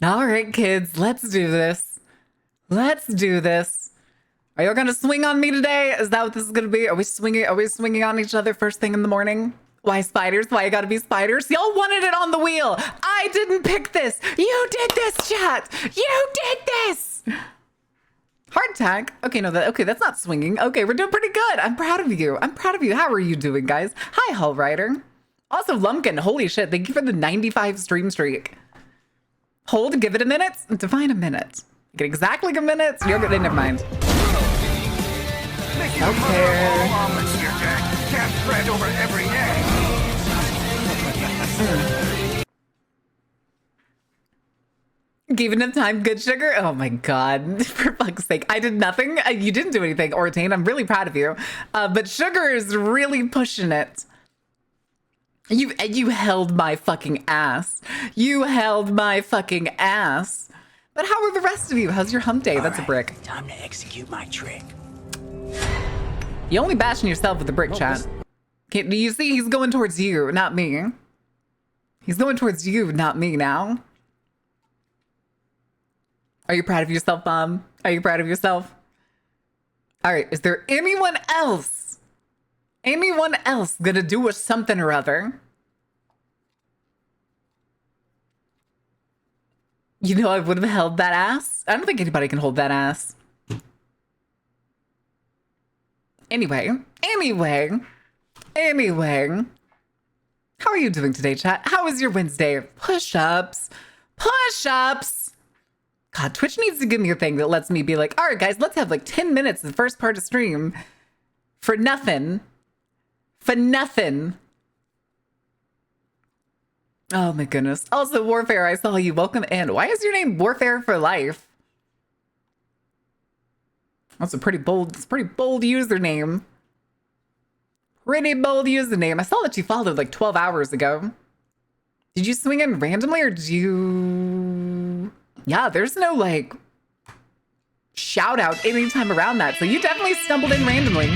All right, kids, let's do this. Let's do this. Are you gonna swing on me today? Is that what this is gonna be? Are we swinging? Are we swinging on each other first thing in the morning? Why spiders? Why you gotta be spiders? Y'all wanted it on the wheel. I didn't pick this. You did this, chat. You did this. Hard tag. Okay, no, that's not swinging. Okay, we're doing pretty good. I'm proud of you. I'm proud of you. How are you doing, guys? Hi, Hull Rider. Also, Lumpkin. Holy shit! Thank you for the 95 stream streak. Hold, give it a minute. Define a minute. Get exactly a minute. You're good. Never mind. Okay. Can't spread over every egg. Gave enough time, good sugar. Oh my god! For fuck's sake, I did nothing. You didn't do anything, Ortane. I'm really proud of you. But sugar is really pushing it. You held my fucking ass. You held my fucking ass. But how are the rest of you? How's your hump day? That's a brick. Time to execute my trick. You only bashing yourself with the brick, chat. Do you see? He's going towards you, not me. He's going towards you, not me now. Are you proud of yourself, Mom? Are you proud of yourself? All right. Is there anyone else? Anyone else gonna do something or other? You know, I would have held that ass. I don't think anybody can hold that ass. Anyway. How are you doing today, chat? How was your Wednesday? Push-ups. God, Twitch needs to give me a thing that lets me be like, all right, guys, let's have like 10 minutes the first part of stream for nothing. For nothing. Oh my goodness. Also, Warfare, I saw you. Welcome in. Why is your name Warfare for Life? That's a pretty bold username. Pretty bold username. I saw that you followed like 12 hours ago. Did you swing in randomly or did you... Yeah, there's no like shout out anytime around that. So you definitely stumbled in randomly.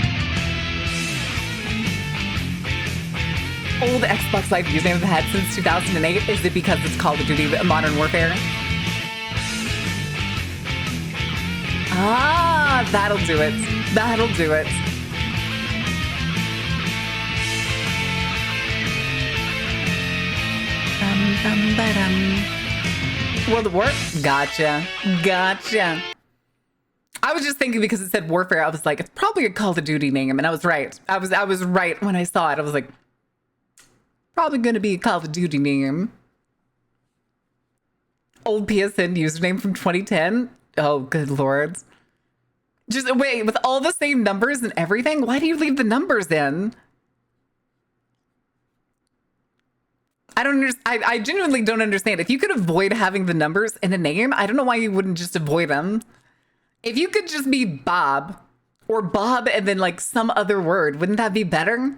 Old Xbox Live username I've had since 2008. Is it because it's Call of Duty Modern Warfare? Ah, that'll do it. That'll do it. World of War? Gotcha. I was just thinking because it said Warfare, I was like, it's probably a Call of Duty name, and I was right. I was right when I saw it. I was like, probably gonna be a Call of Duty name. Old PSN username from 2010. Oh, good lord. Just wait, with all the same numbers and everything, why do you leave the numbers in? I genuinely don't understand. If you could avoid having the numbers in a name, I don't know why you wouldn't just avoid them. If you could just be Bob or Bob and then like some other word, wouldn't that be better?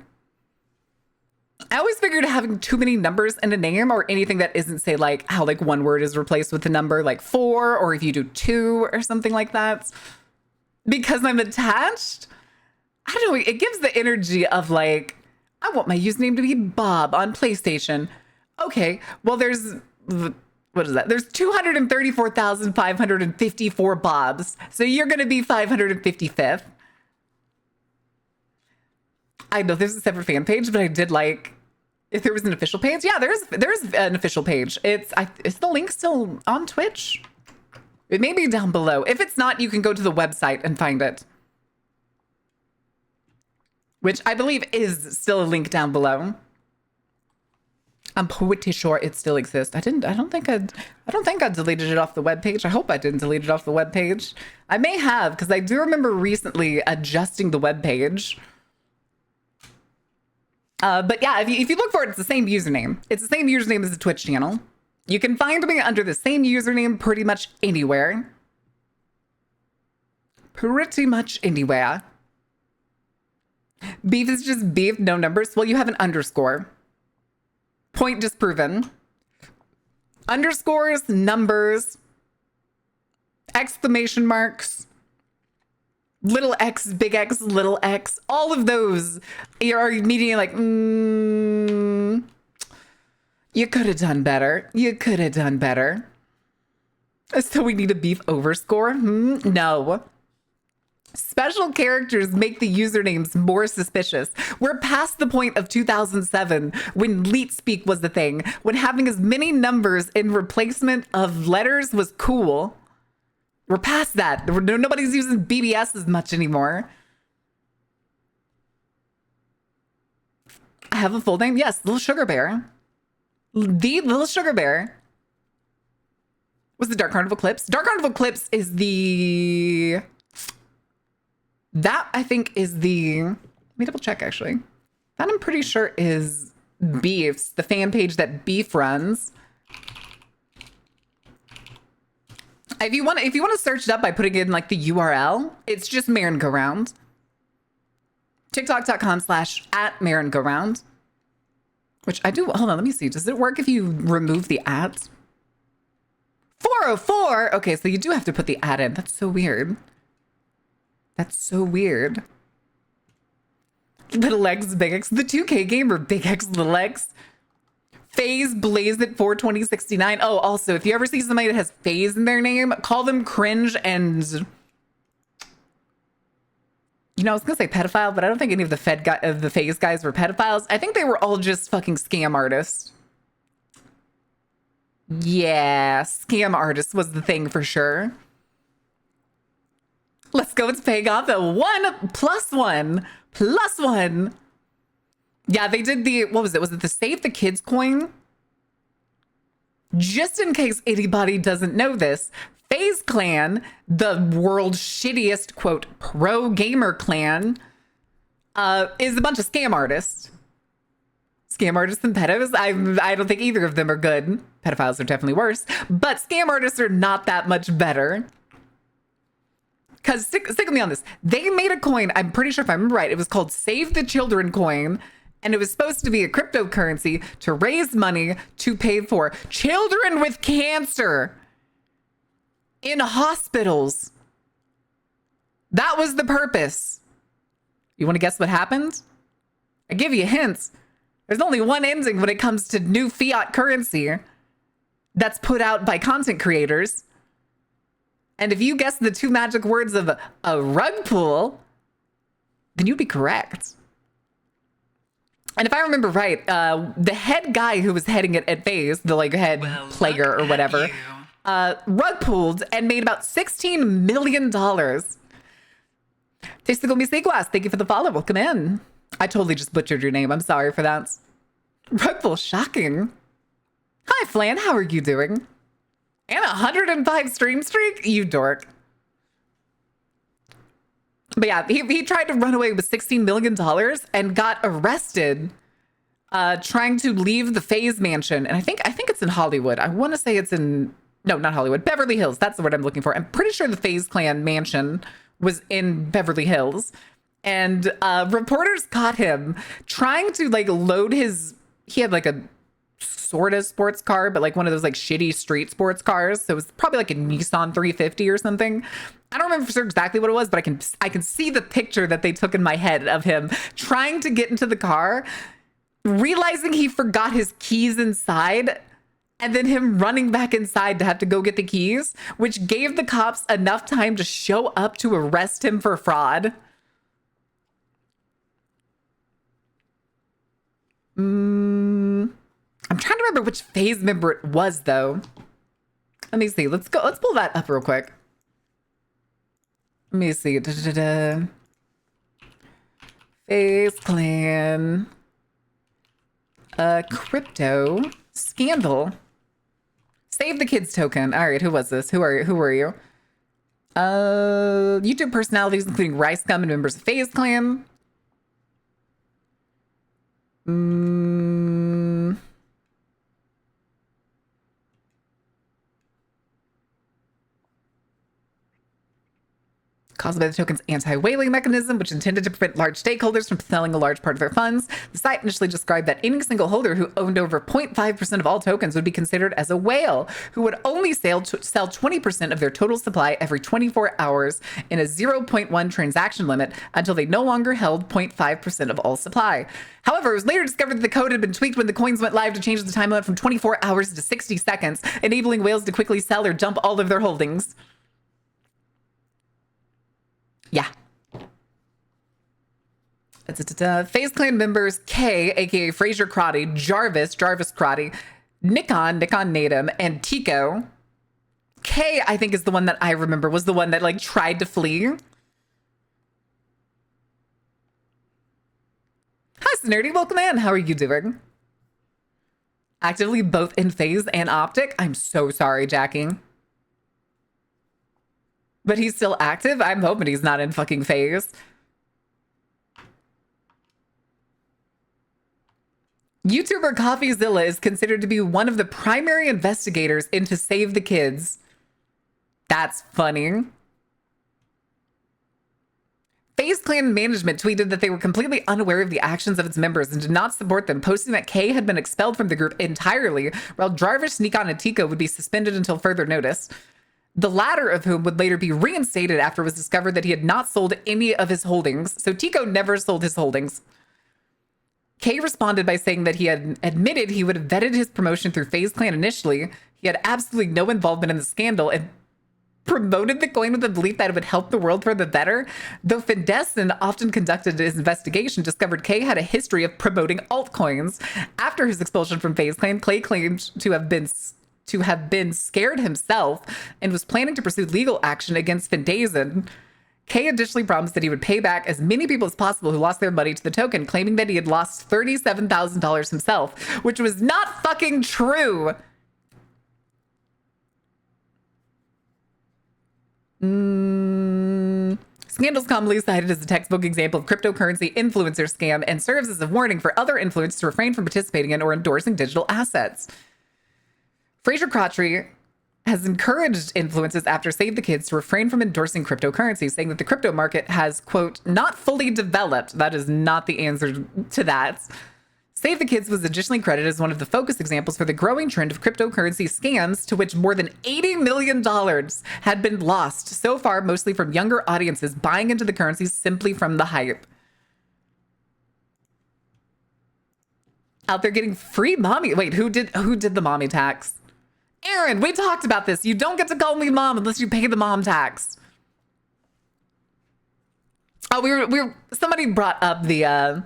I always figured having too many numbers in a name or anything that isn't, say, like how like one word is replaced with the number like 4, or if you do 2 or something like that, because I'm attached, I don't know, it gives the energy of like, I want my username to be Bob on PlayStation. Okay, well, there's, what is that? There's 234,554 Bobs. So you're going to be 555th. I know there's a separate fan page, but I did like, if there was an official page. Yeah, there's an official page. Is the link still on Twitch? It may be down below. If it's not, you can go to the website and find it. Which I believe is still a link down below. I'm pretty sure it still exists. I don't think I deleted it off the webpage. I hope I didn't delete it off the webpage. I may have, because I do remember recently adjusting the webpage. But yeah, if you look for it, it's the same username. It's the same username as the Twitch channel. You can find me under the same username pretty much anywhere. Pretty much anywhere. Beef is just beef, no numbers. Well, you have an underscore. Point disproven. Underscores, numbers, exclamation marks, little x, big X, little x, all of those are immediately like, you could have done better. You could have done better. So we need a beef overscore? No. Special characters make the usernames more suspicious. We're past the point of 2007 when leet speak was the thing, when having as many numbers in replacement of letters was cool. We're past that. Nobody's using BBS as much anymore. I have a full name? Yes, Little Sugar Bear. The Little Sugar Bear. Was the Dark Carnival Eclipse? Dark Carnival Eclipse is the... That, I think, is the... Let me double check, actually. That, I'm pretty sure, is Beef's, the fan page that Beef runs. If you want to search it up by putting in, like, the URL, it's just merry-go-round. TikTok.com/@merry-go-round. Which I do... Hold on, let me see. Does it work if you remove the ads? 404? Okay, so you do have to put the ad in. That's so weird. That's so weird. Little X, Big X. The 2K gamer, Big X, Little X. FaZe Blaze at 42069. Oh, also, if you ever see somebody that has FaZe in their name, call them cringe and... You know, I was gonna say pedophile, but I don't think any of the FaZe guys were pedophiles. I think they were all just fucking scam artists. Yeah, scam artist was the thing for sure. Let's go. It's paying off at 1+1+1. Yeah, they did the, what was it? Was it the Save the Kids coin? Just in case anybody doesn't know this, FaZe Clan, the world's shittiest, quote, pro gamer clan, is a bunch of scam artists. Scam artists and pedos. I don't think either of them are good. Pedophiles are definitely worse, but scam artists are not that much better. Because stick with me on this. They made a coin, I'm pretty sure if I remember right, it was called Save the Children coin. And it was supposed to be a cryptocurrency to raise money to pay for children with cancer in hospitals. That was the purpose. You want to guess what happened? I give you hints. There's only one ending when it comes to new fiat currency that's put out by content creators. And if you guess the two magic words of a rug pull, then you'd be correct. And if I remember right, the head guy who was heading it at FaZe, the like head player or whatever, rug pulled and made about $16 million. Testigo Misiguas, thank you for the follow. Welcome in. I totally just butchered your name. I'm sorry for that. Rug pull, shocking. Hi, Flan. How are you doing? And 105 stream streak? You dork. But yeah, he tried to run away with $16 million and got arrested trying to leave the FaZe mansion. And I think it's in Hollywood. I want to say it's in, no, not Hollywood, Beverly Hills. That's the word I'm looking for. I'm pretty sure the FaZe Clan mansion was in Beverly Hills. And reporters caught him trying to like load his, he had like a sort of sports car, but like one of those like shitty street sports cars. So it was probably like a Nissan 350 or something. I don't remember for sure exactly what it was, but I can see the picture that they took in my head of him trying to get into the car, realizing he forgot his keys inside, and then him running back inside to have to go get the keys, which gave the cops enough time to show up to arrest him for fraud. I'm trying to remember which FaZe member it was though. Let me see. Let's pull that up real quick. Let me see. FaZe Clan. Crypto scandal. Save the Kids token. All right, who was this? Who were you? YouTube personalities including Rice Gum and members of FaZe Clan. caused by the token's anti-whaling mechanism, which intended to prevent large stakeholders from selling a large part of their funds. The site initially described that any single holder who owned over 0.5% of all tokens would be considered as a whale, who would only sell 20% of their total supply every 24 hours in a 0.1 transaction limit until they no longer held 0.5% of all supply. However, it was later discovered that the code had been tweaked when the coins went live to change the time limit from 24 hours to 60 seconds, enabling whales to quickly sell or dump all of their holdings. Yeah. FaZe Clan members K, aka Fraser Crotty, Jarvis Crotty, Nikon Natum, and Tico. K, I think, is the one that I remember, was the one that like tried to flee. Hi, Snurdy, welcome in. How are you doing? Actively both in FaZe and Optic? I'm so sorry, Jackie. But he's still active? I'm hoping he's not in fucking FaZe. YouTuber CoffeeZilla is considered to be one of the primary investigators into Save the Kids. That's funny. FaZe Clan management tweeted that they were completely unaware of the actions of its members and did not support them, posting that Kay had been expelled from the group entirely, while Jarvis, Nikon, and Tico would be suspended until further notice. The latter of whom would later be reinstated after it was discovered that he had not sold any of his holdings. So Tico never sold his holdings. Kay responded by saying that he had admitted he would have vetted his promotion through FaZe Clan initially. He had absolutely no involvement in the scandal and promoted the coin with the belief that it would help the world for the better. Though Findesen often conducted his investigation, discovered Kay had a history of promoting altcoins. After his expulsion from FaZe Clan, Clay claimed to have been scared himself and was planning to pursue legal action against Findesen. Kay additionally promised that he would pay back as many people as possible who lost their money to the token, claiming that he had lost $37,000 himself, which was not fucking true. Scandals commonly cited as a textbook example of cryptocurrency influencer scam and serves as a warning for other influencers to refrain from participating in or endorsing digital assets. Fraser Crotty has encouraged influencers after Save the Kids to refrain from endorsing cryptocurrency, saying that the crypto market has, quote, not fully developed. That is not the answer to that. Save the Kids was additionally credited as one of the focus examples for the growing trend of cryptocurrency scams, to which more than $80 million had been lost so far, mostly from younger audiences buying into the currency simply from the hype. Out there getting free mommy. Wait, who did the mommy tax? Aaron, we talked about this. You don't get to call me mom unless you pay the mom tax. Oh, somebody brought up the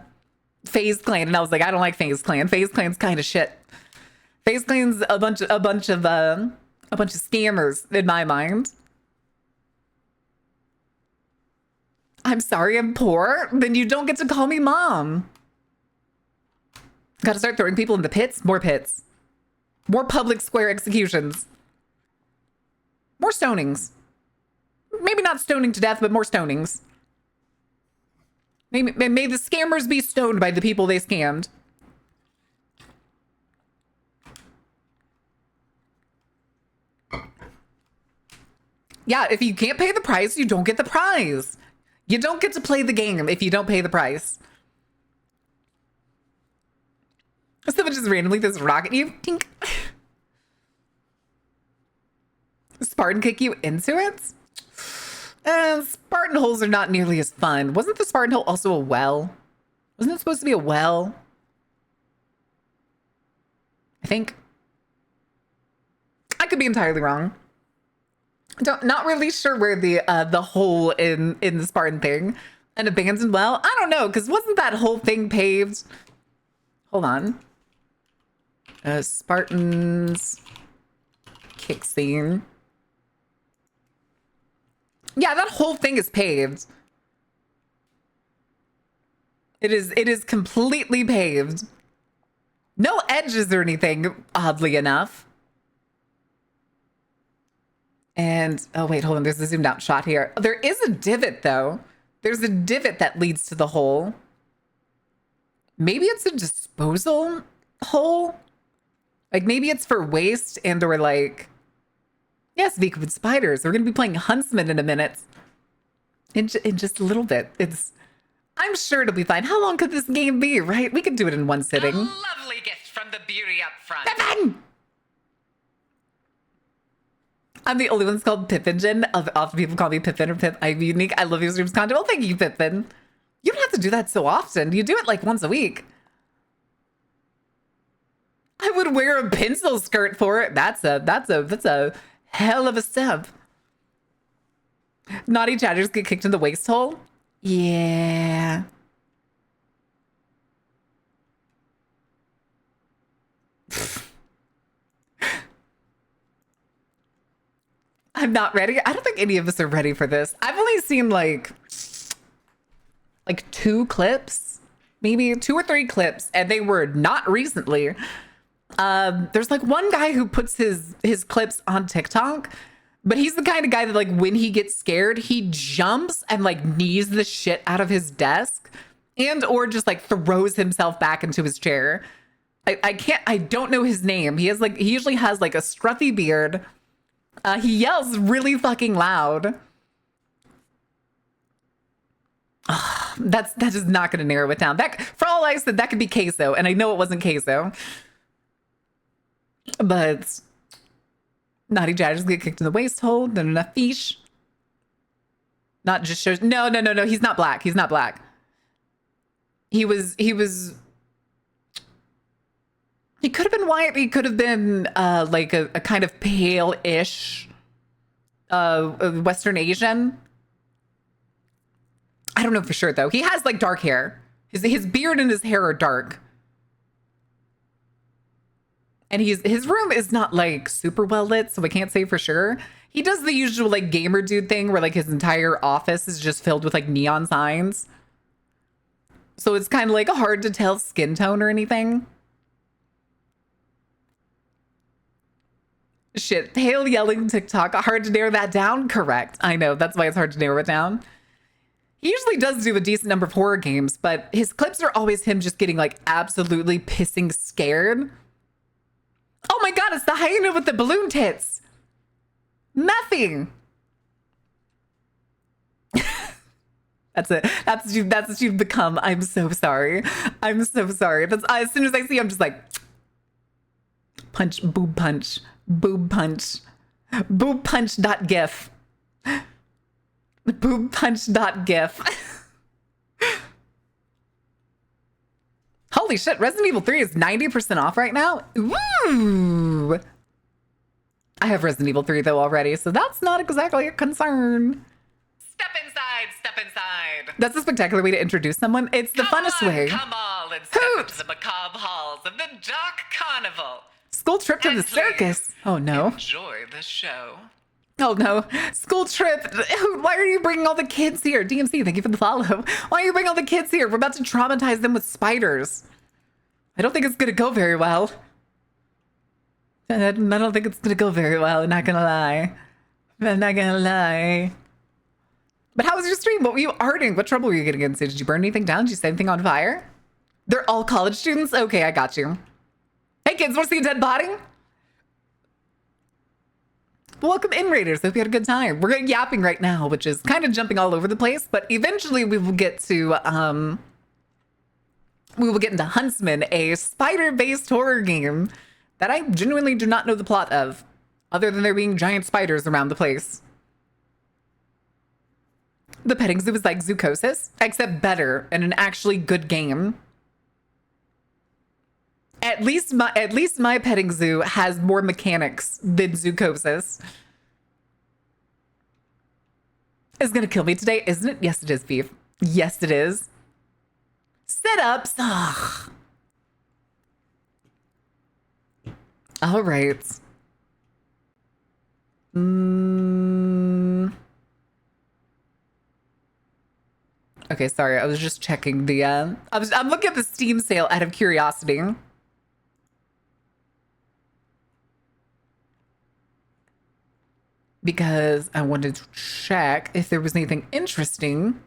FaZe Clan, and I was like, I don't like FaZe Clan. FaZe Clan's kind of shit. FaZe Clan's a bunch of scammers in my mind. I'm sorry, I'm poor. Then you don't get to call me mom. Got to start throwing people in the pits. More pits. More public square executions. More stonings. Maybe not stoning to death, but more stonings. May the scammers be stoned by the people they scammed. Yeah, if you can't pay the price, you don't get the prize. You don't get to play the game if you don't pay the price. Someone just randomly throws a rock at you. Tink. Spartan kick you into it? Spartan holes are not nearly as fun. Wasn't the Spartan hole also a well? Wasn't it supposed to be a well? I think. I could be entirely wrong. Not really sure where the hole in the Spartan thing. An abandoned well? I don't know, because wasn't that whole thing paved? Hold on. Spartans kick scene. Yeah, that whole thing is paved. It is completely paved. No edges or anything, oddly enough. And, oh wait, hold on, there's a zoomed out shot here. There is a divot though. There's a divot that leads to the hole. Maybe it's a disposal hole? Like maybe it's for waste and or like, yes, Vika with spiders. We're gonna be playing Huntsman in a minute. in just a little bit. I'm sure it'll be fine. How long could this game be, right? We could do it in one sitting. A lovely gift from the beauty up front. Pippin! I'm the only one that's called Pippingen. Often people call me Pippin or Pip. I'm unique. I love your streams content. Well, thank you, Pippin. You don't have to do that so often. You do it like once a week. I would wear a pencil skirt for it. That's a hell of a step. Naughty chatters get kicked in the waist hole. Yeah. I'm not ready. I don't think any of us are ready for this. I've only seen like 2 clips, maybe 2 or 3 clips, and they were not recently. There's like one guy who puts his clips on TikTok, but he's the kind of guy that like when he gets scared, he jumps and like knees the shit out of his desk and or just like throws himself back into his chair. I don't know his name. He usually has like a scruffy beard. He yells really fucking loud. That is not going to narrow it down. That, for all I said, that could be queso, and I know it wasn't queso. But naughty jaggers get kicked in the waist hole. Not enough fish. Not just shows. No. He's not black. He's not black. He could have been white. He could have been like a kind of pale-ish Western Asian. I don't know for sure though. He has like dark hair. His beard and his hair are dark. And his room is not like super well lit, so I can't say for sure. He does the usual like gamer dude thing where like his entire office is just filled with like neon signs. So it's kind of like hard to tell skin tone or anything. Shit, pale yelling TikTok. Hard to narrow that down? Correct. I know, that's why it's hard to narrow it down. He usually does do a decent number of horror games, but his clips are always him just getting like absolutely pissing scared. Oh my god, it's the hyena with the balloon tits. Nothing. That's it. That's what you've become. I'm so sorry. I'm so sorry. As soon as I see, I'm just like, punch, boob punch, boob punch, boob punch dot gif, boob punch dot gif. Holy shit, Resident Evil 3 is 90% off right now? Woo! I have Resident Evil 3 though already, so that's not exactly a concern. Step inside, step inside. That's a spectacular way to introduce someone. It's the funnest way. Come all and step into the macabre halls of the Dark Carnival. School trip to the circus. Oh no. Enjoy the show. Oh no. School trip. Why are you bringing all the kids here? DMC, thank you for the follow. Why are you bringing all the kids here? We're about to traumatize them with spiders. I don't think it's going to go very well. I don't think it's going to go very well. I'm not going to lie. I'm not going to lie. But how was your stream? What were you arting? What trouble were you getting into? Did you burn anything down? Did you set anything on fire? They're all college students? Okay, I got you. Hey kids, want to see a dead body? Welcome in, Raiders. Hope you had a good time. We're yapping right now, which is kind of jumping all over the place, but eventually we will get to into Huntsman, a spider-based horror game that I genuinely do not know the plot of, other than there being giant spiders around the place. The petting zoo is like Zoocosis, except better and an actually good game. At least my petting zoo has more mechanics than Zoocosis. It's gonna kill me today, isn't it? Yes, it is, Beef. Yes, it is. Setups. Ugh. All right. Okay, sorry. I was just checking the. I'm looking at the Steam sale out of curiosity. Because I wanted to check if there was anything interesting.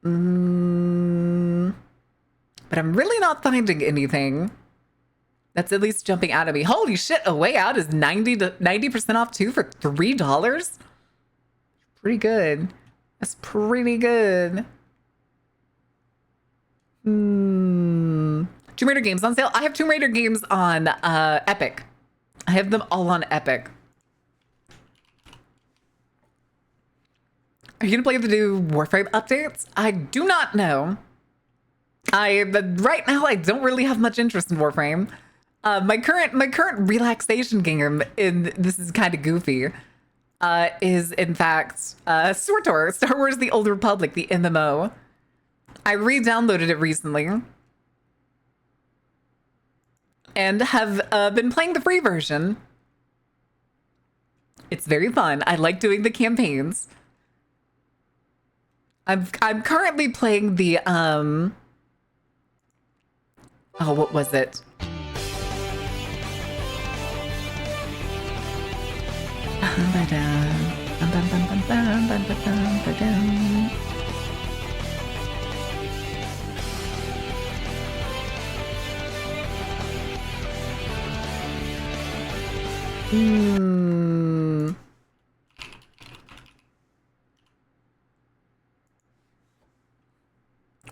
But I'm really not finding anything. That's at least jumping out at me. Holy shit, A Way Out is 90% off too for $3? Pretty good. That's pretty good. Tomb Raider games on sale. I have Tomb Raider games on Epic. I have them all on Epic. Are you gonna play the new Warframe updates? I do not know. Right now I don't really have much interest in Warframe. My current relaxation game, and this is kind of goofy, is in fact SWTOR, Star Wars: The Old Republic, the MMO. I re-downloaded it recently, and have been playing the free version. It's very fun. I like doing the campaigns. I'm currently playing the oh, what was it?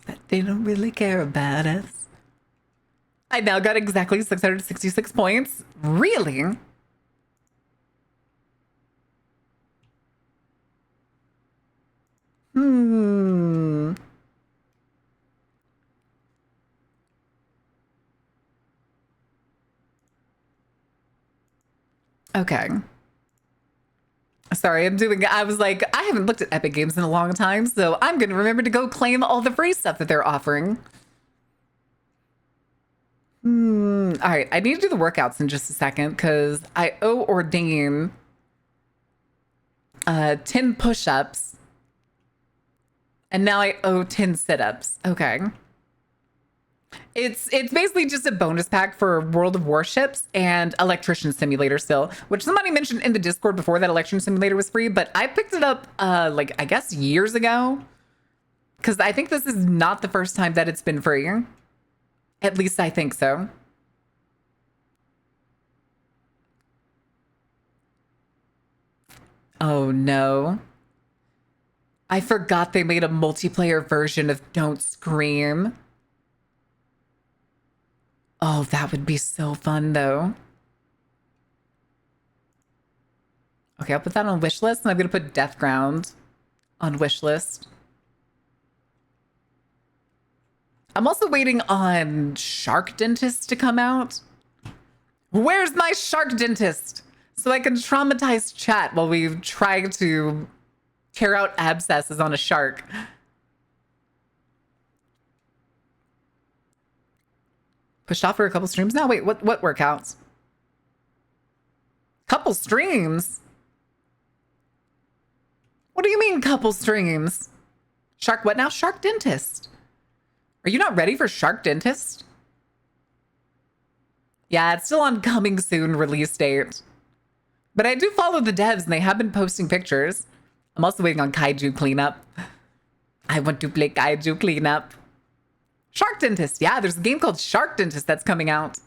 But they don't really care about us. I now got exactly 666 points. Really? Okay. Sorry, I was like, I haven't looked at Epic Games in a long time, so I'm going to remember to go claim all the free stuff that they're offering. All right, I need to do the workouts in just a second because I owe Ordain 10 push-ups, and now I owe 10 sit-ups. Okay. It's basically just a bonus pack for World of Warships and Electrician Simulator still, which somebody mentioned in the Discord before that Electrician Simulator was free, but I picked it up like I guess years ago, because I think this is not the first time that it's been free. At least I think so. Oh no. I forgot they made a multiplayer version of Don't Scream. Oh, that would be so fun, though. Okay, I'll put that on wish list, and I'm going to put Deathground on wish list. I'm also waiting on Shark Dentist to come out. Where's my Shark Dentist? So I can traumatize chat while we try to tear out abscesses on a shark. Pushed off for a couple streams now? Wait, what workouts? Couple streams? What do you mean couple streams? Shark what now? Shark Dentist. Are you not ready for Shark Dentist? Yeah, it's still on coming soon release date. But I do follow the devs and they have been posting pictures. I'm also waiting on Kaiju Cleanup. I want to play Kaiju Cleanup. Shark Dentist. Yeah, there's a game called Shark Dentist that's coming out.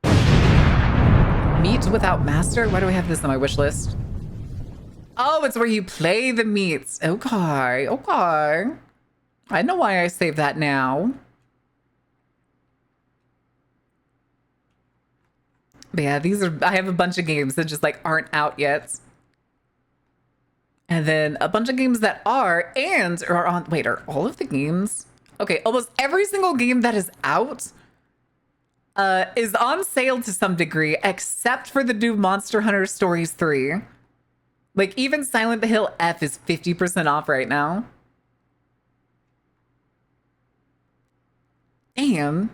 Meat Without Master? Why do I have this on my wish list? Oh, it's where you play the meats. Okay, okay. I know why I saved that now. But yeah, I have a bunch of games that just like aren't out yet. And then a bunch of games that are and are on, wait, are all of the games? Okay, almost every single game that is out is on sale to some degree, except for the new Monster Hunter Stories 3. Like, even Silent Hill F is 50% off right now. Damn.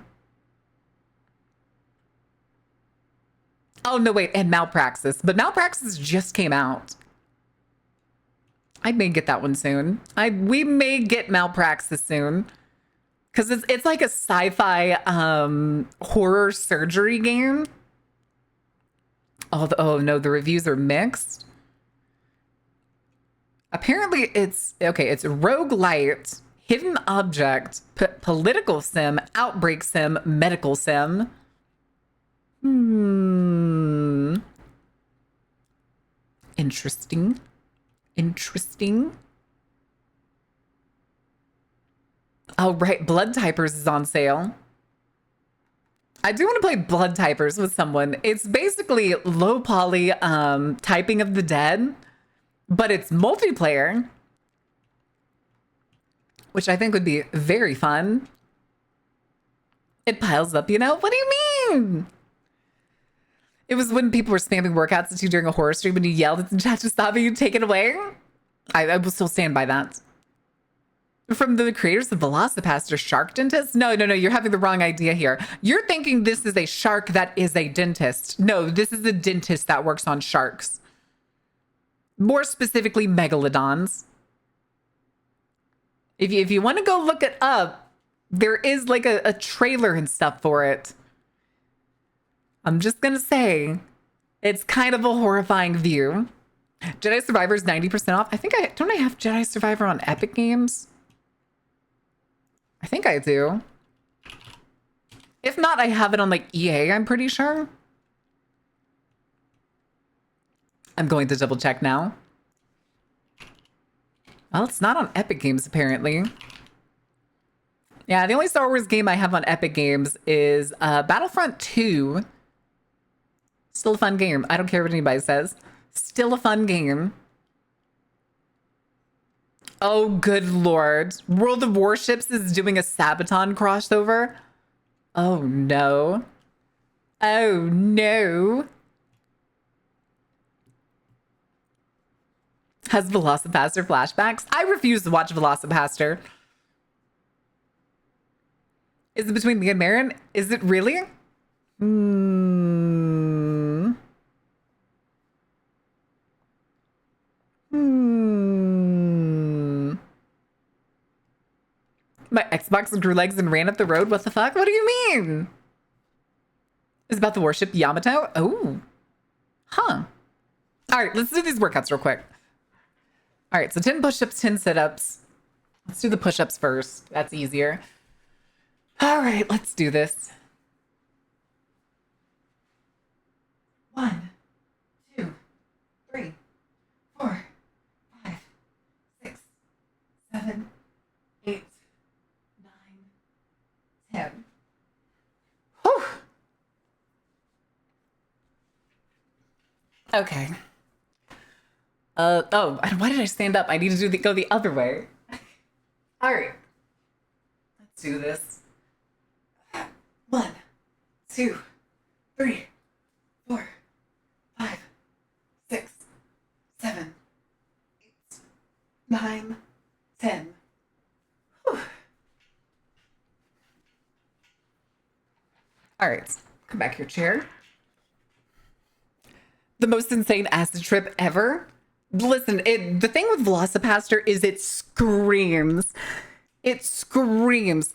Oh, no, wait, and Malpraxis. But Malpraxis just came out. I may get that one soon. We may get Malpraxis soon. Because it's like a sci-fi horror surgery game. Oh no, the reviews are mixed. Apparently it's roguelite, hidden object, political sim, outbreak sim, medical sim. Hmm. Interesting. Interesting. Oh, right. Blood Typers is on sale. I do want to play Blood Typers with someone. It's basically low poly typing of the dead, but it's multiplayer, which I think would be very fun. It piles up, you know? What do you mean? It was when people were spamming workouts at you during a horror stream and you yelled at the chat to stop and you take it away. I will still stand by that. From the creators of Velocipaster Shark Dentist? No, you're having the wrong idea here. You're thinking this is a shark that is a dentist. No, this is a dentist that works on sharks. More specifically, megalodons. If you want to go look it up, there is like a trailer and stuff for it. I'm just going to say, it's kind of a horrifying view. Jedi Survivor's 90% off. Don't I have Jedi Survivor on Epic Games? I think I do. If not, I have it on like EA, I'm pretty sure. I'm going to double check now. Well, it's not on Epic Games, apparently. Yeah, the only Star Wars game I have on Epic Games is Battlefront 2. Still a fun game. I don't care what anybody says. Still a fun game. Oh, good lord. World of Warships is doing a Sabaton crossover. Oh, no. Oh, no. Has Velocipaster flashbacks? I refuse to watch Velocipaster. Is it between me and Marin? Is it really? My Xbox grew legs and ran up the road? What the fuck? What do you mean? It's about the warship Yamato? Oh. Huh. All right, let's do these workouts real quick. All right, so 10 push-ups, 10 sit-ups. Let's do the push-ups first. That's easier. All right, let's do this. 1, 2, 3, 4, 5, 6, 7, 8, 9, 10. Whew. Okay. Oh, why did I stand up? I need to go the other way. All right. Let's do this. 1, 2, 3, 4, 5, 6, 7, 8, 9, 10. Whew. All right, come back here, chair. The most insane acid trip ever. Listen, the thing with Velocipaster is it screams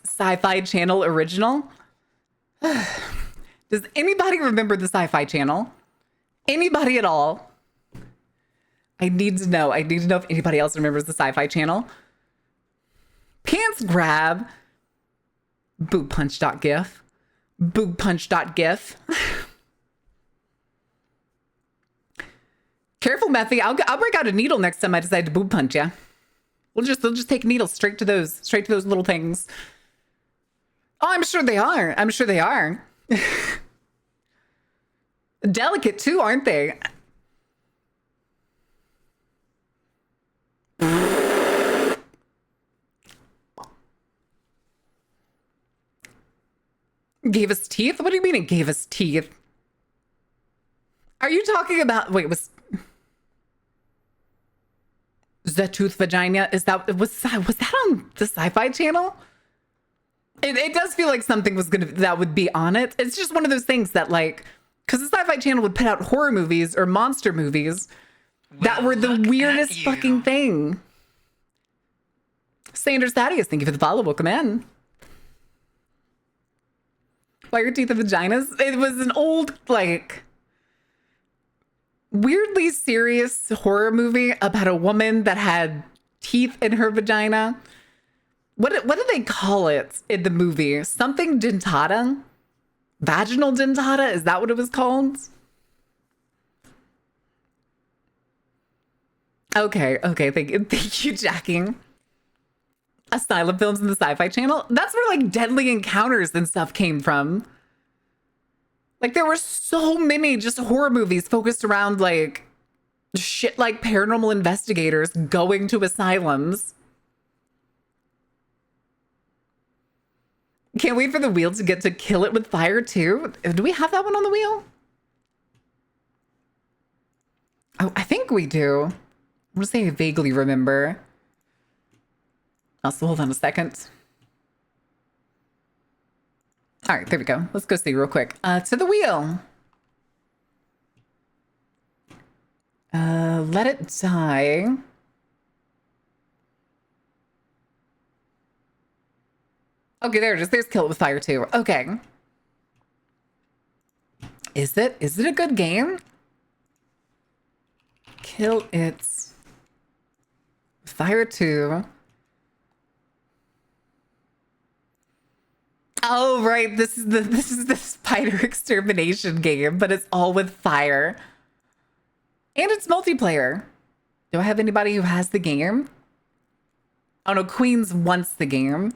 Sci-Fi Channel original. Does anybody remember the Sci-Fi Channel? Anybody at all? I need to know. I need to know if anybody else remembers the Sci-Fi Channel. Pants grab. Boob punch.gif. Boob punch.gif. Careful, Methy. I'll break out a needle next time I decide to boob punch you. We'll just take needles straight to those little things. Oh, I'm sure they are. I'm sure they are. Delicate too, aren't they? Gave us teeth? What do you mean it gave us teeth? Are you talking about, wait, was the tooth vagina? Was that on the Sci-Fi Channel? It does feel like something that would be on it. It's just one of those things that, like, because the Sci-Fi Channel would put out horror movies or monster movies that were the weirdest fucking thing. Sanders Thaddeus, thank you for the follow. Welcome in. Why your teeth and vaginas? It was an old, like, weirdly serious horror movie about a woman that had teeth in her vagina. What did they call it in the movie? Something dentata? Vaginal dentata? Is that what it was called? Okay, okay. Thank you, Jacking. Asylum Films in the Sci-Fi Channel. That's where like Deadly Encounters and stuff came from. Like there were so many just horror movies focused around like shit like paranormal investigators going to asylums. Can't wait for the wheel to get to kill it with fire too. Do we have that one on the wheel? Oh, I think we do. I'm gonna say I vaguely remember. Also, hold on a second. All right, there we go. Let's go see real quick. To the wheel. Let it die. Okay, there it is. There's Kill It With Fire too. Okay. Is it? Is it a good game? Kill It With Fire 2. Oh, right. This is the spider extermination game, but it's all with fire. And it's multiplayer. Do I have anybody who has the game? Oh no, Queens wants the game.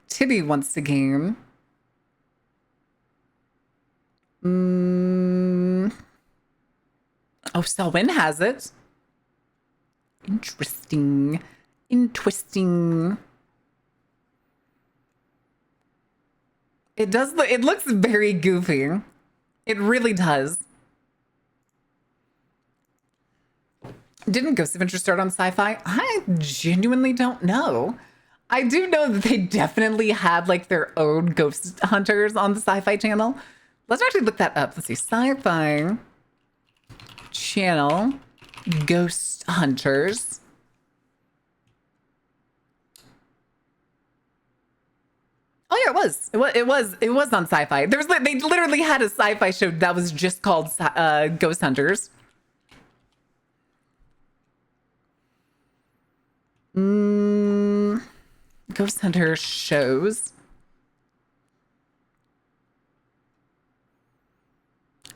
Tibby wants the game. Oh, Selwyn has it. Interesting. Interesting. It does look, it looks very goofy. It really does. Didn't Ghost Adventure start on Sci-Fi? I genuinely don't know. I do know that they definitely had like their own ghost hunters on the Sci-Fi channel. Let's actually look that up. Let's see. Sci-Fi channel ghost hunters. Oh yeah, it was. It was on Sci-Fi. There was they literally had a Sci-Fi show that was just called Ghost Hunters. Ghost Hunter shows.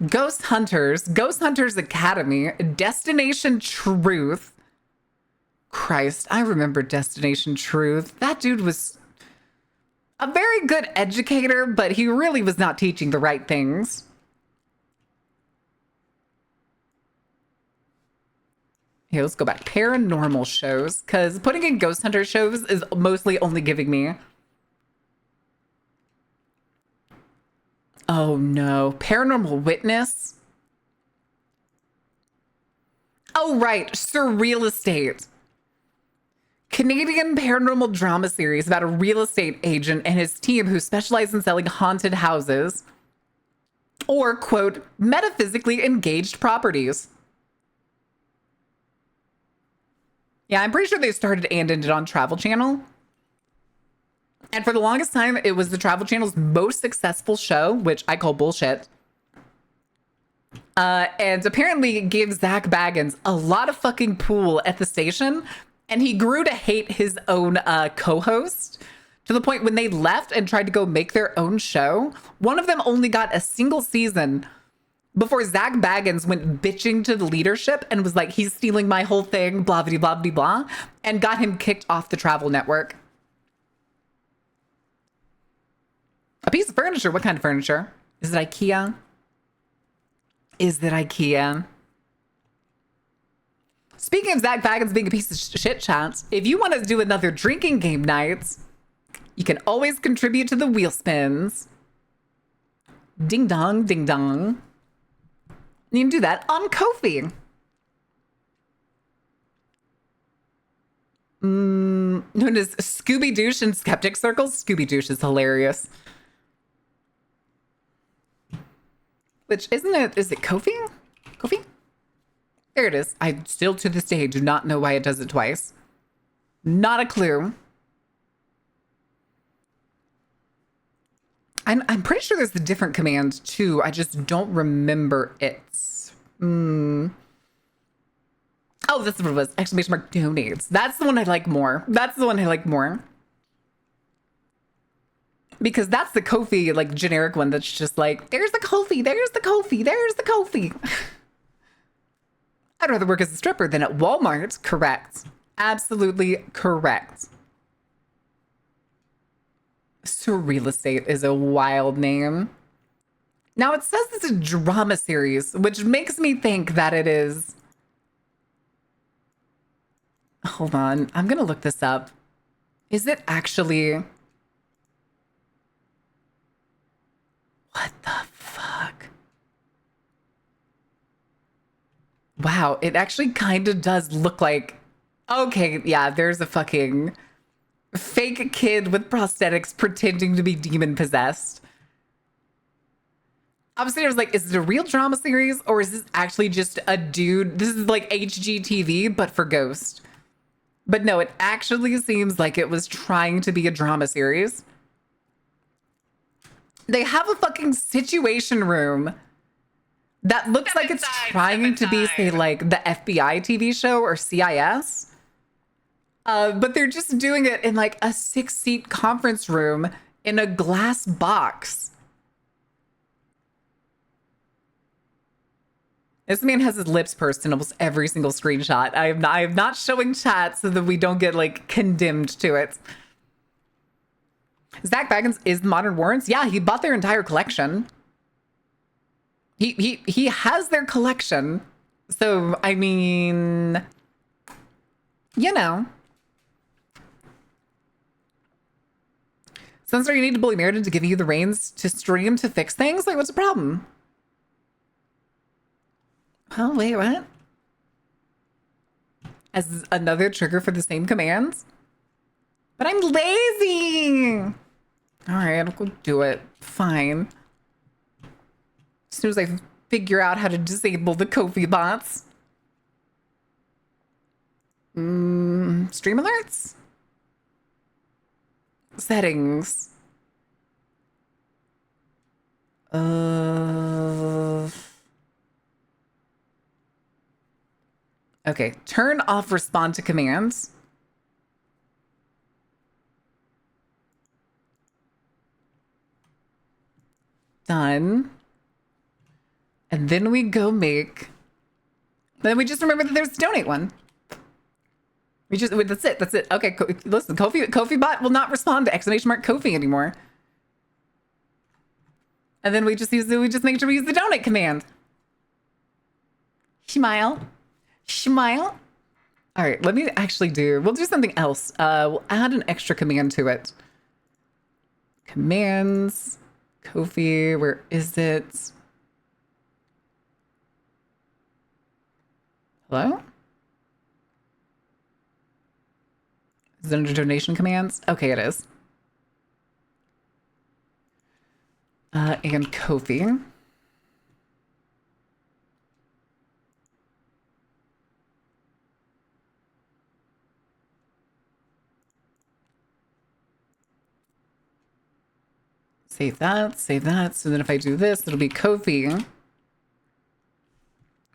Ghost Hunters, Ghost Hunters Academy, Destination Truth. Christ, I remember Destination Truth. That dude was a very good educator, but he really was not teaching the right things. Here, let's go back. Paranormal shows, because putting in Ghost Hunter shows is mostly only giving me... Oh no. Paranormal Witness? Oh right, Surreal Estate. Canadian paranormal drama series about a real estate agent and his team who specialize in selling haunted houses or, quote, metaphysically engaged properties. Yeah, I'm pretty sure they started and ended on Travel Channel. And for the longest time, it was the Travel Channel's most successful show, which I call bullshit. And apparently gave Zach Baggins a lot of fucking pull at the station. And he grew to hate his own co-host to the point when they left and tried to go make their own show. One of them only got a single season before Zach Baggins went bitching to the leadership and was like, he's stealing my whole thing, blah, blah, blah, blah, blah, and got him kicked off the Travel Network. A piece of furniture? What kind of furniture? Is it IKEA? Is it IKEA? Speaking of Zach Baggins being a piece of shit, chance, if you want to do another drinking game night, you can always contribute to the wheel spins. Ding dong, ding dong. You can do that on Ko-fi. Known as Scooby Douche in skeptic circles. Scooby Douche is hilarious. Which isn't it? Is it Ko-fi? Ko-fi? There it is. I still to this day do not know why it does it twice. Not a clue. I'm pretty sure there's a different command too. I just don't remember it. Oh, that's what it was. Exclamation mark donates. That's the one I like more. That's the one I like more. Because that's the Kofi, like, generic one that's just like, there's the Kofi, there's the Kofi, there's the Kofi. I'd rather work as a stripper than at Walmart. Correct. Absolutely correct. Surreal Estate is a wild name. Now it says it's a drama series, which makes me think that it is. Hold on. I'm going to look this up. Is it actually... What the fuck? Wow, it actually kind of does look like... Okay, yeah, there's a fucking fake kid with prosthetics pretending to be demon possessed. Obviously, I was like, is it a real drama series or is this actually just a dude? This is like HGTV, but for Ghost. But no, it actually seems like it was trying to be a drama series. They have a fucking situation room that looks like it's trying to be, say, like the FBI TV show or CIS. But they're just doing it in like a 6-seat conference room in a glass box. This man has his lips pursed in almost every single screenshot. I am not showing chat so that we don't get like condemned to it. Zach Baggins is Modern Warrants. Yeah, he bought their entire collection. He has their collection. So I mean, you know. Sensor, you need to bully Meriden to give you the reins to stream to fix things? Like, what's the problem? Oh, wait, what? As another trigger for the same commands? But I'm lazy! Alright, I'll go do it. Fine. As soon as I figure out how to disable the Kofi bots. Stream alerts? Settings. Okay, turn off respond to commands. Done. And then we go make... Then we just remember that there's a donate one. We just... Wait, that's it. That's it. Okay, listen, Kofi bot will not respond to exclamation mark Kofi anymore. And then we just make sure we use the donate command. Smile. Smile. All right, let me actually we'll do something else. We'll add an extra command to it. Commands. Kofi, where is it? Hello? Is it under donation commands? Okay, it is. And Kofi. Save that, save that. So then if I do this, it'll be Kofi.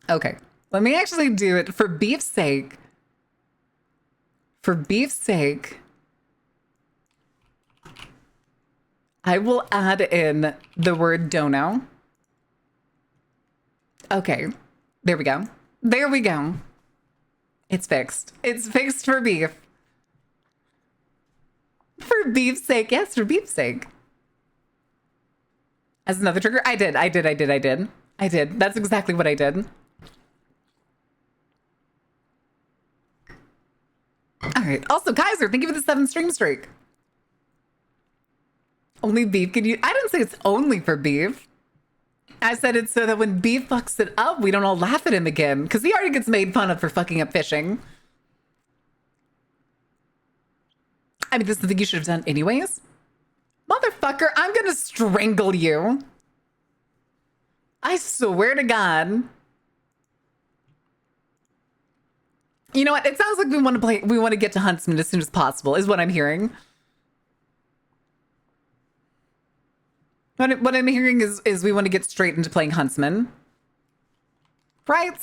Okay, let me actually do it for beef's sake. For beef's sake, I will add in the word dono. Okay, there we go. There we go. It's fixed. It's fixed for beef. For beef's sake, yes, for beef's sake. As another trigger? I did. That's exactly what I did. All right. Also, Kaiser, thank you for the 7 stream streak. Only beef can you... I didn't say it's only for beef. I said it's so that when beef fucks it up, we don't all laugh at him again. Because he already gets made fun of for fucking up fishing. I mean, this is the thing you should have done anyways. Motherfucker, I'm gonna strangle you. I swear to God. You know what? It sounds like we want to get to Huntsman as soon as possible, is what I'm hearing. What I'm hearing is we want to get straight into playing Huntsman. Right?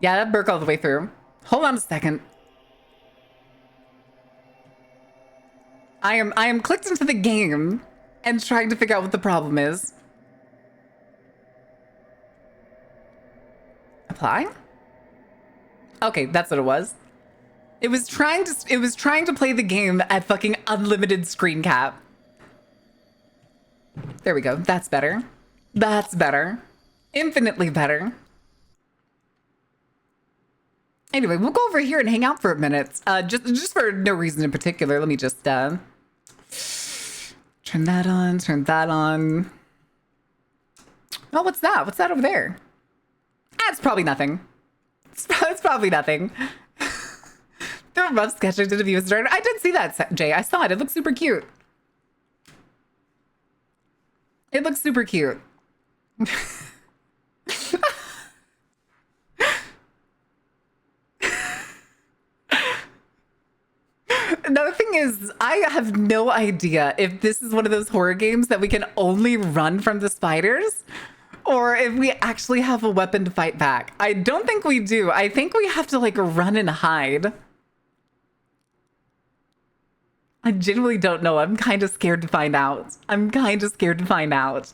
Yeah, that broke all the way through. Hold on a second. I am clicked into the game and trying to figure out what the problem is. Apply? Okay, that's what it was. It was trying to play the game at fucking unlimited screen cap. There we go. That's better. That's better. Infinitely better. Anyway, we'll go over here and hang out for a minute. Just for no reason in particular. Let me just turn that on, turn that on. Oh, what's that? What's that over there? That's probably nothing. It's probably nothing. The remote sketch I did of you started. I did see that, Jay. I saw it. It looks super cute. It looks super cute. Another thing is, I have no idea if this is one of those horror games that we can only run from the spiders, or if we actually have a weapon to fight back. I don't think we do. I think we have to like run and hide. I genuinely don't know. I'm kind of scared to find out. I'm kind of scared to find out.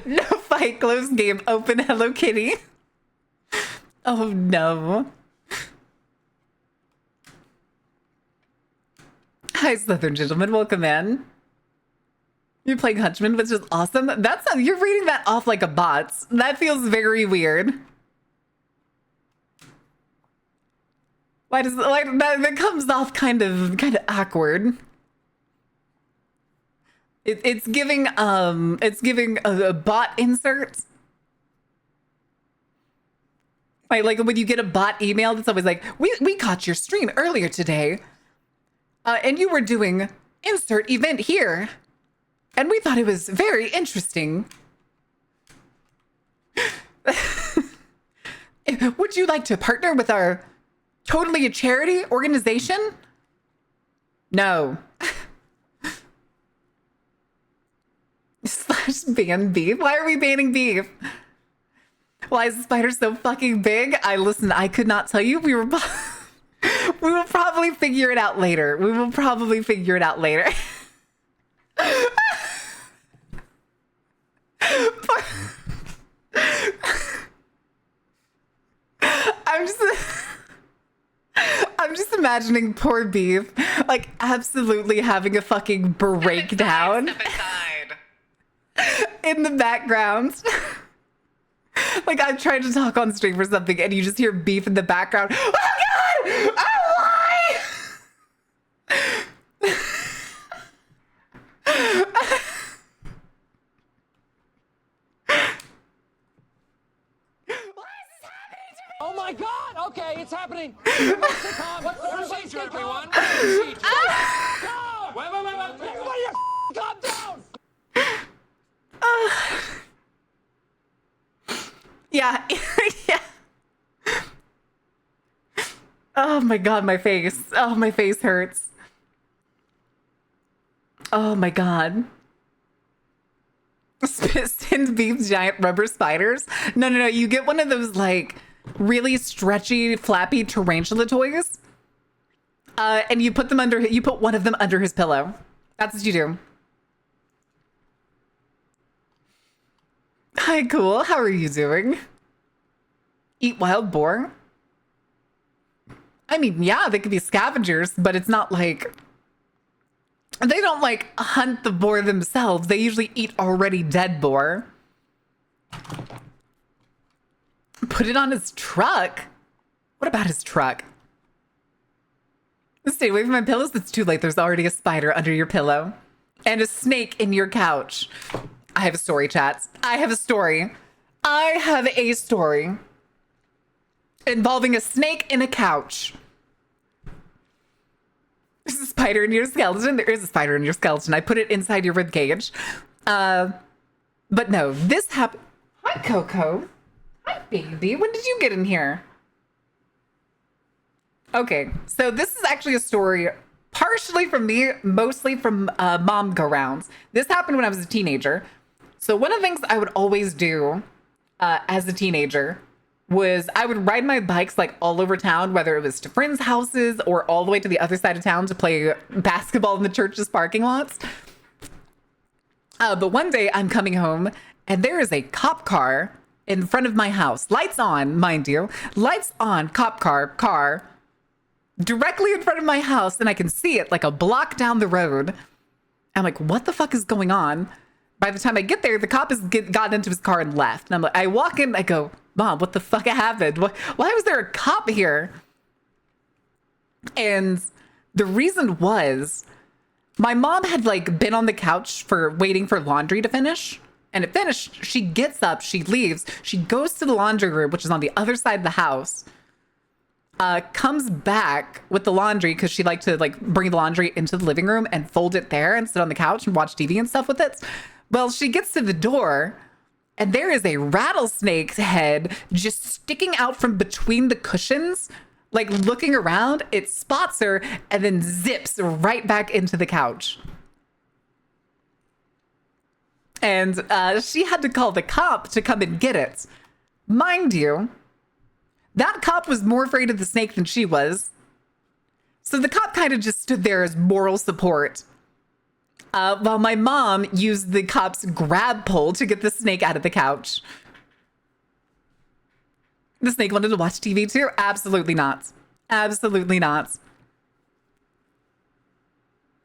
No fight, close game, open Hello Kitty. Oh no. Hi, Southern gentlemen, welcome in. You're playing Hunchman, which is awesome. You're reading that off like a bot. That feels very weird. Why does that comes off kind of awkward? It's giving a bot insert. Like when you get a bot email, it's always like, we caught your stream earlier today, and you were doing insert event here, and we thought it was very interesting. Would you like to partner with our totally a charity organization? No. Slash ban beef? Why are we banning beef? Why is the spider so fucking big? I could not tell you. We will probably figure it out later. We will probably figure it out later. I'm just imagining poor beef like absolutely having a fucking breakdown. Step aside. In the background. Like I'm trying to talk on stream or something and you just hear beef in the background. Oh god! Oh why? Oh my god! Okay, it's happening! What's the procedure, everyone? What's the procedure? Go! Wait! Everybody calm down! Yeah. Yeah. Oh my god, my face. Oh, my face hurts. Oh my god. Send beef giant rubber spiders? No. You get one of those like really stretchy, flappy tarantula toys. And you put one of them under his pillow. That's what you do. Hi, cool. How are you doing? Eat wild boar? I mean, yeah, they could be scavengers, but it's not like... They don't, like, hunt the boar themselves. They usually eat already dead boar. Put it on his truck? What about his truck? Stay away from my pillows. It's too late. There's already a spider under your pillow. And a snake in your couch. I have a story, chats. I have a story. I have a story involving a snake in a couch. There's a spider in your skeleton. There is a spider in your skeleton. I put it inside your rib cage. But no, this happened. Hi, Coco. Hi, baby. When did you get in here? Okay, so this is actually a story Partially from me, mostly from mom go-rounds. This happened when I was a teenager. So one of the things I would always do as a teenager was I would ride my bikes like all over town, whether it was to friends' houses or all the way to the other side of town to play basketball in the church's parking lots. But one day I'm coming home and there is a cop car in front of my house. Lights on, mind you. Lights on, cop car directly in front of my house, and I can see it like a block down the road. I'm like, what the fuck is going on? By the time I get there, the cop has gotten into his car and left. And I'm like, I walk in, I go, Mom, what the fuck happened? Why was there a cop here? And the reason was my mom had like been on the couch for waiting for laundry to finish. And it finished. She gets up, she leaves, she goes to the laundry room, which is on the other side of the house. Comes back with the laundry because she liked to like bring the laundry into the living room and fold it there and sit on the couch and watch TV and stuff with it. Well, she gets to the door and there is a rattlesnake's head just sticking out from between the cushions, like looking around. It spots her and then zips right back into the couch. And she had to call the cop to come and get it. Mind you, that cop was more afraid of the snake than she was. So the cop kind of just stood there as moral support. While my mom used the cop's grab pole to get the snake out of the couch. The snake wanted to watch TV too? Absolutely not. Absolutely not.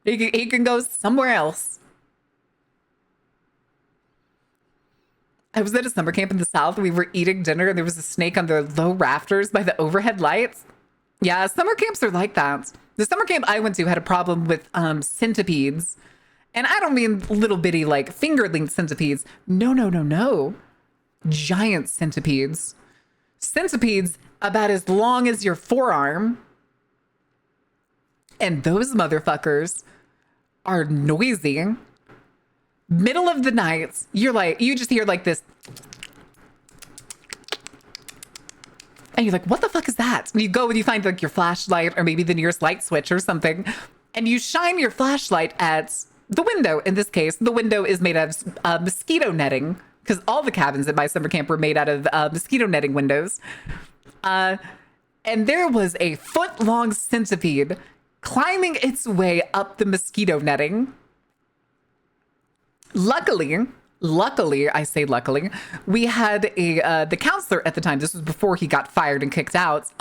He can go somewhere else. I was at a summer camp in the South. We were eating dinner and there was a snake on the low rafters by the overhead lights. Yeah, summer camps are like that. The summer camp I went to had a problem with centipedes. And I don't mean little bitty like finger-length centipedes. No. Giant centipedes. Centipedes about as long as your forearm. And those motherfuckers are noisy. Middle of the night, you just hear like this. And you're like, what the fuck is that? And you go and you find like your flashlight or maybe the nearest light switch or something. And you shine your flashlight at the window. In this case, the window is made out of mosquito netting because all the cabins at my summer camp were made out of mosquito netting windows. And there was a foot-long centipede climbing its way up the mosquito netting. Luckily, I say luckily, we had the counselor at the time. This was before he got fired and kicked out.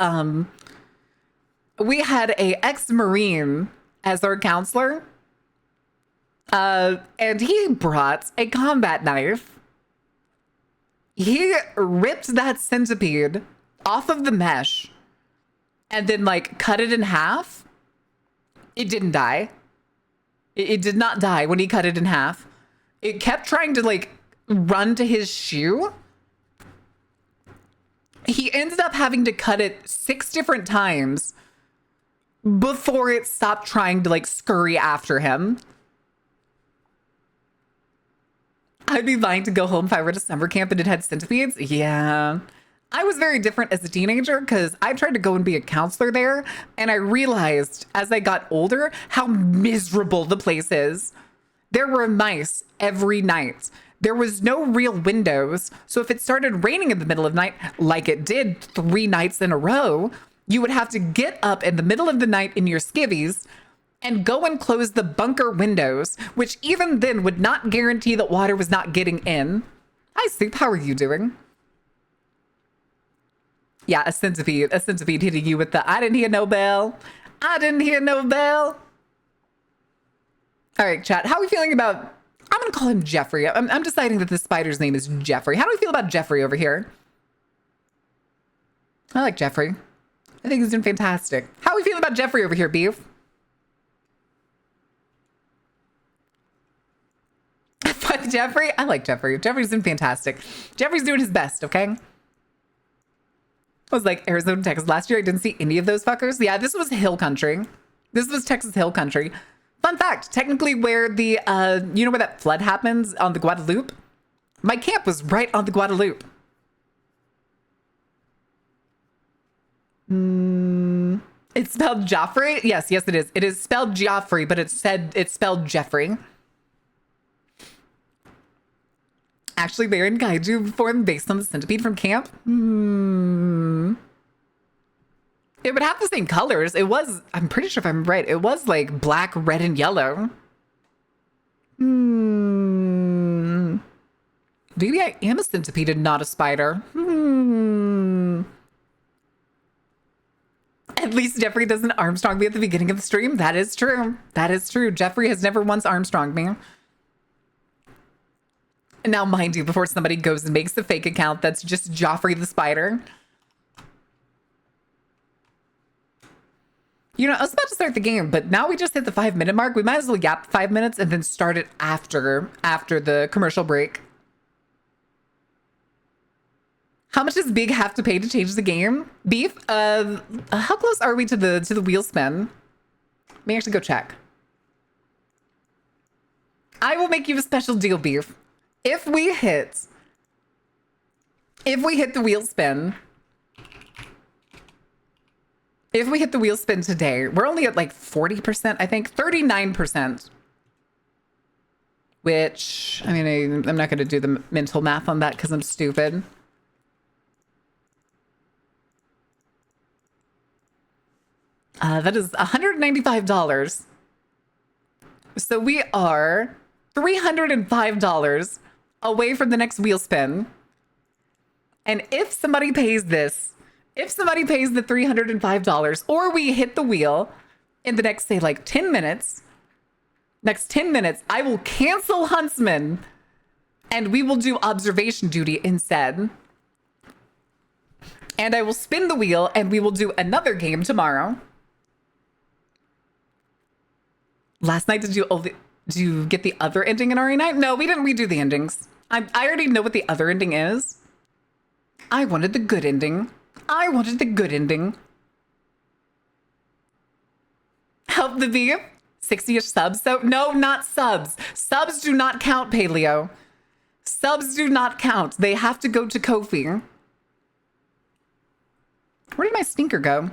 We had a ex-Marine as our counselor. And he brought a combat knife. He ripped that centipede off of the mesh and then like cut it in half. It didn't die. It did not die when he cut it in half. It kept trying to like run to his shoe. He ended up having to cut it 6 different times before it stopped trying to like scurry after him. I'd be lying to go home if I were at a summer camp and it had centipedes. Yeah. I was very different as a teenager because I tried to go and be a counselor there. And I realized as I got older how miserable the place is. There were mice every night. There was no real windows. So if it started raining in the middle of the night, like it did 3 nights in a row, you would have to get up in the middle of the night in your skivvies and go and close the bunker windows, which even then would not guarantee that water was not getting in. Hi, Soup. How are you doing? Yeah, a centipede hitting you with the, I didn't hear no bell. I didn't hear no bell. All right, chat. How are we feeling about, I'm going to call him Jeffrey. I'm deciding that the spider's name is Jeffrey. How do we feel about Jeffrey over here? I like Jeffrey. I think he's doing fantastic. How are we feeling about Jeffrey over here, Beef? Fuck Jeffrey. I like Jeffrey. Jeffrey's doing fantastic. Jeffrey's doing his best, okay? I was like Arizona, Texas. Last year, I didn't see any of those fuckers. Yeah, this was hill country. This was Texas hill country. Fun fact, technically where the, you know where that flood happens on the Guadalupe? My camp was right on the Guadalupe. It's spelled Joffrey? Yes, yes, it is. It is spelled Joffrey, but it's spelled Jeffrey. Actually, Baron Kaiju formed based on the centipede from camp? It would have the same colors. It was, I'm pretty sure if I'm right, it was like black, red, and yellow. Maybe I am a centipede and not a spider. At least Jeffrey doesn't Armstrong me at the beginning of the stream. That is true. That is true. Jeffrey has never once Armstronged me. And now, mind you, before somebody goes and makes a fake account that's just Joffrey the Spider. You know, I was about to start the game, but now we just hit the 5-minute mark. We might as well yap 5 minutes and then start it after the commercial break. How much does Big have to pay to change the game? Beef, how close are we to the wheel spin? Let me actually go check. I will make you a special deal, Beef. If we hit the wheel spin, today, we're only at like 40%, I think, 39%. Which, I mean, I'm not going to do the mental math on that because I'm stupid. That is $195. So we are $305 away from the next wheel spin. And if somebody pays the $305, or we hit the wheel in the next, say, like 10 minutes, I will cancel Huntsman and we will do observation duty instead. And I will spin the wheel and we will do another game tomorrow. Last night, did you get the other ending in RE9? No, we didn't redo the endings. I already know what the other ending is. I wanted the good ending. Help the beef. 60-ish subs. So no, not subs. Subs do not count, Paleo. Subs do not count. They have to go to Ko-fi. Where did my stinker go?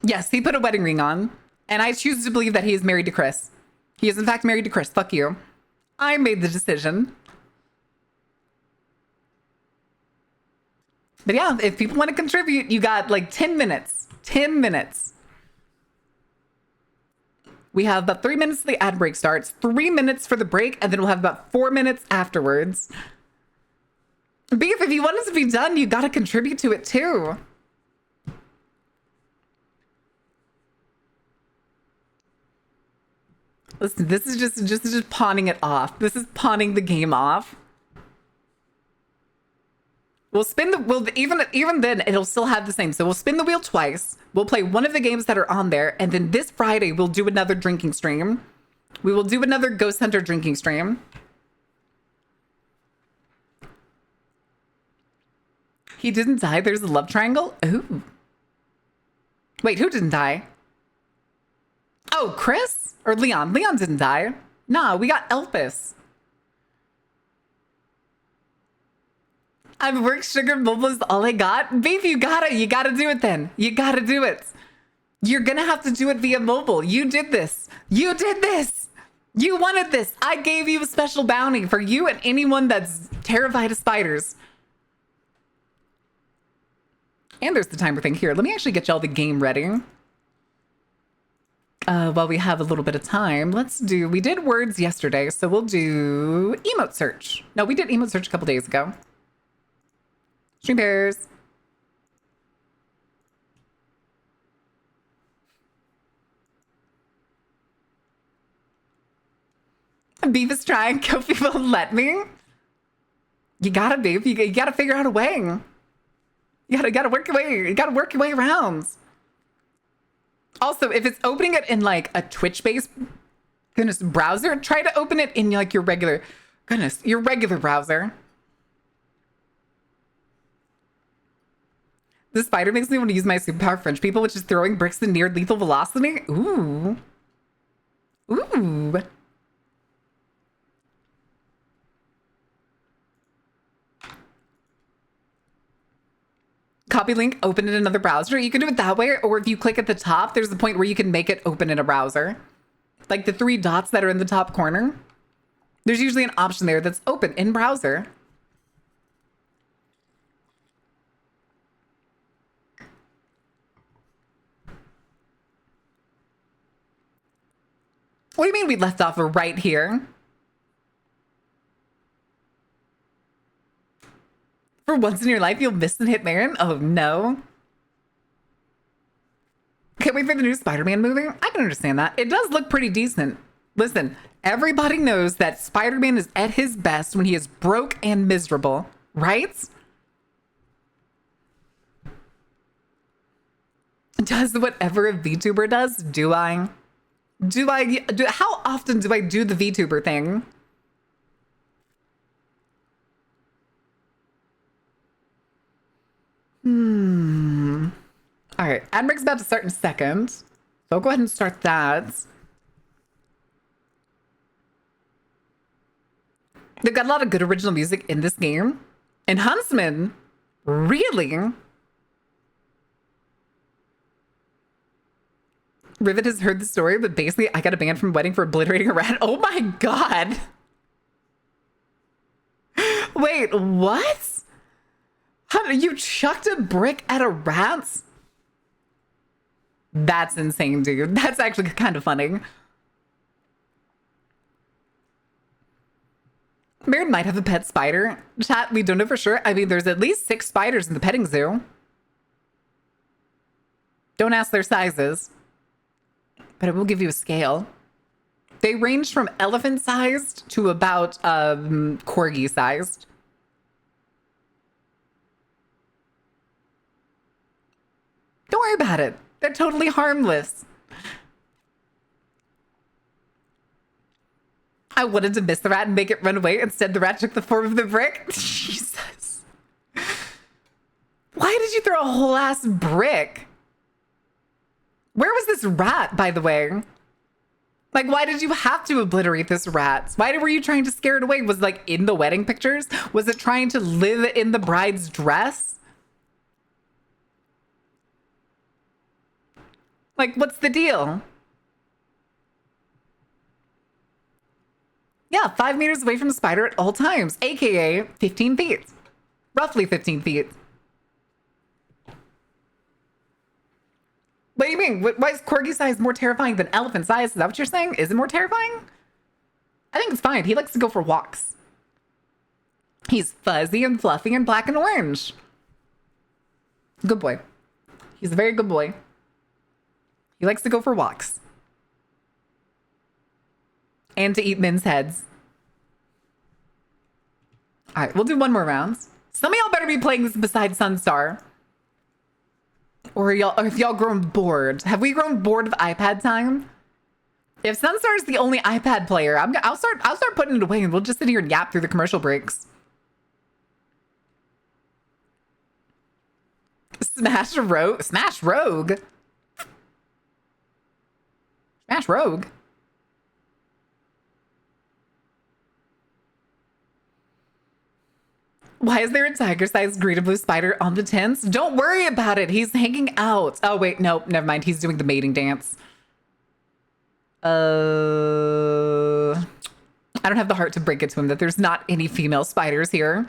Yes, he put a wedding ring on. And I choose to believe that he is married to Chris. He is in fact married to Chris. Fuck you. I made the decision. But yeah, if people want to contribute, you got like 10 minutes. 10 minutes. We have about 3 minutes till the ad break starts, 3 minutes for the break, and then we'll have about 4 minutes afterwards. Beef, if you want it to be done, you got to contribute to it too. Listen, this is just pawning it off. This is pawning the game off. We'll spin even then it'll still have the same. So we'll spin the wheel twice. We'll play one of the games that are on there, and then this Friday we'll do another drinking stream. We will do another Ghost Hunter drinking stream. He didn't die. There's a love triangle. Ooh. Wait, who didn't die? Oh, Chris? Or Leon? Leon didn't die. Nah, we got Elpis. I've worked sugar mobile is all I got. Babe, you gotta do it then. You gotta do it. You're gonna have to do it via mobile. You did this. You did this. You wanted this. I gave you a special bounty for you and anyone that's terrified of spiders. And there's the timer thing here. Let me actually get y'all the game ready. While we have a little bit of time, we did words yesterday, so we'll do emote search. No, we did emote search a couple days ago. Stream pairs. Beef is trying. Kofi won't let me. You gotta, Beef. You gotta figure out a way. You gotta work your way. You gotta work your way around. Also, if it's opening it in like a Twitch-based browser, try to open it in like your regular browser. The spider makes me want to use my superpower French people, which is throwing bricks in near lethal velocity. Ooh. Ooh. Copy link, open in another browser. You can do it that way, or if you click at the top, there's a point where you can make it open in a browser. Like the 3 dots that are in the top corner. There's usually an option there that's open in browser. What do you mean we left off right here? For once in your life, you'll miss and hit Marin? Oh, no. Can't wait for the new Spider-Man movie? I can understand that. It does look pretty decent. Listen, everybody knows that Spider-Man is at his best when he is broke and miserable, right? Does whatever a VTuber does, do I? How often do I do the VTuber thing? All right, ad break's about to start in a second. So I'll go ahead and start that. They've got a lot of good original music in this game. And Huntsman, really? Rivet has heard the story, but basically I got a ban from wedding for obliterating a rat. Oh my god. Wait, what? How you chucked a brick at a rat? That's insane, dude. That's actually kind of funny. Marin might have a pet spider. Chat, we don't know for sure. I mean, there's at least 6 spiders in the petting zoo. Don't ask their sizes. But it will give you a scale. They range from elephant-sized to about corgi-sized. Don't worry about it. They're totally harmless. I wanted to miss the rat and make it run away. Instead, the rat took the form of the brick. Jesus. Why did you throw a whole ass brick? Where was this rat, by the way? Like, why did you have to obliterate this rat? Why were you trying to scare it away? Was it, like, in the wedding pictures? Was it trying to live in the bride's dress? Like, what's the deal? Yeah, 5 meters away from the spider at all times, aka 15 feet. Roughly 15 feet. What do you mean? Why is corgi size more terrifying than elephant size? Is that what you're saying? Is it more terrifying? I think it's fine. He likes to go for walks. He's fuzzy and fluffy and black and orange. Good boy. He's a very good boy. He likes to go for walks. And to eat men's heads. All right, we'll do one more round. Some of y'all better be playing this beside Sunstar. Or if y'all grown bored. Have we grown bored of iPad time? If Sunstar is the only iPad player, I'll start putting it away and we'll just sit here and yap through the commercial breaks. Smash Rogue. Smash Rogue. Smash Rogue. Why is there a tiger-sized green and blue spider on the tents? Don't worry about it. He's hanging out. Oh, wait. No, never mind. He's doing the mating dance. I don't have the heart to break it to him that there's not any female spiders here.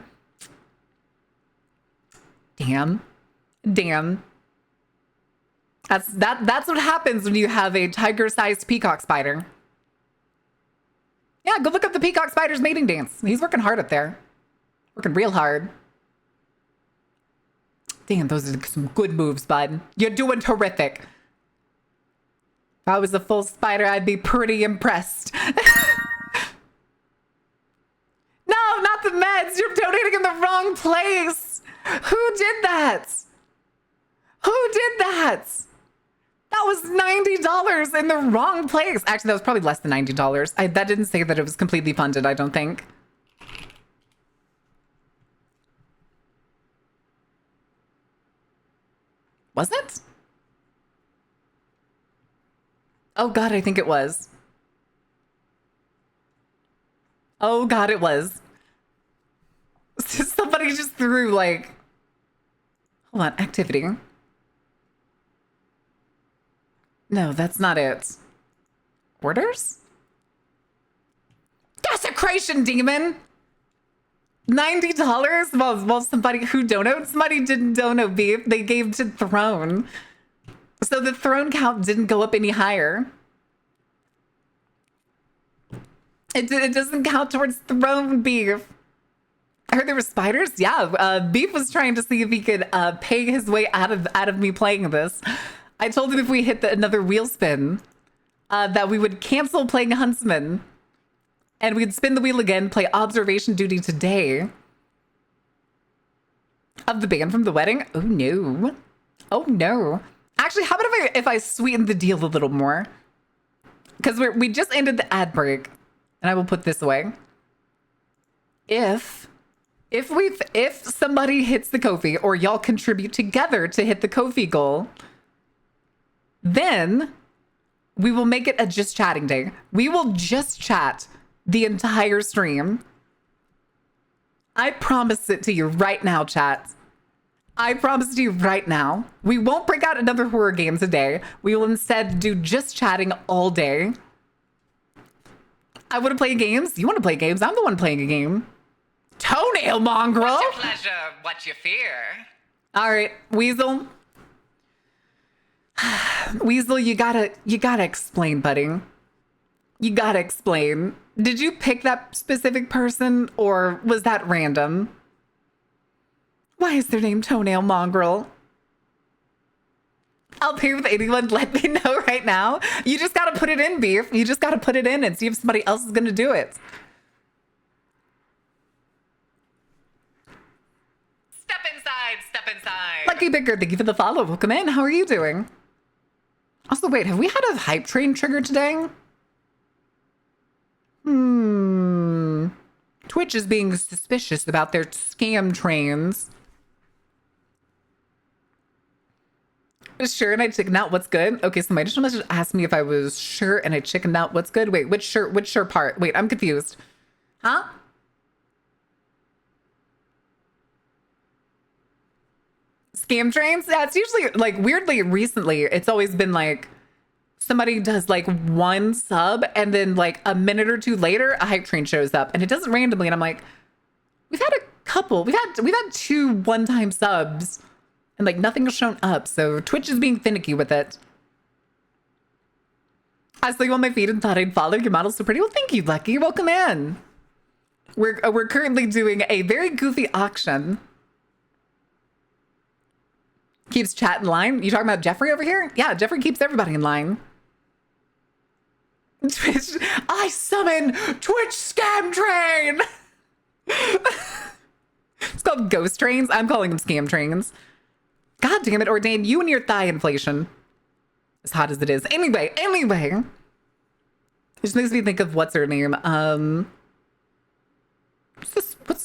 Damn. Damn. That's what happens when you have a tiger-sized peacock spider. Yeah, go look up the peacock spider's mating dance. He's working hard up there. Working real hard. Damn, those are some good moves, bud. You're doing terrific. If I was a full spider, I'd be pretty impressed. No, not the meds. You're donating in the wrong place. Who did that? Who did that? That was $90 in the wrong place. Actually, that was probably less than $90. That didn't say that it was completely funded, I don't think. Was it? Oh God, I think it was. Oh God, it was. Somebody just threw like, Hold on, activity. No, that's not it. Orders? Desecration demon! $90? Well, somebody who donated, somebody didn't donate beef. They gave to throne. So the throne count didn't go up any higher. It doesn't count towards throne beef. I heard there were spiders. Yeah, Beef was trying to see if he could pay his way out of me playing this. I told him if we hit another wheel spin, that we would cancel playing Huntsman, and we'd spin the wheel again, play Observation Duty today. Of the band from the wedding? Oh no! Oh no! Actually, how about if I sweeten the deal a little more? Because we just ended the ad break, and I will put this away. If somebody hits the Ko-fi, or y'all contribute together to hit the Ko-fi goal, then we will make it a just chatting day. We will just chat the entire stream. I promise it to you right now, chat. I promise to you right now. We won't break out another horror game today. We will instead do just chatting all day. I want to play games. You want to play games? I'm the one playing a game. Toenail mongrel. What's your pleasure? What's your fear? All right, Weasel. Weasel, you gotta explain, buddy. You gotta explain. Did you pick that specific person, or was that random? Why is their name Toenail Mongrel? I'll pay with anyone. Let me know right now. You just gotta put it in, Beef. You just gotta put it in and see if somebody else is gonna do it. Step inside, step inside. Lucky Picker, thank you for the follow. Welcome in. How are you doing? Also, wait, have we had a hype train trigger today? Twitch is being suspicious about their scam trains. Sure, and I chickened out. What's good? Okay, so my additional message asked me if I was sure, and I chickened out. What's good? Wait, which sure part? Wait, I'm confused. Huh? Scam trains? Yeah, it's usually like weirdly recently, it's always been like somebody does like one sub and then like a minute or two later a hype train shows up, and it does it randomly, and I'm like, we've had a couple. We've had 2 one-time subs and like nothing has shown up. So Twitch is being finicky with it. I saw you on my feed and thought I'd follow. Your model's so pretty. Well, thank you, Lucky. You're welcome in. We're currently doing a very goofy auction. Keeps chat in line. You talking about Jeffrey over here? Yeah, Jeffrey keeps everybody in line. Twitch, I summon Twitch Scam Train. It's called Ghost Trains. I'm calling them Scam Trains. God damn it, Ordain, you and your thigh inflation. As hot as it is. Anyway. It just makes me think of what's her name. What's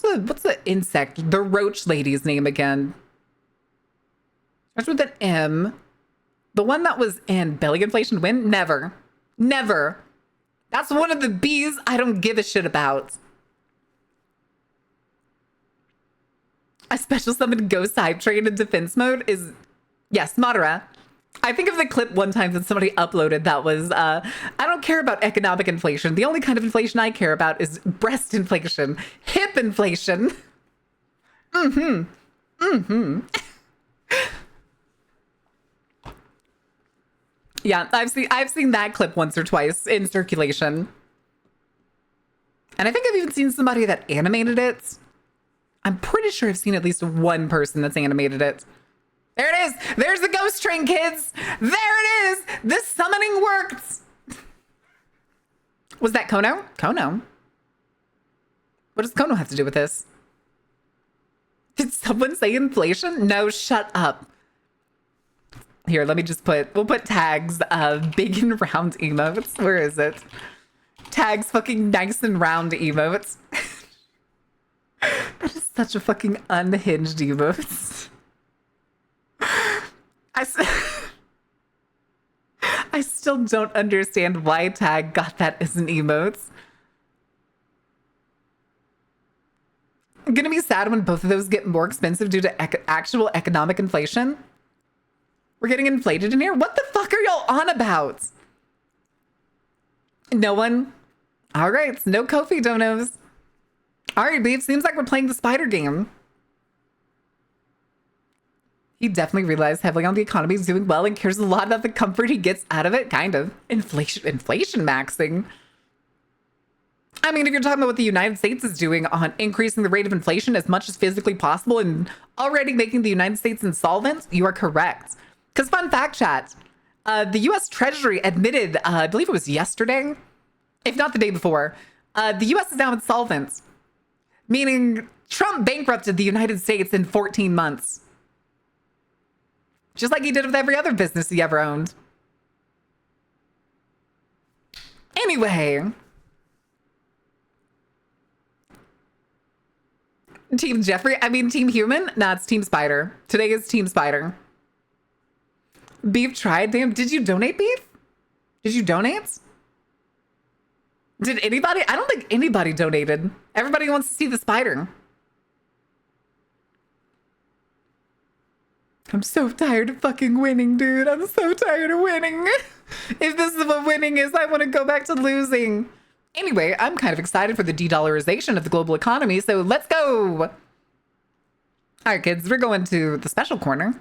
the insect? The roach lady's name again. Starts with an M. The one that was in Belly Inflation Win? Never. That's one of the bees I don't give a shit about. A special summon ghost hype train in defense mode is, yes, Madara. I think of the clip one time that somebody uploaded that was, I don't care about economic inflation. The only kind of inflation I care about is breast inflation, hip inflation. Yeah, I've seen that clip once or twice in circulation. And I think I've even seen somebody that animated it. I'm pretty sure I've seen at least one person that's animated it. There it is. There's the ghost train, kids. There it is. This summoning worked. Was that Kono? Kono? What does Kono have to do with this? Did someone say inflation? No, shut up. Here, let me just we'll put tags, big and round emotes. Where is it? Tags fucking nice and round emotes. That is such a fucking unhinged emote. I still don't understand why Tag got that as an emote. gonna be sad when both of those get more expensive due to actual economic inflation. We're getting inflated in here? What the fuck are y'all on about? No one? All right, no Kofi donos. All right, babe, seems like we're playing the spider game. He definitely realized heavily on the economy is doing well and cares a lot about the comfort he gets out of it. Kind of. Inflation maxing. I mean, if you're talking about what the United States is doing on increasing the rate of inflation as much as physically possible and already making the United States insolvent, you are correct. Because fun fact, chat, the U.S. Treasury admitted, I believe it was yesterday, if not the day before, the U.S. is now insolvent, meaning Trump bankrupted the United States in 14 months. Just like he did with every other business he ever owned. Anyway. Team Jeffrey? I mean, Team Human? Nah, it's Team Spider. Today is Team Spider. Beef tried? Damn, did you donate beef? Did you donate? Did anybody? I don't think anybody donated. Everybody wants to see the spider. I'm so tired of fucking winning, dude. I'm so tired of winning. If this is what winning is, I want to go back to losing. Anyway, I'm kind of excited for the de-dollarization of the global economy, so let's go. All right, kids, we're going to the special corner.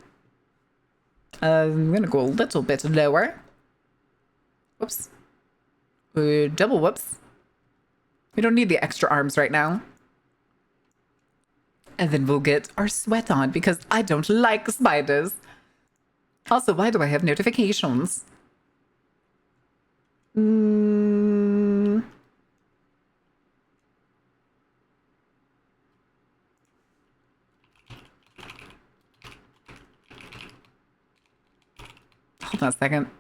I'm going to go a little bit lower. Whoops. Double whoops. We don't need the extra arms right now. And then we'll get our sweat on because I don't like spiders. Also, why do I have notifications? Hold on a second.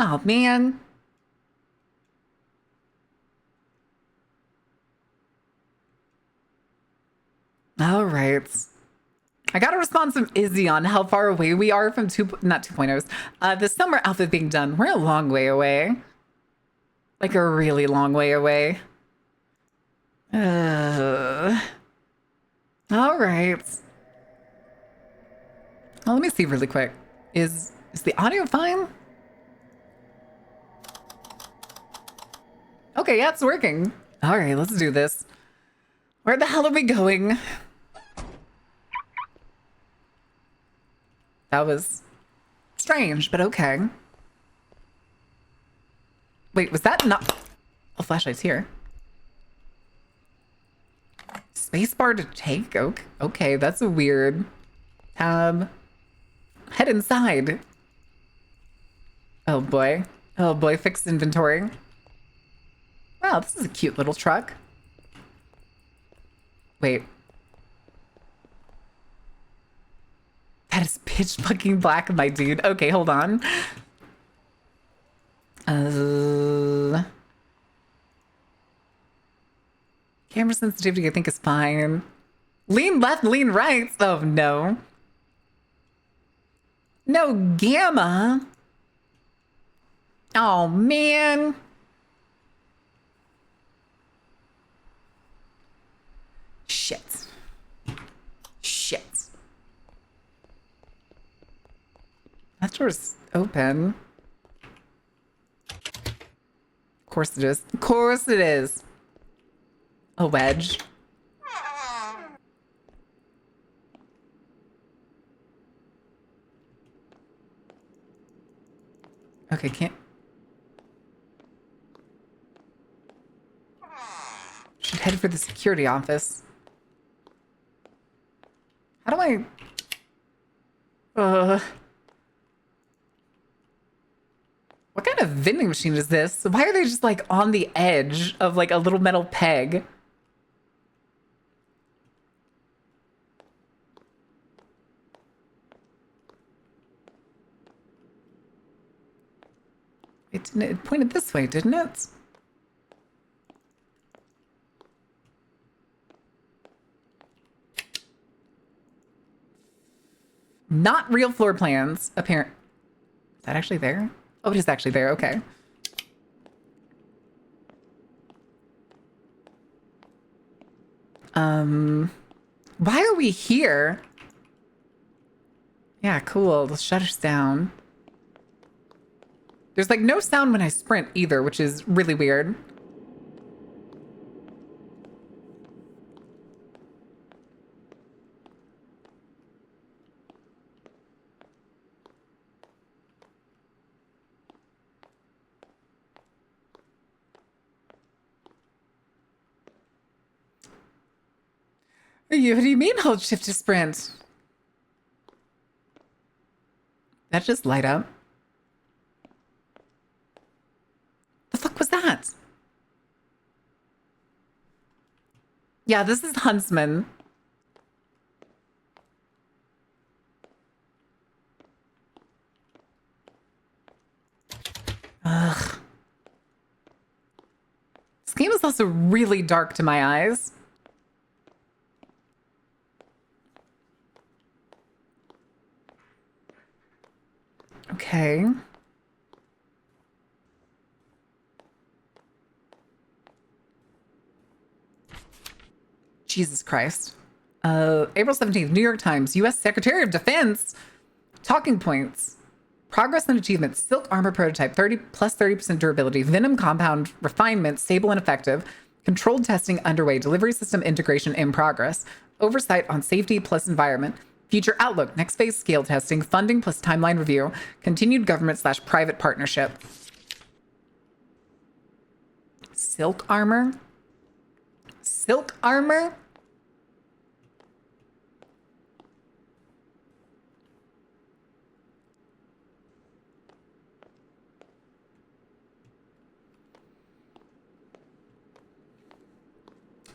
Oh, man. All right. I got a response from Izzy on how far away we are from not 2.0s. The summer outfit being done. We're a long way away. Like a really long way away. All right. Well, let me see really quick. Is the audio fine? Okay, yeah, it's working. All right, let's do this. Where the hell are we going? That was strange, but okay. Wait, was that not... Oh, flashlight's here. Spacebar to take? Okay, that's a weird... Tab. Head inside. Oh boy. Oh boy, fixed inventory. Wow, this is a cute little truck. Wait. That is pitch fucking black, my dude. Okay, hold on. Camera sensitivity, I think, is fine. Lean left, lean right. Oh, no. No gamma. Oh, man. Shit. Shit. That door's open. Of course it is. Of course it is. A wedge. Okay, can't... Should head for the security office. How do I... What kind of vending machine is this? Why are they just like on the edge of like a little metal peg? It pointed this way, didn't it? Not real floor plans, apparent. Is that actually there? Oh, it is actually there. Okay. Why are we here? Yeah, cool. The shutter's down. There's like no sound when I sprint either, which is really weird. What do you mean hold shift to sprint? That just light up. The fuck was that? Yeah, this is Huntsman. Ugh. This game is also really dark to my eyes. Okay. Jesus Christ. April 17th, New York Times, U.S. Secretary of Defense. Talking points. Progress and achievements. Silk armor prototype, 30% durability. Venom compound refinement, stable and effective. Controlled testing underway. Delivery system integration in progress. Oversight on safety plus environment. Future outlook. Next phase scale testing. Funding plus timeline review. Continued government/private partnership. Silk armor? Silk armor?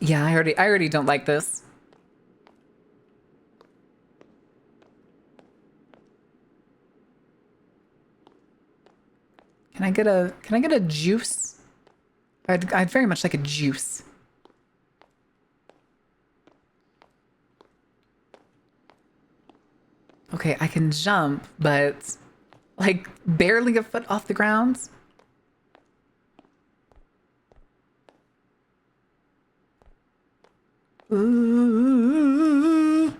Yeah, I already don't like this. Can I get a juice? I'd very much like a juice. Okay, I can jump, but like barely a foot off the ground. Ooh.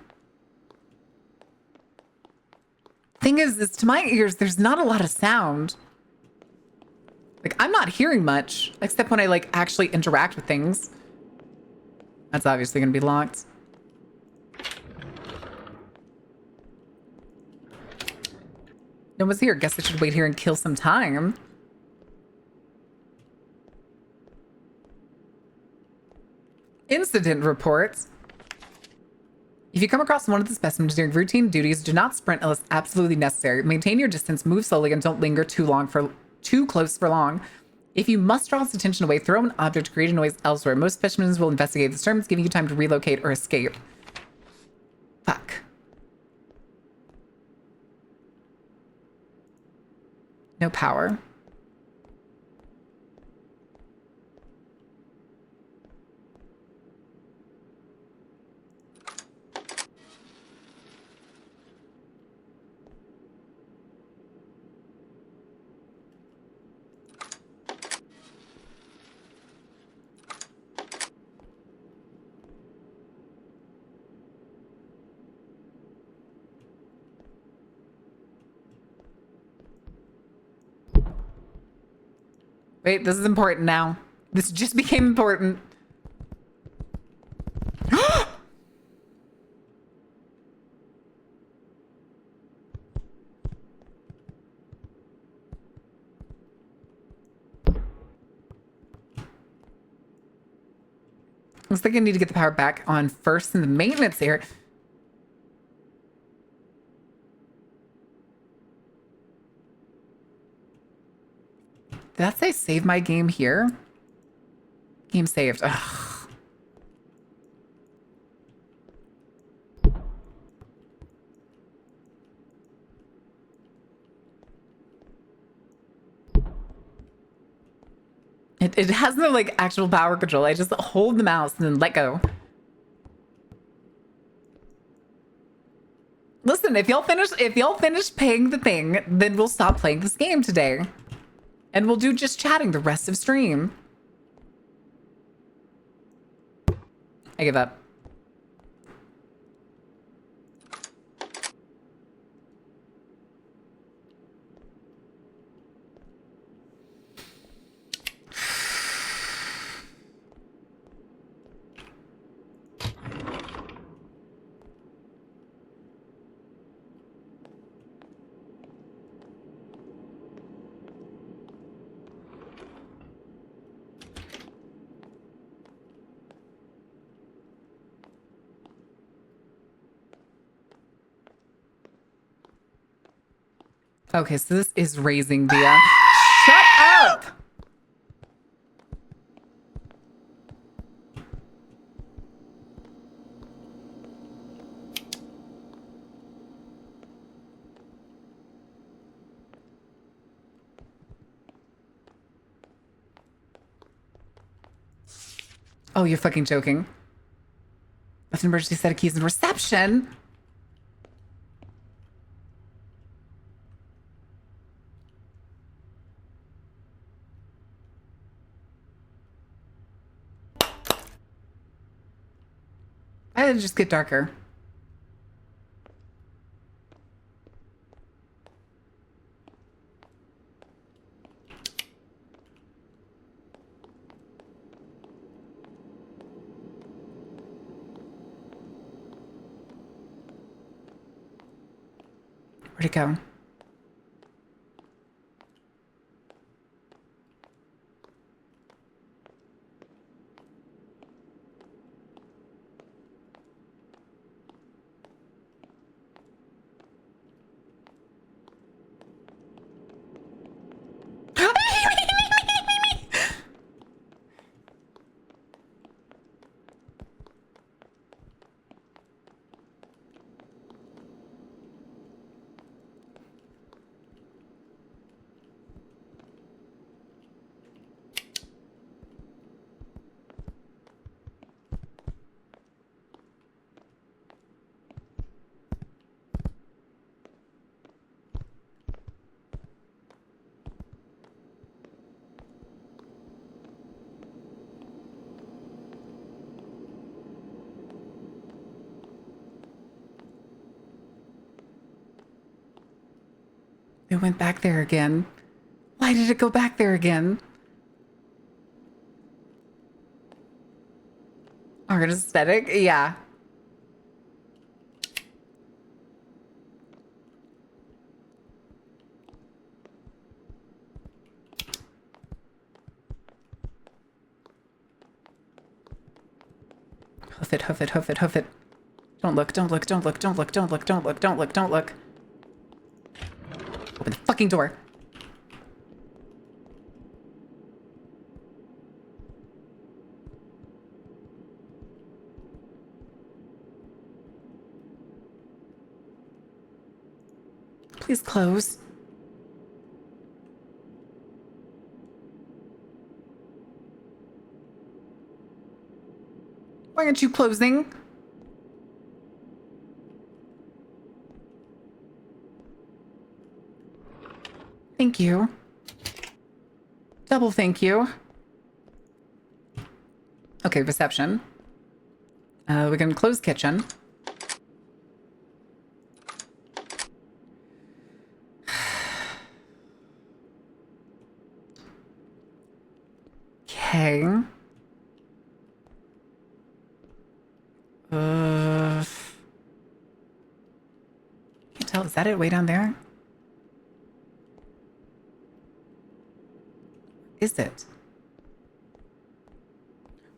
Thing is to my ears, there's not a lot of sound. Like, I'm not hearing much, except when I like actually interact with things. That's obviously gonna be locked. No one's here. Guess I should wait here and kill some time. Incident reports. If you come across one of the specimens during routine duties, do not sprint unless absolutely necessary. Maintain your distance, move slowly, and don't linger too close for long. If you must draw its attention away, throw an object to create a noise elsewhere. Most specimens will investigate the disturbance, giving you time to relocate or escape. Fuck. No power. Wait, this is important now. This just became important. Looks like I need to get the power back on first in the maintenance area. Did that say save my game here? Game saved. Ugh. It has no like actual power control. I just hold the mouse and then let go. Listen, if y'all finish paying the thing, then we'll stop playing this game today. And we'll do just chatting the rest of stream. I give up. Okay, so this is raising the shut up! Oh, you're fucking joking. Left an emergency set of keys in reception. I didn't just get darker. Where'd it go? It went back there again. Why did it go back there again? Art aesthetic? Yeah. Hoof it, hoof it, hoof it, hoof it. Don't look, don't look, don't look, don't look, don't look, don't look, don't look, don't look. Open the fucking door. Please close. Why aren't you closing? Thank you. Double thank you. Okay, reception. We're gonna close kitchen. Okay. Can't tell. Is that it way down there? Is it?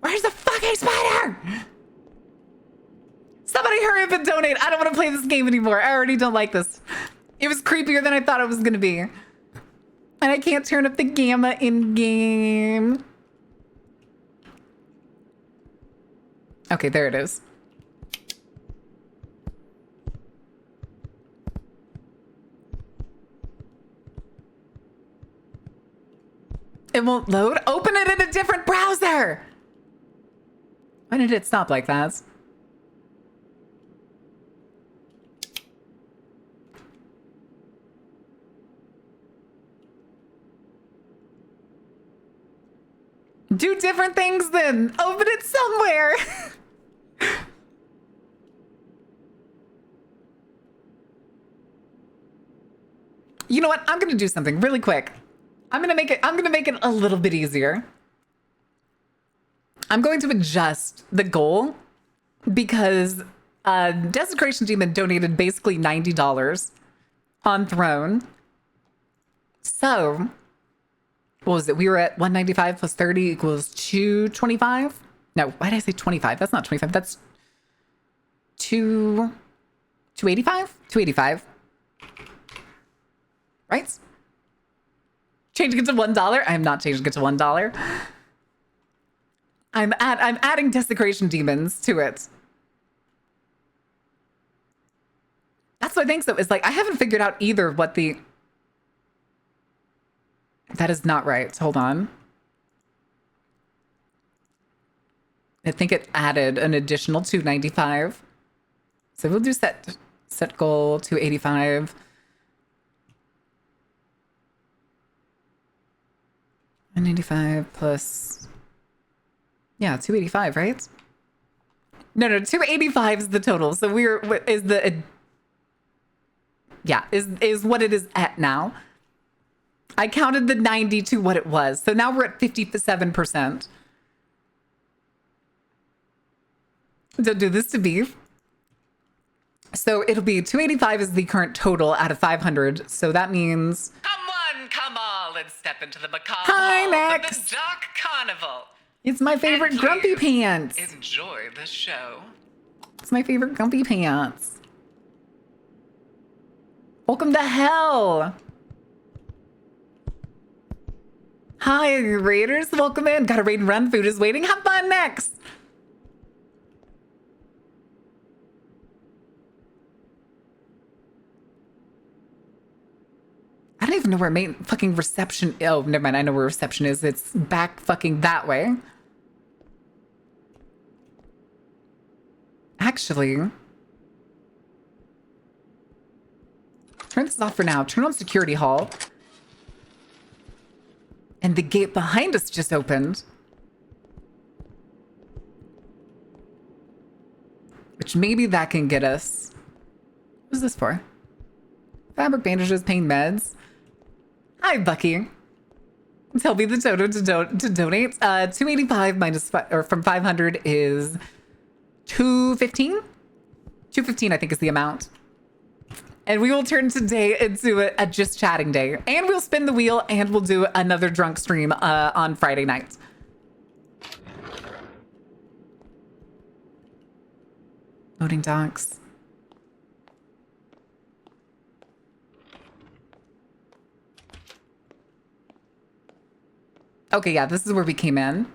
Where's the fucking spider? Somebody hurry up and donate. I don't want to play this game anymore. I already don't like this. It was creepier than I thought it was going to be. And I can't turn up the gamma in game. Okay, there it is. It won't load. Open it in a different browser. Why did it stop like that? Do different things then. Open it somewhere. You know what? I'm gonna do something really quick. I'm gonna make it a little bit easier. I'm going to adjust the goal because Desecration Demon donated basically $90 on Throne. So, what was it? We were at 195 plus 30 equals 225. No, why did I say 25? That's not 25. That's 285? 285. Right? Changing it to $1. I'm not changing it to $1. I'm adding Desecration Demons to it. That's what I think so. It's like I haven't figured out either what the... That is not right. Hold on. I think it added an additional 295. So we'll do set goal 285. And 95 plus, yeah, 285, right? No, 285 is the total. So is what it is at now. I counted the 90 to what it was. So now we're at 57%. Don't do this to beef. So it'll be 285 is the current total out of 500. So that means... Come all and step into the macabre Hi, halls Max. of the Dark Carnival. It's my favorite And Grumpy please, Pants. Enjoy the show. It's my favorite Grumpy Pants. Welcome to hell. Hi, Raiders. Welcome in. Got a raid and run. Food is waiting. Have fun next. I don't even know where main fucking reception... Oh, never mind. I know where reception is. It's back fucking that way. Actually... Turn this off for now. Turn on security hall. And the gate behind us just opened. Which maybe that can get us... What's this for? Fabric bandages, pain meds. Hi, Bucky. Tell me the total to donate. 285 minus or from 500 is 215. 215, I think, is the amount. And we will turn today into a just chatting day, and we'll spin the wheel, and we'll do another drunk stream on Friday night. Loading docks. Okay, yeah, this is where we came in.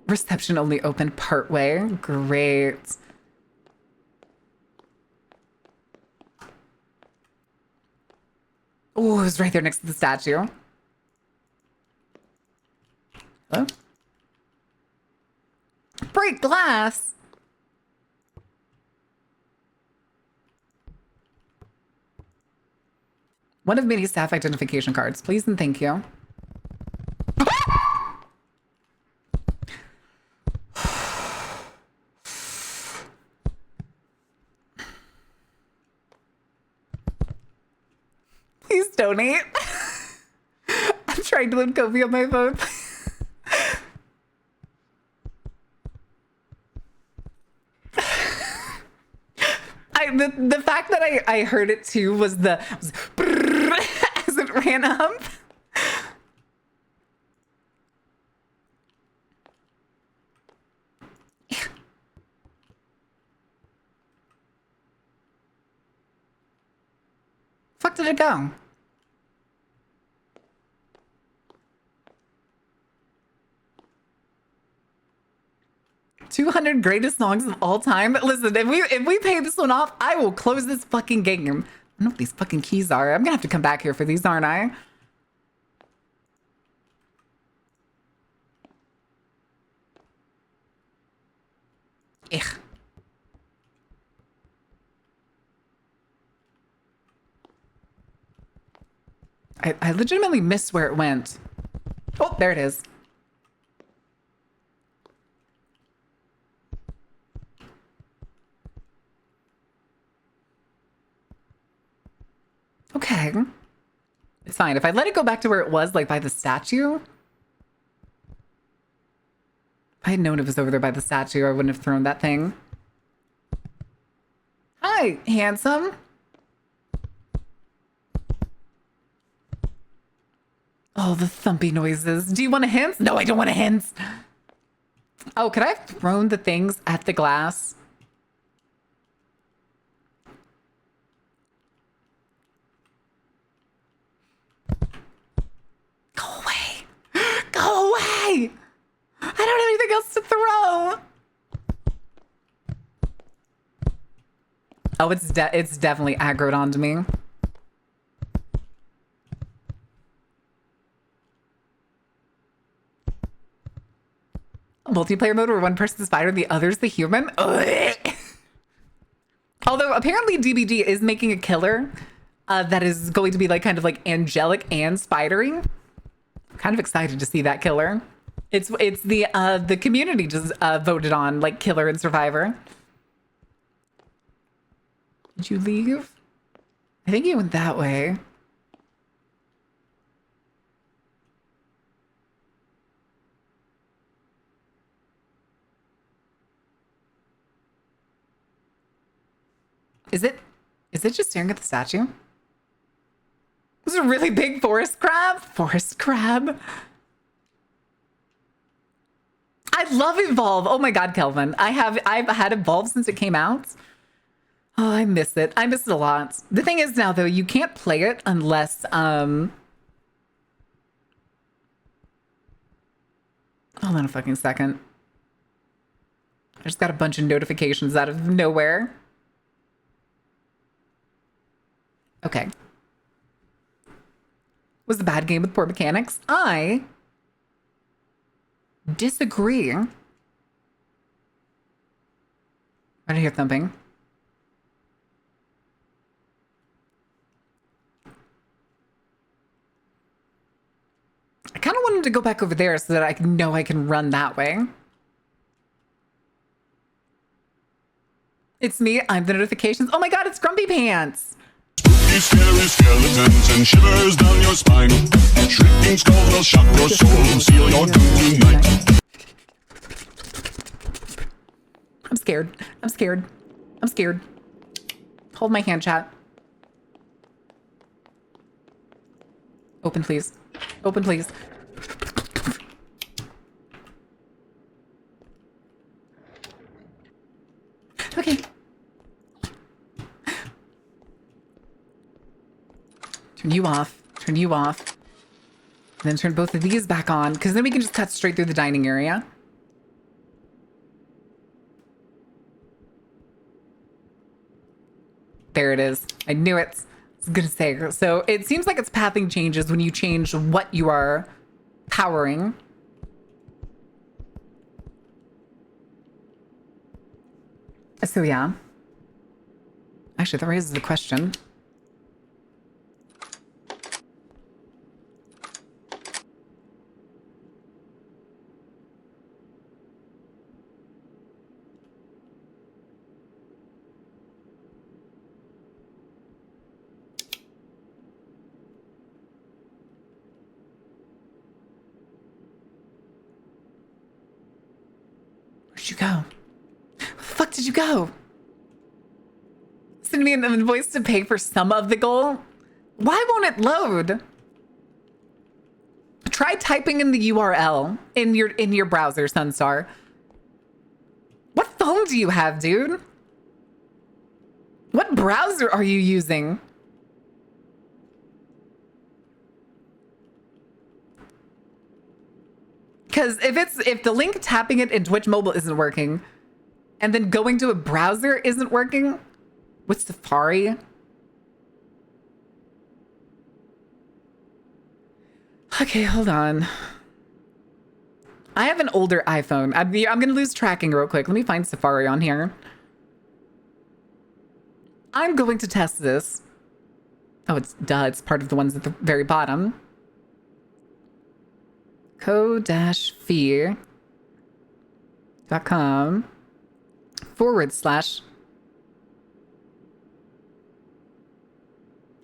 Reception only opened partway. Great. Oh, it was right there next to the statue. Hello? Break glass! One of many staff identification cards, please and thank you. Please donate. I'm trying to load Kofi on my phone. The fact that I heard it too was as it ran up. Fuck did it go? "200 greatest songs of all time." Listen, if we pay this one off, I will close this fucking game. I don't know what these fucking keys are. I'm gonna have to come back here for these, aren't I? Ugh. I legitimately missed where it went. Oh, there it is. Okay. It's fine. If I let it go back to where it was, like by the statue. If I had known it was over there by the statue, I wouldn't have thrown that thing. Hi, handsome. Oh, the thumpy noises. Do you want a hint? No, I don't want a hint. Oh, could I have thrown the things at the glass? Go away. Go away. I don't have anything else to throw. Oh, it's definitely aggroed onto me. Multiplayer mode where one person's the spider and the other's the human. Ugh. Although apparently DBD is making a killer that is going to be like kind of like angelic and spidery. I'm kind of excited to see that killer. It's the community just voted on like killer and survivor. Did you leave? I think you went that way. Is it just staring at the statue? This is a really big forest crab. Forest crab. I love Evolve. Oh my God, Kelvin. I've had Evolve since it came out. Oh, I miss it. I miss it a lot. The thing is now though, you can't play it unless hold on a fucking second. I just got a bunch of notifications out of nowhere. Okay. Was a bad game with poor mechanics? I disagree. I didn't hear thumping. I kind of wanted to go back over there so that I know I can run that way. It's me. I'm the notifications. Oh my God, it's Grumpy Pants. Scary skeletons and shivers down your spine. Shrieking skulls will shock your soul and seal your doom tonight. I'm scared. I'm scared. I'm scared. Hold my hand, chat. Open, please. Open, please. Okay. Turn you off. Turn you off. And then turn both of these back on, because then we can just cut straight through the dining area. There it is. I knew it. I was gonna say. So it seems like its pathing changes when you change what you are powering. So yeah. Actually, that raises the question. Where'd you go? Where the fuck did you go? Send me an invoice to pay for some of the goal? Why won't it load? Try typing in the URL in your browser, Sunstar. What phone do you have, dude? What browser are you using? Because if the link tapping it in Twitch mobile isn't working, and then going to a browser isn't working, with Safari? Okay, hold on. I have an older iPhone. I'm gonna lose tracking real quick. Let me find Safari on here. I'm going to test this. Oh, it's duh. It's part of the ones at the very bottom. co-fear.com/.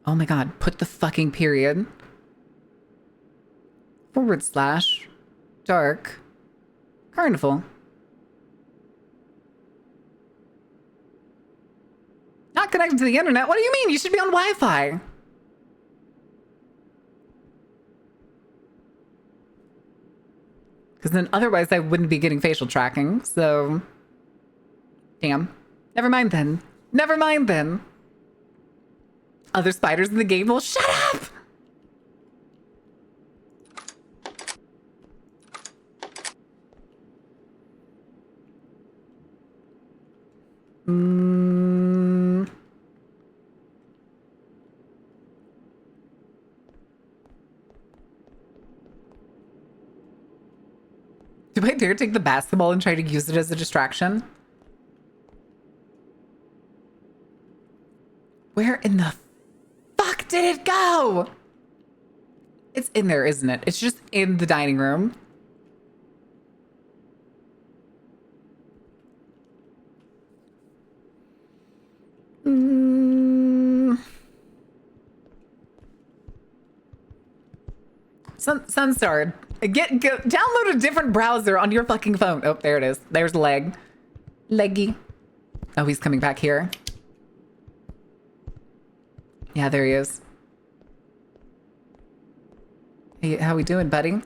Oh my god, put the fucking period. /dark carnival. Not connected to the internet? What do you mean? You should be on Wi-Fi. Because then otherwise I wouldn't be getting facial tracking, so... Damn. Never mind then. Never mind then. Other spiders in the game will shut up! Do I dare take the basketball and try to use it as a distraction? Where in the fuck did it go? It's in there, isn't it? It's just in the dining room. Sunstar, download a different browser on your fucking phone. Oh, there it is. There's leg. Leggy. Oh, he's coming back here. Yeah, there he is. Hey, how we doing, buddy?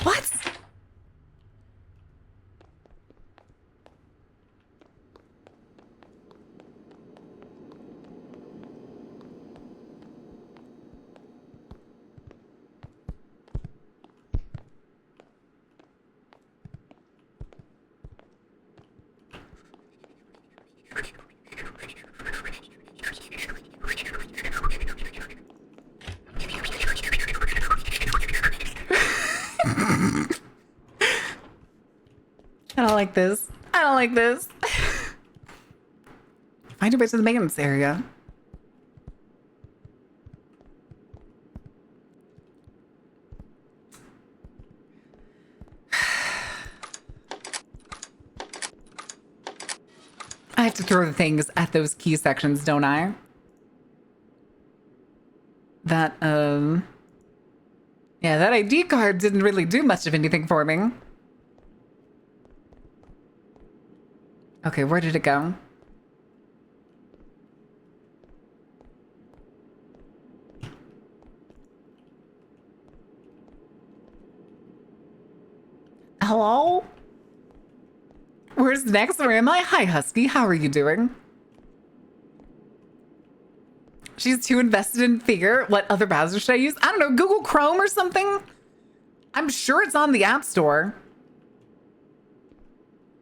What? I don't like this. I don't like this. Find your way to the maintenance area. I have to throw the things at those key sections, don't I? That, yeah, that ID card didn't really do much of anything for me. Okay, where did it go? Hello? Where's next? Where am I? Hi, Husky. How are you doing? She's too invested in Figure. What other browser should I use? I don't know, Google Chrome or something? I'm sure it's on the App Store.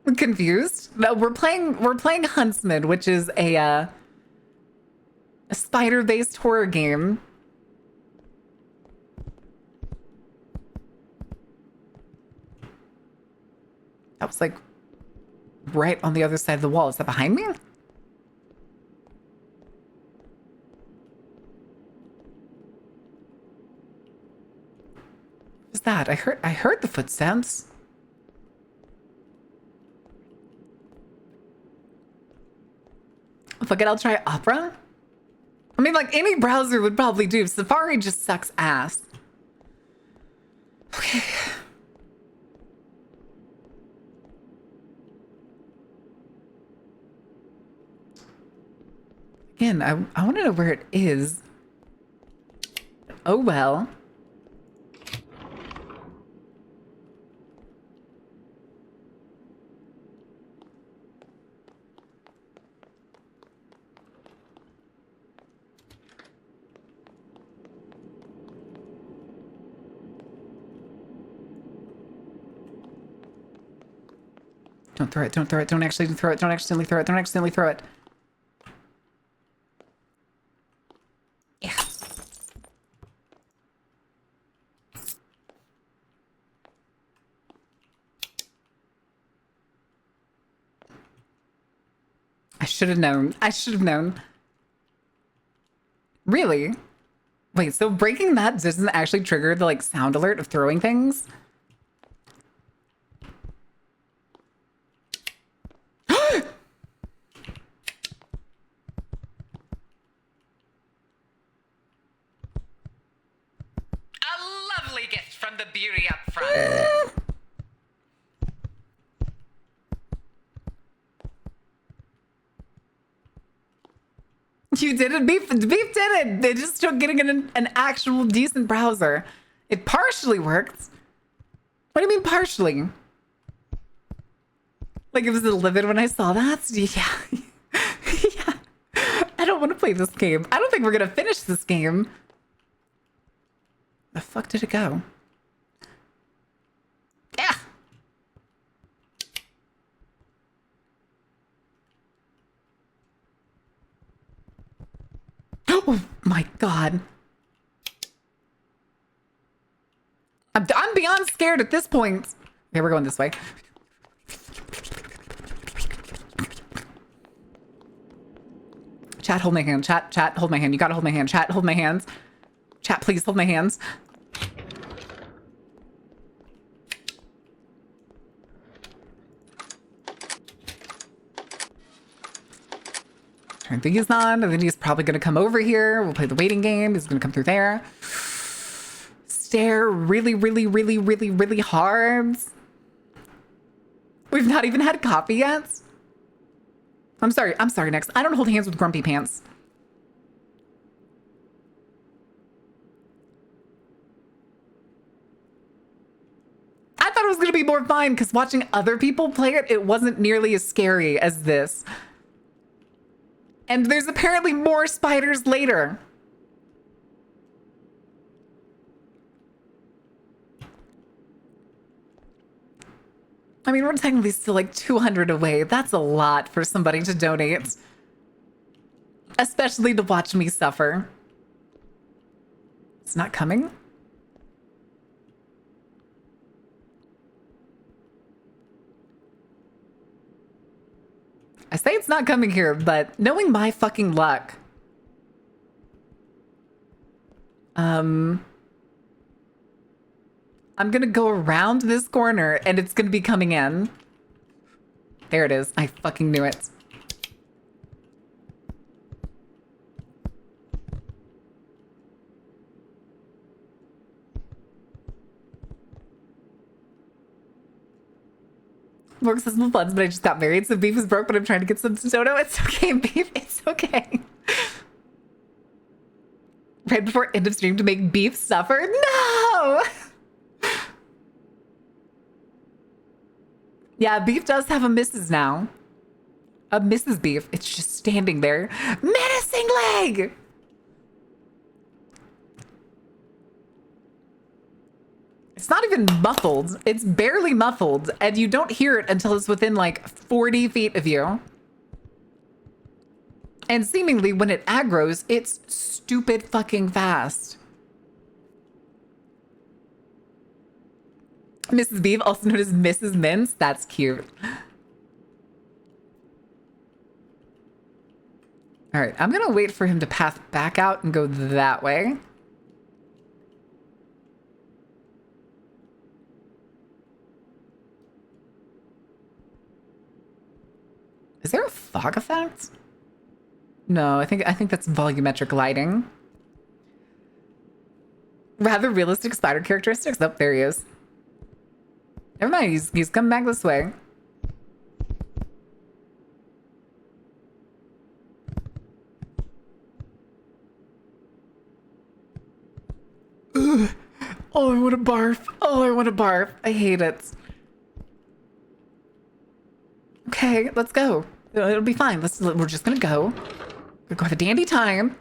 I'm confused. No, we're playing Huntsman, which is a spider-based horror game. That was like right on the other side of the wall. Is that behind me? What's that? I heard the footsteps. Fuck it, I'll try Opera. I mean, like, any browser would probably do. Safari just sucks ass. Okay. Again, I want to know where it is. Oh, well. Don't throw it. Don't throw it. Don't actually throw it. Don't accidentally throw it. Don't accidentally throw it. Yeah. I should have known. I should have known. Really? Wait, so breaking that doesn't actually trigger the like sound alert of throwing things? A lovely gift from the beauty up front. You did it. Beef did it. They just took getting an actual decent browser. It partially worked. What do you mean partially? Like it was livid when I saw that? Yeah. Yeah. I don't want to play this game. I don't think we're going to finish this game. The fuck did it go? Yeah. Oh my god. I'm beyond scared at this point. Okay, we're going this way. Chat, hold my hand. Chat, hold my hand. You gotta hold my hand. Chat, hold my hands. Chat, please hold my hands. Turn these on, and then he's probably gonna come over here. We'll play the waiting game. He's gonna come through there. Stare really, really, really, really, really hard. We've not even had coffee yet. I'm sorry, next. I don't hold hands with grumpy pants. I thought it was gonna be more fun because watching other people play it, it wasn't nearly as scary as this. And there's apparently more spiders later. I mean, we're technically still like 200 away. That's a lot for somebody to donate. Especially to watch me suffer. It's not coming? I say it's not coming here, but knowing my fucking luck. I'm gonna go around this corner and it's gonna be coming in. There it is. I fucking knew it. Works as Vods, but I just got married, so beef is broke, but I'm trying to get some Dodo. It's okay, beef. It's okay. Right before end of stream to make beef suffer? No! Yeah, beef does have a missus now. A Mrs. Beef. It's just standing there. Menacing leg! It's not even muffled. It's barely muffled, and you don't hear it until it's within like 40 feet of you. And seemingly when it aggroes, it's stupid fucking fast. Mrs. Beef, also known as Mrs. Mince. That's cute. All right, I'm gonna wait for him to path back out and go that way. Is there a fog effect? No, I think that's volumetric lighting. Rather realistic spider characteristics. Oh, there he is. Never mind, he's coming back this way. Ugh. Oh, I want to barf. Oh, I want to barf. I hate it. Okay, let's go. It'll be fine. We're just gonna go. We're gonna go have a dandy time.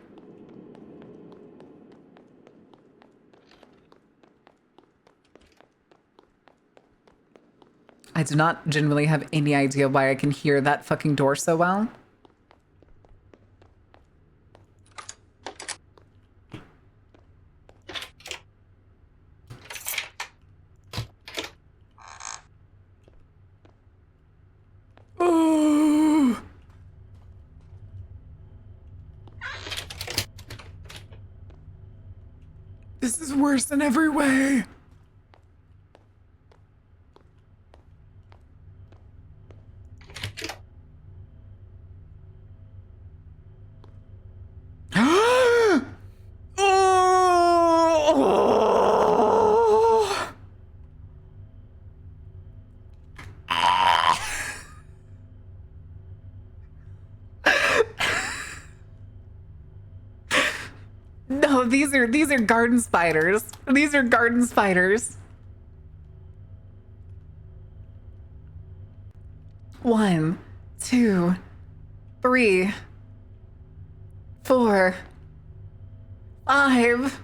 I do not genuinely have any idea why I can hear that fucking door so well. Oh. This is worse in every way. Oh. No, these are garden spiders. These are garden spiders. 1, 2, 3, 4, 5.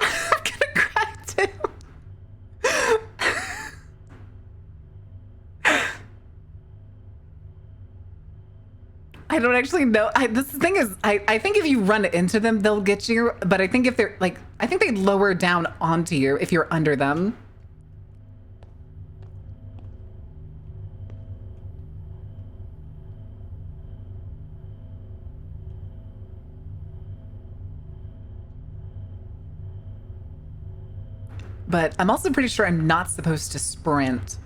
I'm gonna cry too. I don't actually know. This thing is, I think if you run into them, they'll get you. But I think if they're like, I think they lower down onto you if you're under them. But I'm also pretty sure I'm not supposed to sprint.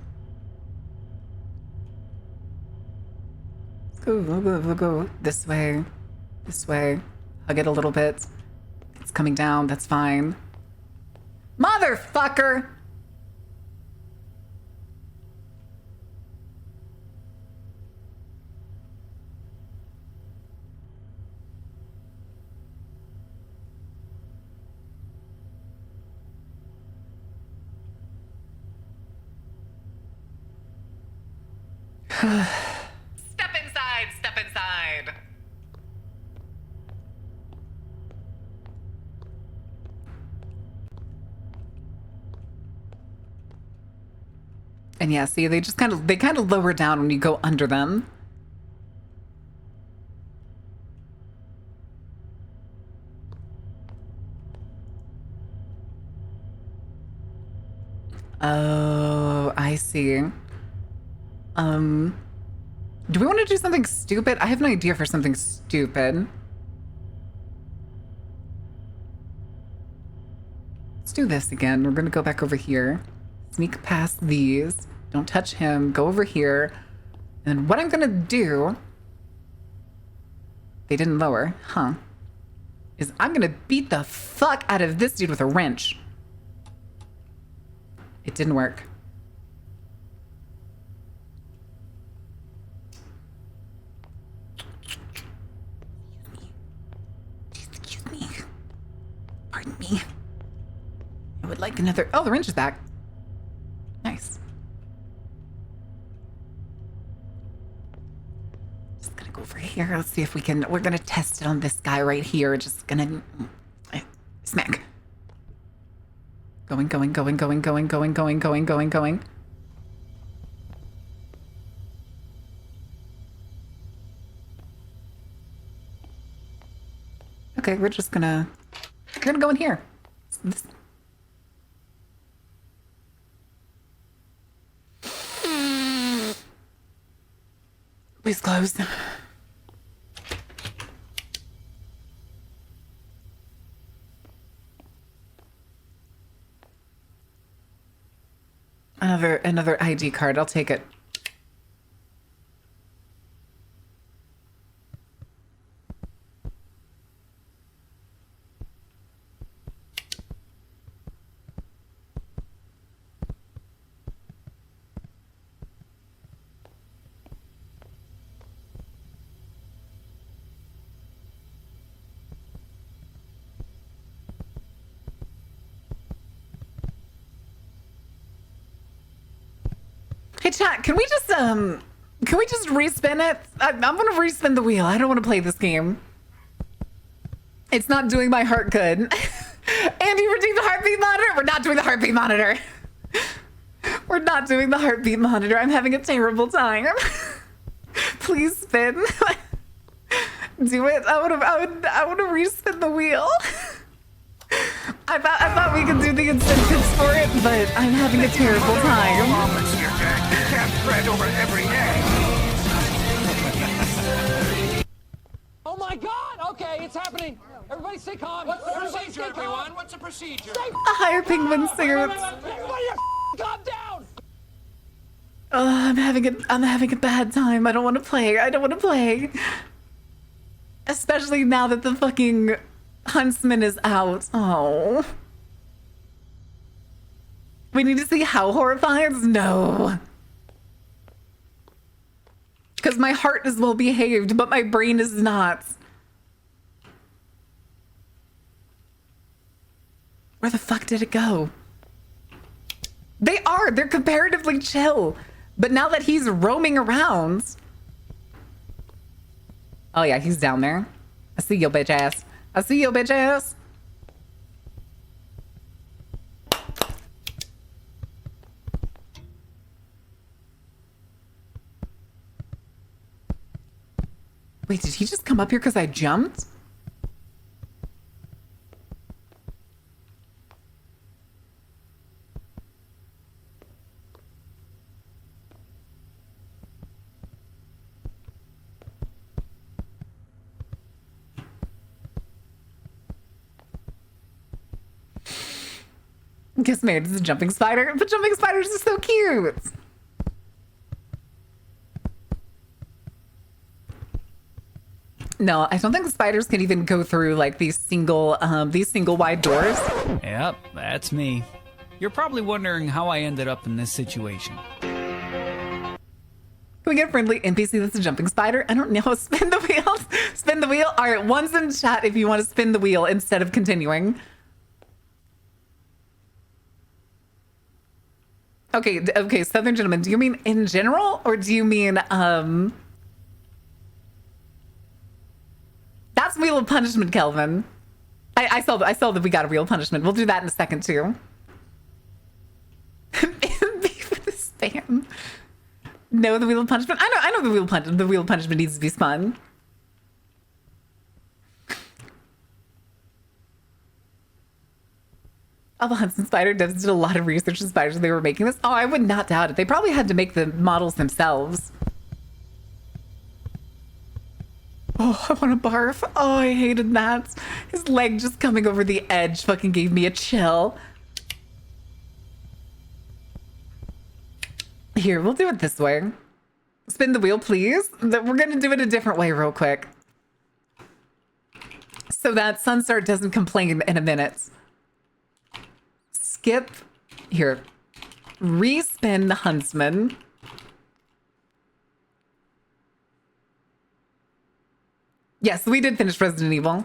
We'll go this way, this way. Hug it a little bit. It's coming down, that's fine. Motherfucker! Step inside, step inside. And yeah, see, they kind of lower down when you go under them. Oh, I see. Do we want to do something stupid? I have an idea for something stupid. Let's do this again. We're gonna go back over here. Sneak past these. Don't touch him. Go over here. And what I'm gonna do... They didn't lower, huh? Is I'm gonna beat the fuck out of this dude with a wrench. It didn't work. Excuse me. Pardon me. I would like another... Oh, the wrench is back. Nice. Just gonna go over here. Let's see if we can... We're gonna test it on this guy right here. Just gonna... Smack. Going. Okay, we're gonna go in here. Please close. Another ID card. I'll take it. chat, can we just respin it? I'm gonna respin the wheel. I don't want to play this game. It's not doing my heart good. Andy, we're doing the heartbeat monitor. We're not doing the heartbeat monitor. We're not doing the heartbeat monitor. I'm having a terrible time. Please spin. Do it. I want to respin the wheel. I thought we could do the incentives for it, but I'm having a terrible time. Can't spread over every egg. Oh my God! Okay, it's happening. Everybody stay calm. What's the procedure, everyone? What's the procedure? A higher penguin suits. Everybody, calm down. I'm having a bad time. I don't want to play. I don't want to play. Especially now that the fucking huntsman is out. Oh. We need to see how horrified? No. Because my heart is well behaved, but my brain is not. Where the fuck did it go? They're comparatively chill. But now that he's roaming around. Oh yeah, he's down there. I see your bitch ass. I see your bitch ass. Wait, did he just come up here because I jumped? Guess maybe it's a jumping spider, but jumping spiders are so cute. No, I don't think the spiders can even go through like these single wide doors. Yep, that's me. You're probably wondering how I ended up in this situation. Can we get a friendly NPC that's a jumping spider? I don't know. Spin the wheel. Spin the wheel. All right, one's in chat if you want to spin the wheel instead of continuing. Okay, Southern gentleman, do you mean in general or do you mean that's Wheel of Punishment, Kelvin. I saw that we got a Wheel of Punishment. We'll do that in a second too. Beef with the spam. No, the Wheel of Punishment. I know the Wheel of Punishment needs to be spun. Alpha Huntsman Spider devs did a lot of research on spiders when they were making this. Oh, I would not doubt it. They probably had to make the models themselves. Oh, I want to barf. Oh, I hated that. His leg just coming over the edge fucking gave me a chill. Here, we'll do it this way. Spin the wheel, please. We're going to do it a different way real quick. So that Sunstar doesn't complain in a minute. Skip. Here. Respin the Huntsman. Yes, we did finish Resident Evil.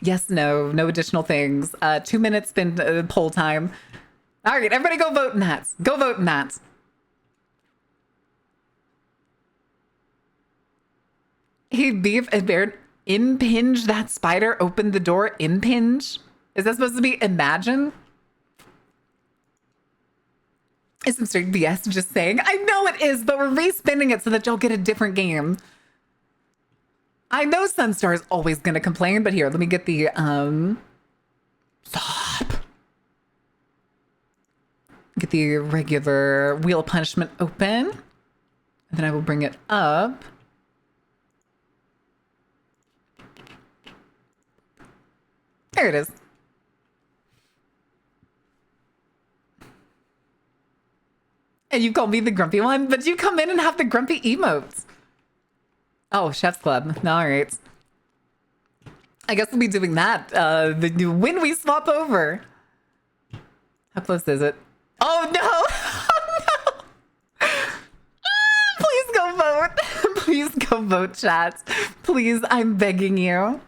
Yes, no additional things. 2 minutes spin poll time. All right, everybody go vote in that. Go vote in that. Hey, Beef and Baird, impinge that spider, open the door, impinge? Is that supposed to be imagine? Is some straight BS just saying? I know it is, but we're respinning it so that you'll get a different game. I know Sunstar is always going to complain, but here, let me get the, stop. Get the regular Wheel of Punishment open. And then I will bring it up. There it is. And you call me the grumpy one, but you come in and have the grumpy emotes. Oh, Chef's Club. All right. I guess we'll be doing that when we swap over. How close is it? Oh, no. Oh, no. Please go vote. Please go vote, chat. Please, I'm begging you.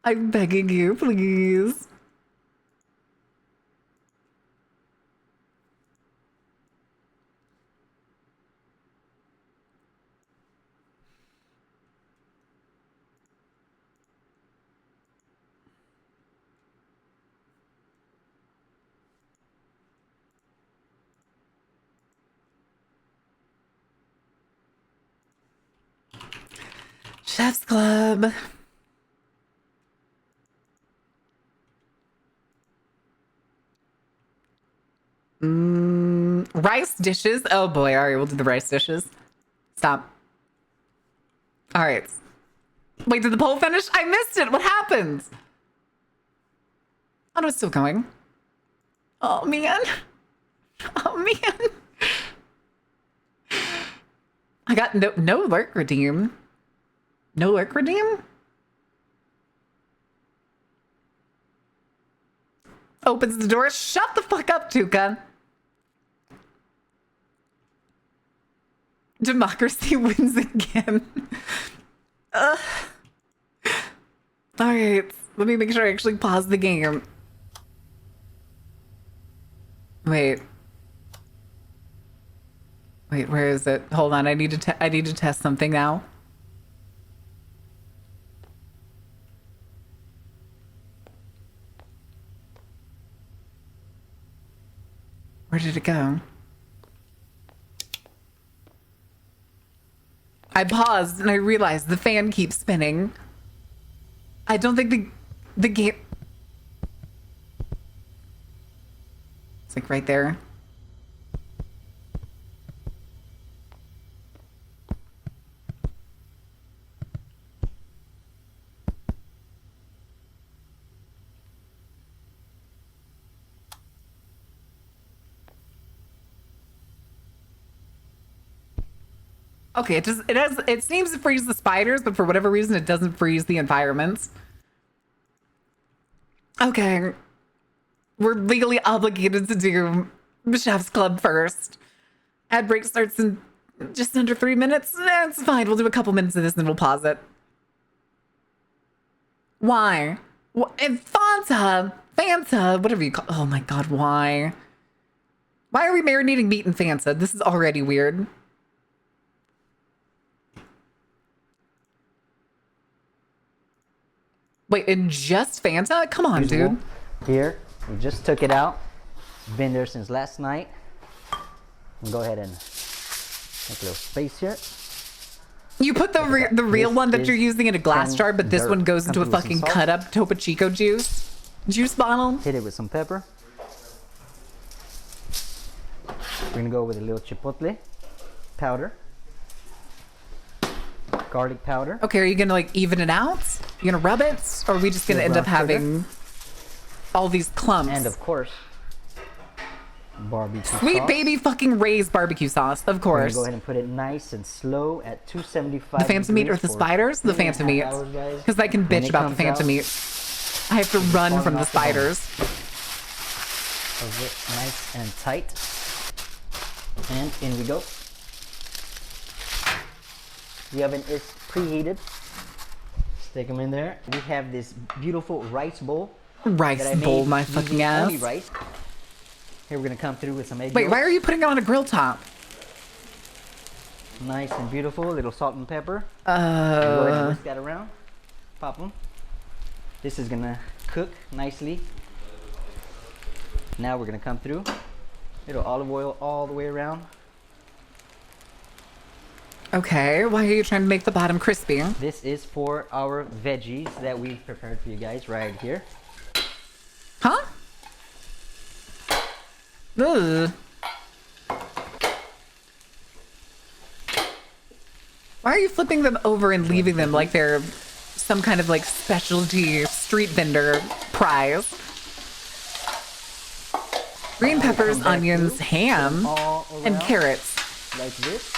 I'm begging you, please. Chef's Club. Rice dishes. Oh boy. All right, we'll do the rice dishes. Stop. All right. Wait, did the poll finish? I missed it. What happened? Oh, no, it's still going. Oh, man. Oh, man. I got no lurk redeem. No lurk redeem? Opens the door. Shut the fuck up, Tuca. Democracy wins again. All right. Let me make sure I actually pause the game. Wait. Wait, where is it? Hold on. I need to test something now. Where did it go? I paused and I realized the fan keeps spinning. I don't think the game... It's like right there. Okay, it seems to freeze the spiders, but for whatever reason it doesn't freeze the environments. Okay. We're legally obligated to do Chef's Club first. Ad break starts in just under 3 minutes. It's fine. We'll do a couple minutes of this and we'll pause it. Why? Fanta, whatever you call. Oh my god, why? Why are we marinating meat in Fanta? This is already weird. Wait, in just Fanta? Come on, dude. Here, we just took it out. It's been there since last night. We'll go ahead and make a little space here. You put the real one that you're using in a glass jar, but this one goes into a fucking cut up Topo Chico juice bottle. Hit it with some pepper. We're gonna go with a little chipotle powder, garlic powder. Okay, are you gonna like even it out? You gonna rub it, or are we just gonna end up having all these clumps? And of course, barbecue Sweet sauce. baby fucking Ray's barbecue sauce, of We're course. gonna go ahead and put it nice and slow at 275. The Phantom meat or the degrees for spiders? The 3.5 Phantom meat. hours, guys. Because I can When bitch it about the comes Phantom out, meat. I have to run from the falling off the bone. spiders. Nice and tight. And in we go. The oven is preheated. Stick them in there. We have this beautiful rice bowl. that I Rice made bowl, my using fucking only ass. rice. Here we're gonna come through with some egg Wait, yolks. why are you putting it on a grill top? Nice and beautiful. A little salt and pepper. Go ahead and whisk that around. Pop them. This is gonna cook nicely. Now we're gonna come through. Little olive oil all the way around. Okay, why are you trying to make the bottom crispy? This is for our veggies that we prepared for you guys right here. Huh? Ugh. Why are you flipping them over and leaving them like they're some kind of like specialty street vendor prize? Green peppers, come back onions, through, ham, all and around. carrots. Like this.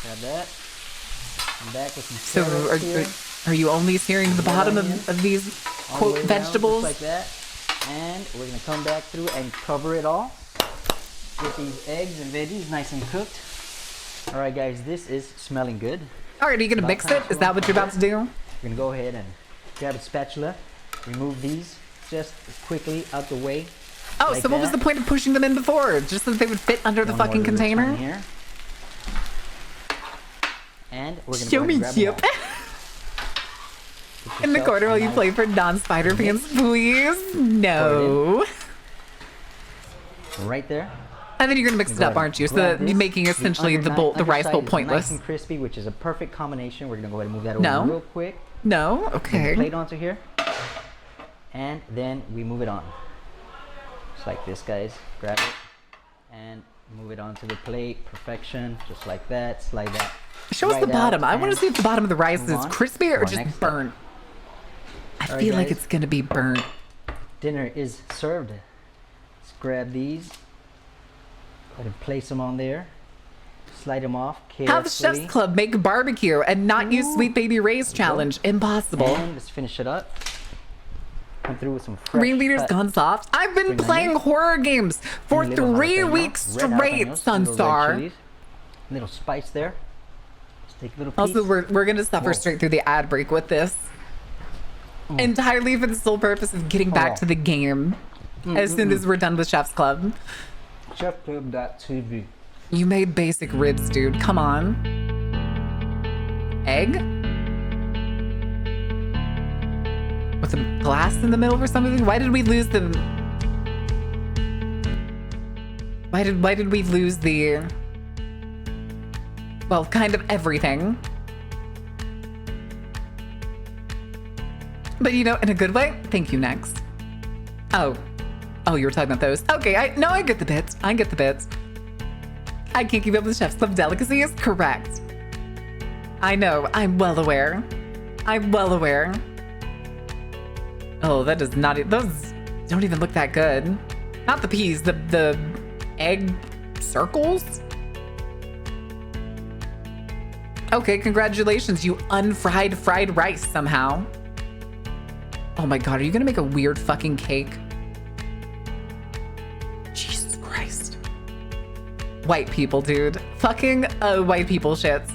Grab that. I'm back with some So carrots here. are you only searing the bottom of these All the quote way around, vegetables? just like that. And we're gonna come back through and cover it all. Get these eggs and veggies nice and cooked. All right, guys, this is smelling good. All right, are you gonna mix it? Is that what you're about to do? We're gonna go ahead and grab a spatula, remove these just quickly out the way. Oh, like so what was that. the point of pushing them in before? Just so that they would fit under the One more fucking little container? ton here. And we're gonna Show go me, ahead and grab Chip. them all. Get In the yourself corner a while you nice play for non-spider fans, please. No. right there. And then you're gonna mix it Go up, ahead aren't you? and So grab you're this. making essentially the rice bowl underside is pointless. Nice and crispy, which is a perfect combination. We're gonna go ahead and move that over No. real quick. No? Put the Okay. plate onto here, and then we move it on. Just like this, guys. Grab it and move it onto the plate. Perfection. Just like that. Slide that. Show us right the bottom. out I want to and see if the bottom of the rice move is on crispy to or our just next step. burnt. I All right, feel like guys. it's gonna be burnt. Dinner is served. Let's grab these. Go ahead and place them on there. Slide them off carefully. Have Chef's Club make barbecue and not use Sweet Baby Ray's challenge. Impossible. And let's finish it up. Come through with some fresh Ringleader's cut gone soft. I've been spring playing onions, horror games for and little 3 jalapeno, weeks red straight, jalapenos, little red Sunstar. chilies, little spice there. Let's take a little piece. Also, we're gonna suffer Whoa. straight through the ad break with this. Entirely for the sole purpose of getting back to the game as soon as we're done with Chef's Club. ChefClub.tv. You made basic ribs, dude. Come on. Egg? With a glass in the middle or something? Why did we lose the... Why did we lose the... Well, kind of everything. But you know, in a good way. Thank you, next. Oh, you were talking about those. Okay, I get the bits. I get the bits. I can't keep up with Chef's Club delicacies. Correct. I know. I'm well aware. I'm well aware. Oh, that does not. Those don't even look that good. Not the peas. The egg circles. Okay, congratulations. You unfried fried rice somehow. Oh my god, are you gonna make a weird fucking cake? Jesus Christ. White people, dude. Fucking white people shits.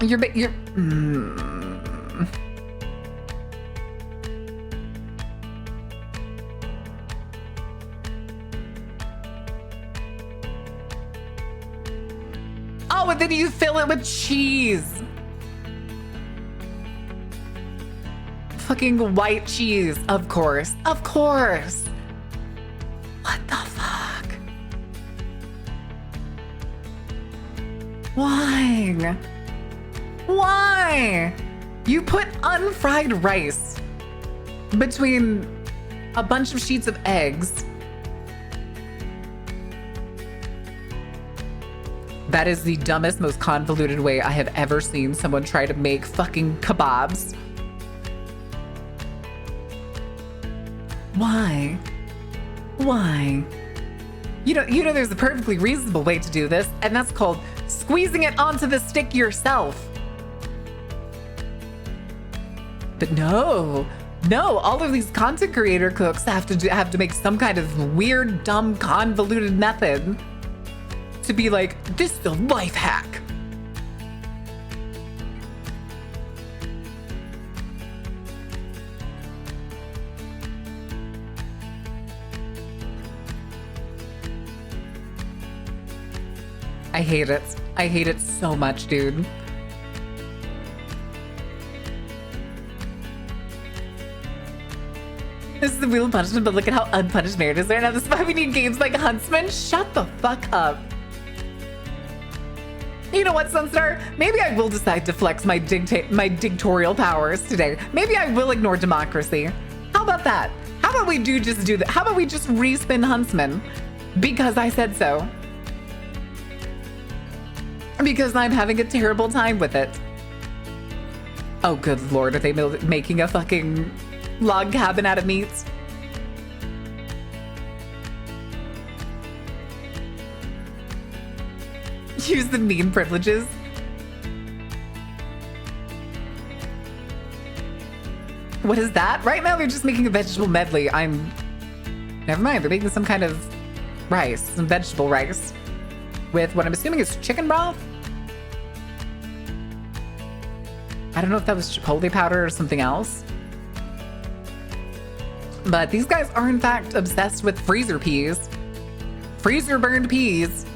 You're Oh, and then you fill it with cheese. Fucking white cheese, of course. Of course. What the fuck? Why? Why? You put unfried rice between a bunch of sheets of eggs. That is the dumbest, most convoluted way I have ever seen someone try to make fucking kebabs. Why? Why? You know there's a perfectly reasonable way to do this, and that's called squeezing it onto the stick yourself. But no, all of these content creator cooks have to make some kind of weird, dumb, convoluted method to be like, this is a life hack. I hate it. I hate it so much, dude. This is the Wheel of Punishment, but look at how unpunished Merit is there. Now this is why we need games like Huntsman. Shut the fuck up. You know what, Sunstar? Maybe I will decide to flex my dictatorial powers today. Maybe I will ignore democracy. How about that? How about we just do that? How about we just respin Huntsman? Because I said so. Because I'm having a terrible time with it. Oh, good lord, are they making a fucking log cabin out of meat? Use the mean privileges. What is that? Right now they're just making a vegetable medley. Never mind, they're making some kind of rice, some vegetable rice. With what I'm assuming is chicken broth? I don't know if that was chipotle powder or something else. But these guys are in fact obsessed with freezer peas. Freezer burned peas.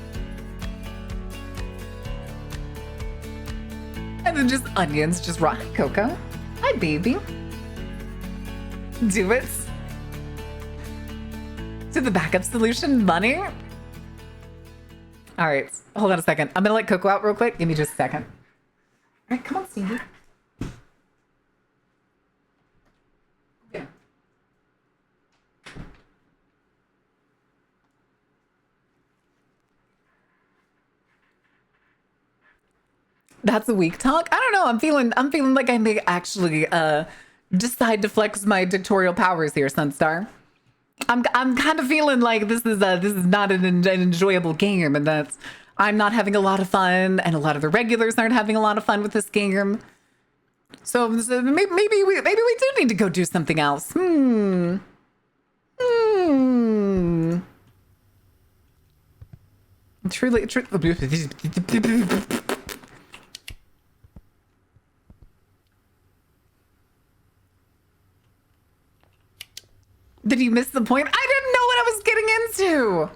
And then just onions, just raw. Hi, Coco. Hi, baby. Do it. To the backup solution, money? All right, hold on a second. I'm gonna let Coco out real quick. Give me just a second. All right, come on, Stevie. Okay. That's a weak talk. I don't know. I'm feeling like I may actually decide to flex my dictatorial powers here, Sunstar. I'm kind of feeling like this is not an enjoyable game, and that I'm not having a lot of fun, and a lot of the regulars aren't having a lot of fun with this game. So maybe we do need to go do something else. Truly. Did you miss the point? I didn't know what I was getting into.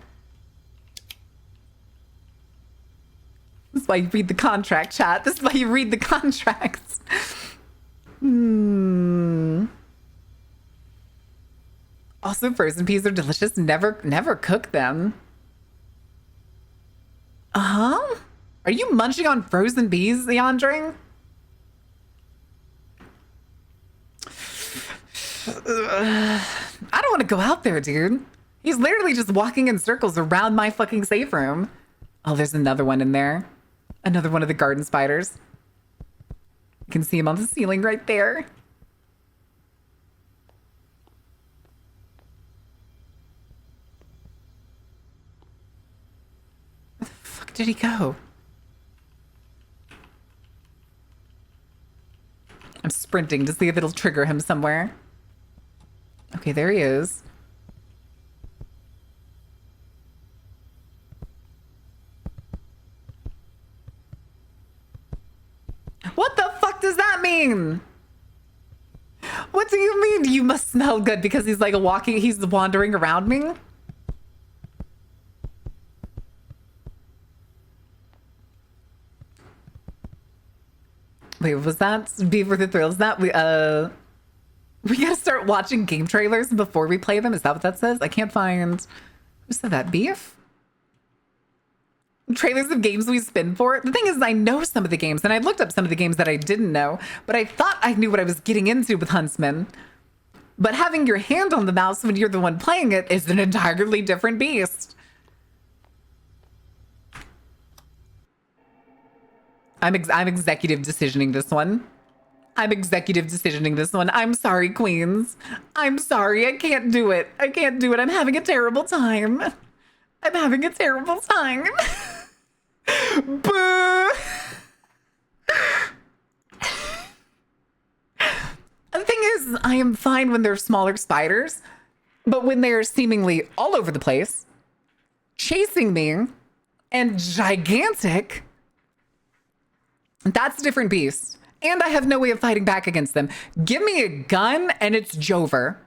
This is why you read the contract, chat. This is why you read the contracts. Also, frozen peas are delicious. Never cook them. Uh-huh. Are you munching on frozen peas, Leandre? I don't want to go out there, dude. He's literally just walking in circles around my fucking safe room. Oh, there's another one in there. Another one of the garden spiders. You can see him on the ceiling right there. Where the fuck did he go? I'm sprinting to see if it'll trigger him somewhere. Okay, there he is. What the fuck does that mean? What do you mean you must smell good because he's like he's wandering around me? Wait, was that Beef for the Thrills? That we gotta start watching game trailers before we play them? Is that what that says? I can't find... Who said that? Beef? Trailers of games we spin for? The thing is, I know some of the games, and I looked up some of the games that I didn't know, but I thought I knew what I was getting into with Huntsman. But having your hand on the mouse when you're the one playing it is an entirely different beast. I'm executive decisioning this one. I'm executive decisioning this one. I'm sorry, queens. I'm sorry. I can't do it. I can't do it. I'm having a terrible time. I'm having a terrible time. Boo. The thing is, I am fine when they're smaller spiders, but when they're seemingly all over the place, chasing me, and gigantic, that's a different beast. And I have no way of fighting back against them. Give me a gun and it's Jover.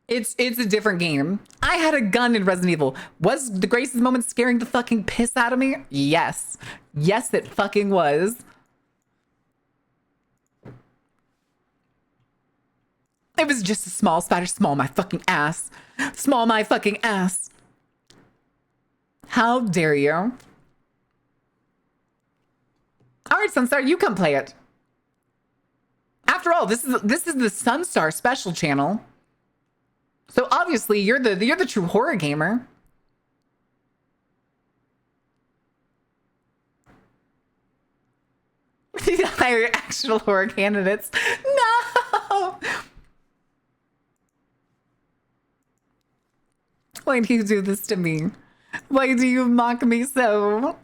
It's a different game. I had a gun in Resident Evil. Was the Grace's moment scaring the fucking piss out of me? Yes. Yes, it fucking was. It was just a small spider. Small my fucking ass. Small my fucking ass. How dare you? All right, Sunstar, you come play it. After all, this is the Sunstar special channel. So obviously you're the true horror gamer. Hire actual horror candidates. No. Why do you do this to me? Why do you mock me so?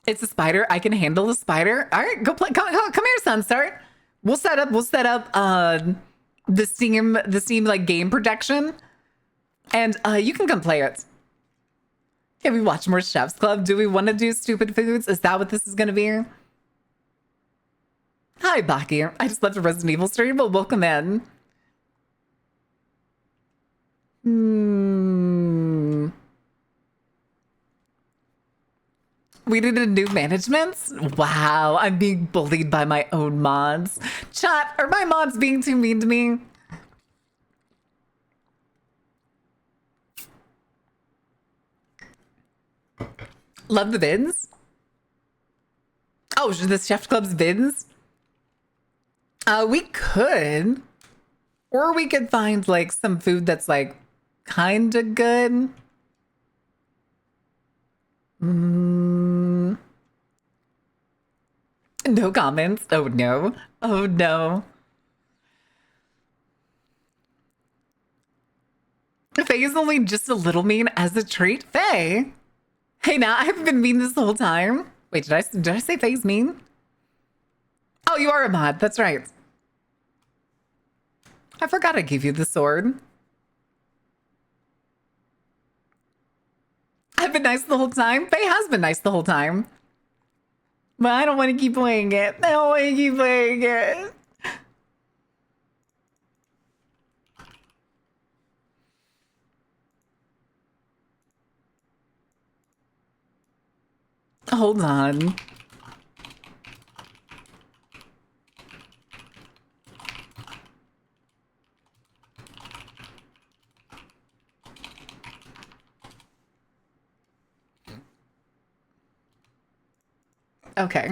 It's a spider. I can handle the spider. All right, go play. Come here, Sunstar. We'll set up the Steam like game protection, and you can come play it. Can we watch more Chef's Club? Do we want to do stupid foods? Is that what this is gonna be? Hi, Baki. I just left a Resident Evil stream, but welcome in. We needed new management? Wow, I'm being bullied by my own mods. Chat, are my mods being too mean to me? Love the vids. Oh, the Chef Club's vids? We could. Or we could find like some food that's like kind of good. No comments. Oh no. Oh no. Faye is only just a little mean as a treat. Faye? Hey, now I haven't been mean this whole time. Wait, did I say Faye's mean? Oh, you are a mod. That's right. I forgot I gave you the sword. I've been nice the whole time. Faye has been nice the whole time. But I don't want to keep playing it. I don't want to keep playing it. Hold on. Okay.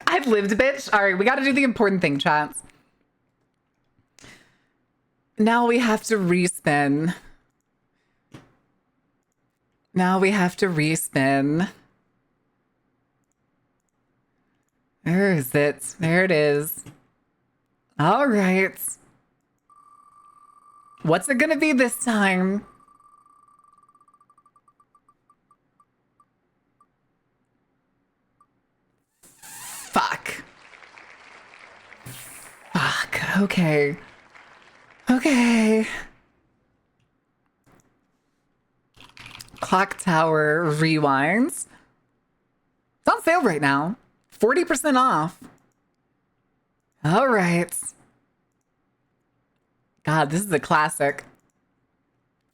I've lived, bitch. All right, we got to do the important thing, chats. Now we have to respin. Now we have to respin. Where is it? There it is. All right. What's it gonna be this time? Fuck. Fuck. Okay. Okay. Clock Tower rewinds. It's on sale right now. 40% off. All right. God, this is a classic.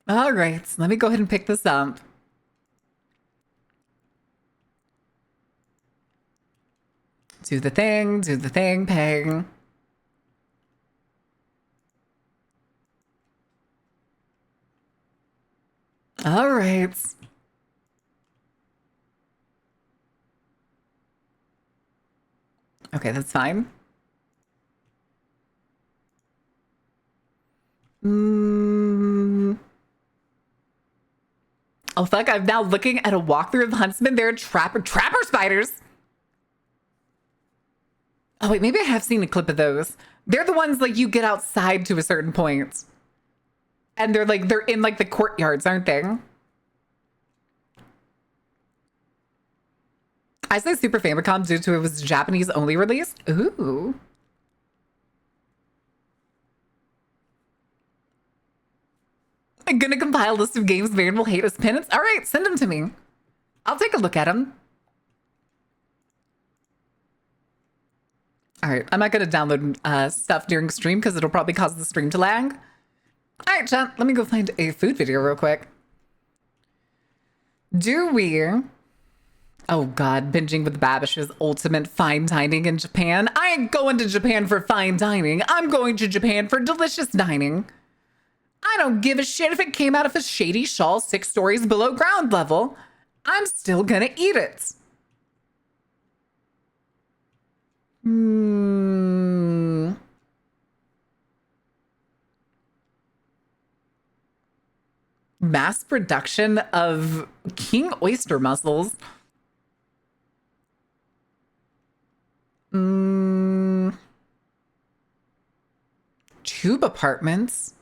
All right. Let me go ahead and pick this up. Do the thing, ping. All right. Okay, that's fine. Oh, fuck. I'm now looking at a walkthrough of Huntsman. There are trapper spiders. Oh, wait. Maybe I have seen a clip of those. They're the ones like you get outside to a certain point. And they're in like the courtyards, aren't they? I say Super Famicom due to it was Japanese only release. Ooh. I'm gonna compile a list of games Baron will hate as penance. All right, send them to me. I'll take a look at them. All right, I'm not gonna download stuff during stream because it'll probably cause the stream to lag. All right, chat, let me go find a food video real quick. Do we... Oh God, binging with Babish's ultimate fine dining in Japan. I ain't going to Japan for fine dining. I'm going to Japan for delicious dining. I don't give a shit if it came out of a shady shawl 6 stories below ground level. I'm still gonna eat it. Mass production of king oyster mussels. Tube apartments.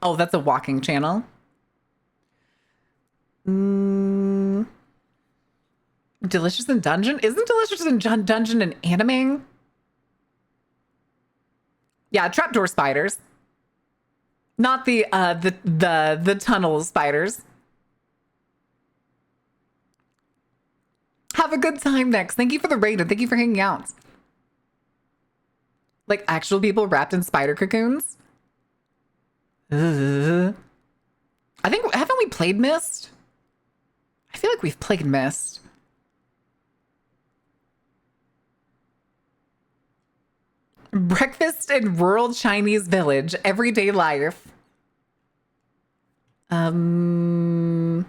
Oh, that's a walking channel. Delicious in Dungeon? Isn't Delicious in Dungeon an anime? Yeah, trapdoor spiders. Not the tunnel spiders. Have a good time next. Thank you for the raid and thank you for hanging out. Like actual people wrapped in spider cocoons? I think, haven't we played Myst? I feel like we've played Myst. Breakfast in rural Chinese village, everyday life. Um,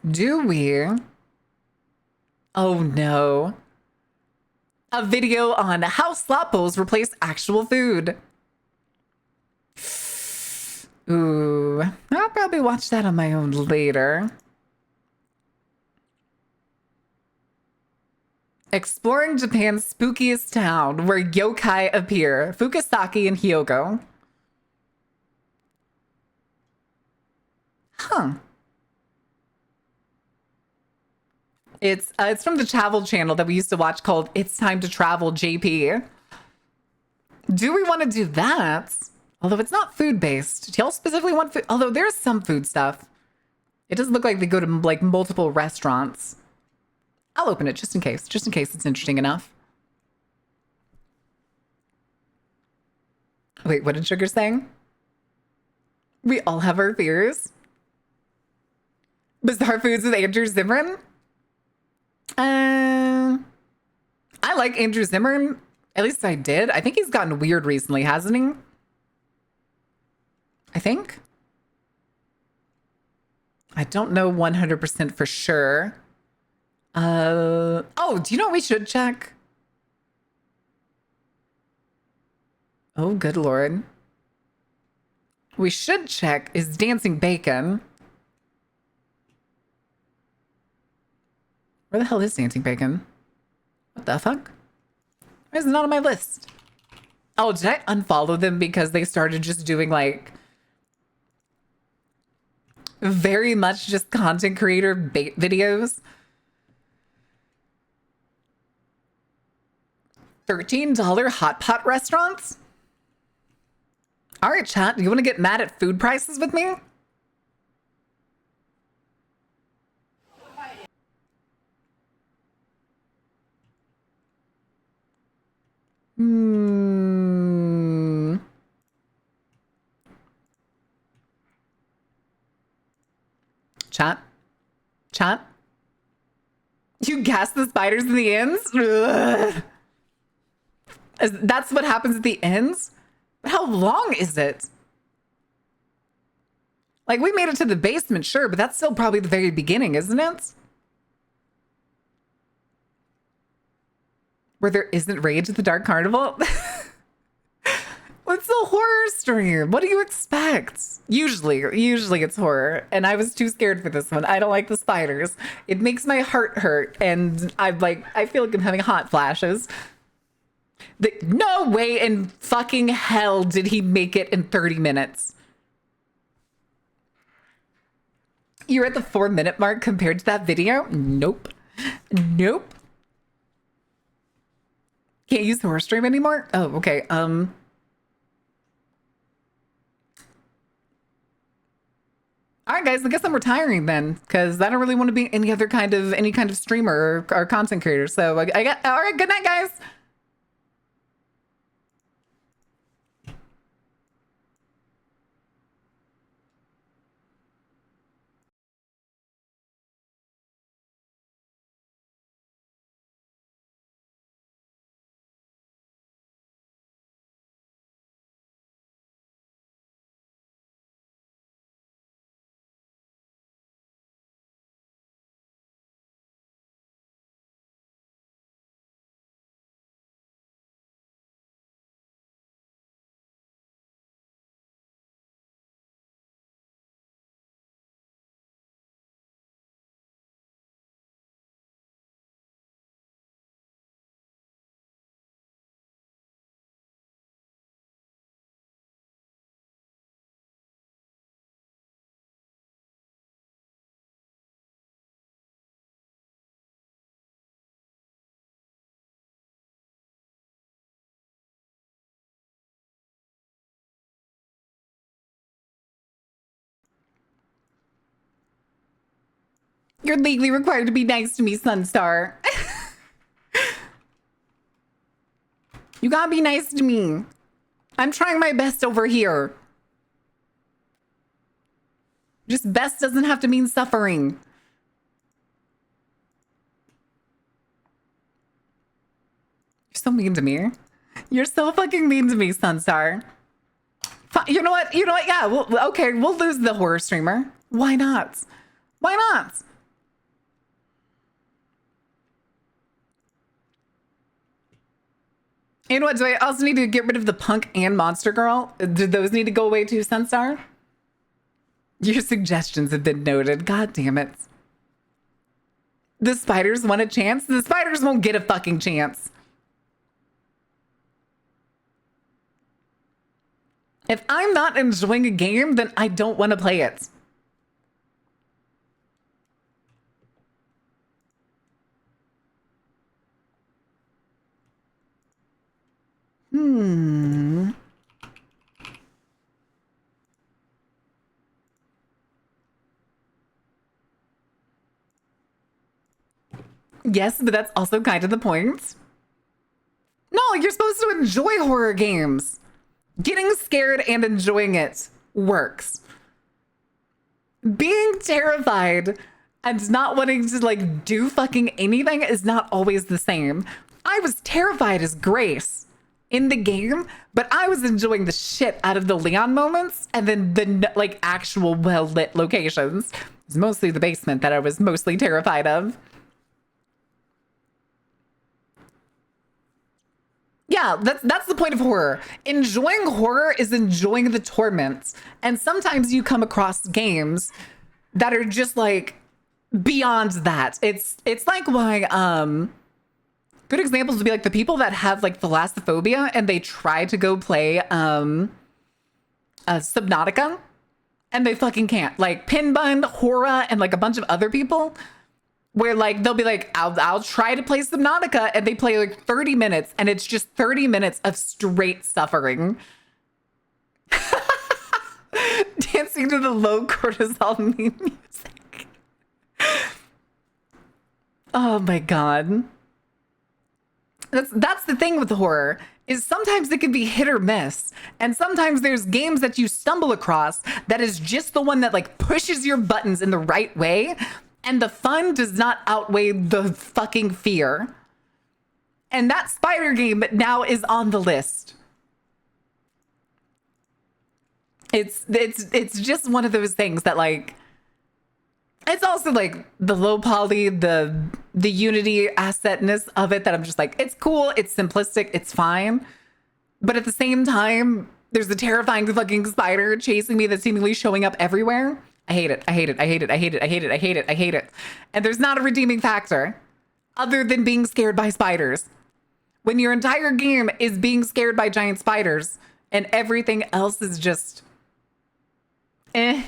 do we? Oh no. A video on how slop bowls replace actual food. Ooh, I'll probably watch that on my own later. Exploring Japan's spookiest town, where yokai appear. Fukasaki and Hyogo. Huh. It's from the travel channel that we used to watch called It's Time to Travel JP. Do we want to do that? Although it's not food-based. Do y'all specifically want food? Although there's some food stuff. It does look like they go to like multiple restaurants. I'll open it just in case it's interesting enough. Wait, what did Sugar say? We all have our fears. Bizarre Foods with Andrew Zimmern? I like Andrew Zimmern. At least I did. I think he's gotten weird recently, hasn't he? I think. I don't know 100% for sure. Oh, do you know what we should check? Oh, good Lord. We should check is Dancing Bacon. Where the hell is Dancing Bacon? What the fuck? Why is it not on my list? Oh, did I unfollow them because they started just doing like very much just content creator videos? $13 hot pot restaurants? All right, chat. You want to get mad at food prices with me? Chat? Chat? You gas the spiders in the ends? Ugh. That's what happens at the ends? But how long is it? Like, we made it to the basement, sure, but that's still probably the very beginning, isn't it? Where there isn't rage at the Dark Carnival? What's the horror stream? What do you expect? Usually it's horror, and I was too scared for this one. I don't like the spiders. It makes my heart hurt, and I feel like I'm having hot flashes. No way in fucking hell did he make it in 30 minutes. You're at the 4-minute mark compared to that video? Nope. Nope. Can't use the horror stream anymore? Oh, okay. All right, guys, I guess I'm retiring then, because I don't really want to be any kind of streamer or content creator. So I got, all right, good night, guys. You're legally required to be nice to me, Sunstar. You gotta be nice to me. I'm trying my best over here. Just best doesn't have to mean suffering. You're so mean to me. You're so fucking mean to me, Sunstar. You know what? You know what? Yeah, okay, we'll lose the horror streamer. Why not? Why not? You know what? Do I also need to get rid of the punk and monster girl? Do those need to go away too, Sunstar? Your suggestions have been noted. God damn it. The spiders want a chance? The spiders won't get a fucking chance. If I'm not enjoying a game, then I don't want to play it. Yes, but that's also kind of the point. No, you're supposed to enjoy horror games. Getting scared and enjoying it works. Being terrified and not wanting to like do fucking anything is not always the same. I was terrified as Grace in the game, but I was enjoying the shit out of the Leon moments and then the like actual well-lit locations. It's mostly the basement that I was mostly terrified of. Yeah, that's the point of horror. Enjoying horror is enjoying the torment. And sometimes you come across games that are just like beyond that. It's like why good examples would be like the people that have like thalassophobia and they try to go play Subnautica and they fucking can't. Like Pinbun, Hora, and like a bunch of other people where like they'll be like, I'll try to play Subnautica, and they play like 30 minutes and it's just 30 minutes of straight suffering. Dancing to the low cortisol meme music. Oh my god. That's the thing with horror, is sometimes it can be hit or miss. And sometimes there's games that you stumble across that is just the one that like pushes your buttons in the right way. And the fun does not outweigh the fucking fear. And that spider game now is on the list. It's just one of those things that like, it's also like the low poly, the Unity assetness of it that I'm just like, it's cool, it's simplistic, it's fine. But at the same time, there's a terrifying fucking spider chasing me that's seemingly showing up everywhere. I hate it. I hate it. I hate it. I hate it. I hate it. I hate it. I hate it. And there's not a redeeming factor other than being scared by spiders. When your entire game is being scared by giant spiders and everything else is just go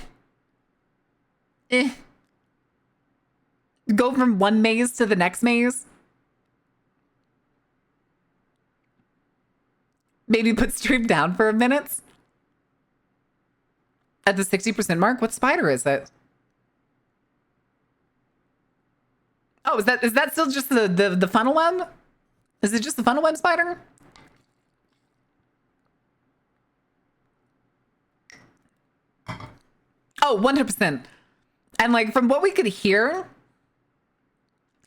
from one maze to the next maze. Maybe put stream down for a minute. At the 60% mark, what spider is it? Oh, is that still just the funnel web? Is it just the funnel web spider? Oh, 100%. And like from what we could hear,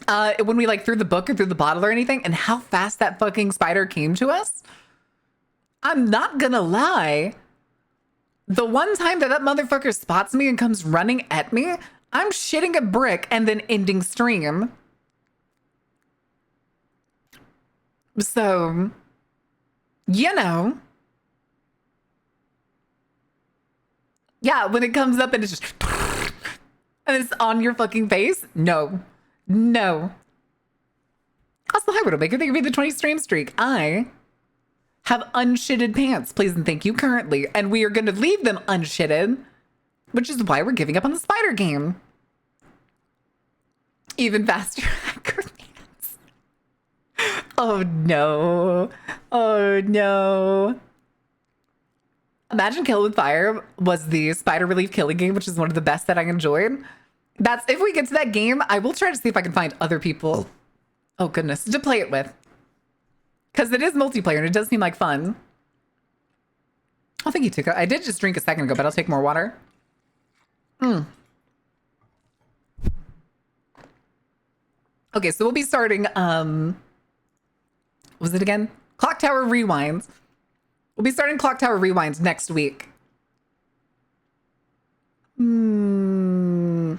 when we like threw the book or threw the bottle or anything, and how fast that fucking spider came to us, I'm not gonna lie. The one time that motherfucker spots me and comes running at me, I'm shitting a brick and then ending stream. So, you know. Yeah, when it comes up and it's just and it's on your fucking face, no. No. Also, hi, Widowmaker. Thank you for the 20 stream streak. I have unshitted pants, please and thank you, currently. And we are going to leave them unshitted, which is why we're giving up on the spider game. Even faster hacker pants. Oh no. Oh no. Imagine Kill with Fire was the spider relief killing game, which is one of the best that I enjoyed. That's, if we get to that game, I will try to see if I can find other people, oh goodness, to play it with. Because it is multiplayer and it does seem like fun. Oh, thank you, Tuka. I did just drink a second ago, but I'll take more water. Okay, so we'll be starting, what was it again? Clock Tower Rewind. We'll be starting Clock Tower Rewind next week. Yeah,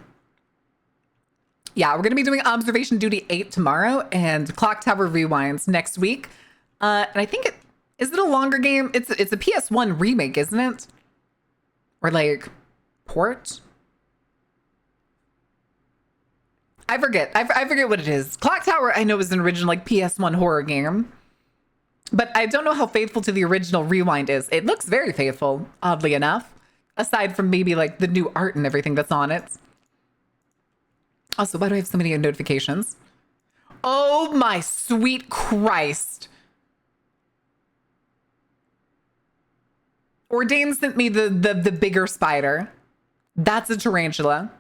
we're going to be doing Observation Duty 8 tomorrow and Clock Tower Rewinds next week. And I think is it a longer game? It's a PS1 remake, isn't it? Or like port? I forget. I forget what it is. Clock Tower I know is an original like PS1 horror game. But I don't know how faithful to the original Rewind is. It looks very faithful, oddly enough. Aside from maybe like the new art and everything that's on it. Also, why do I have so many notifications? Oh my sweet Christ. Ordain sent me the bigger spider. That's a tarantula.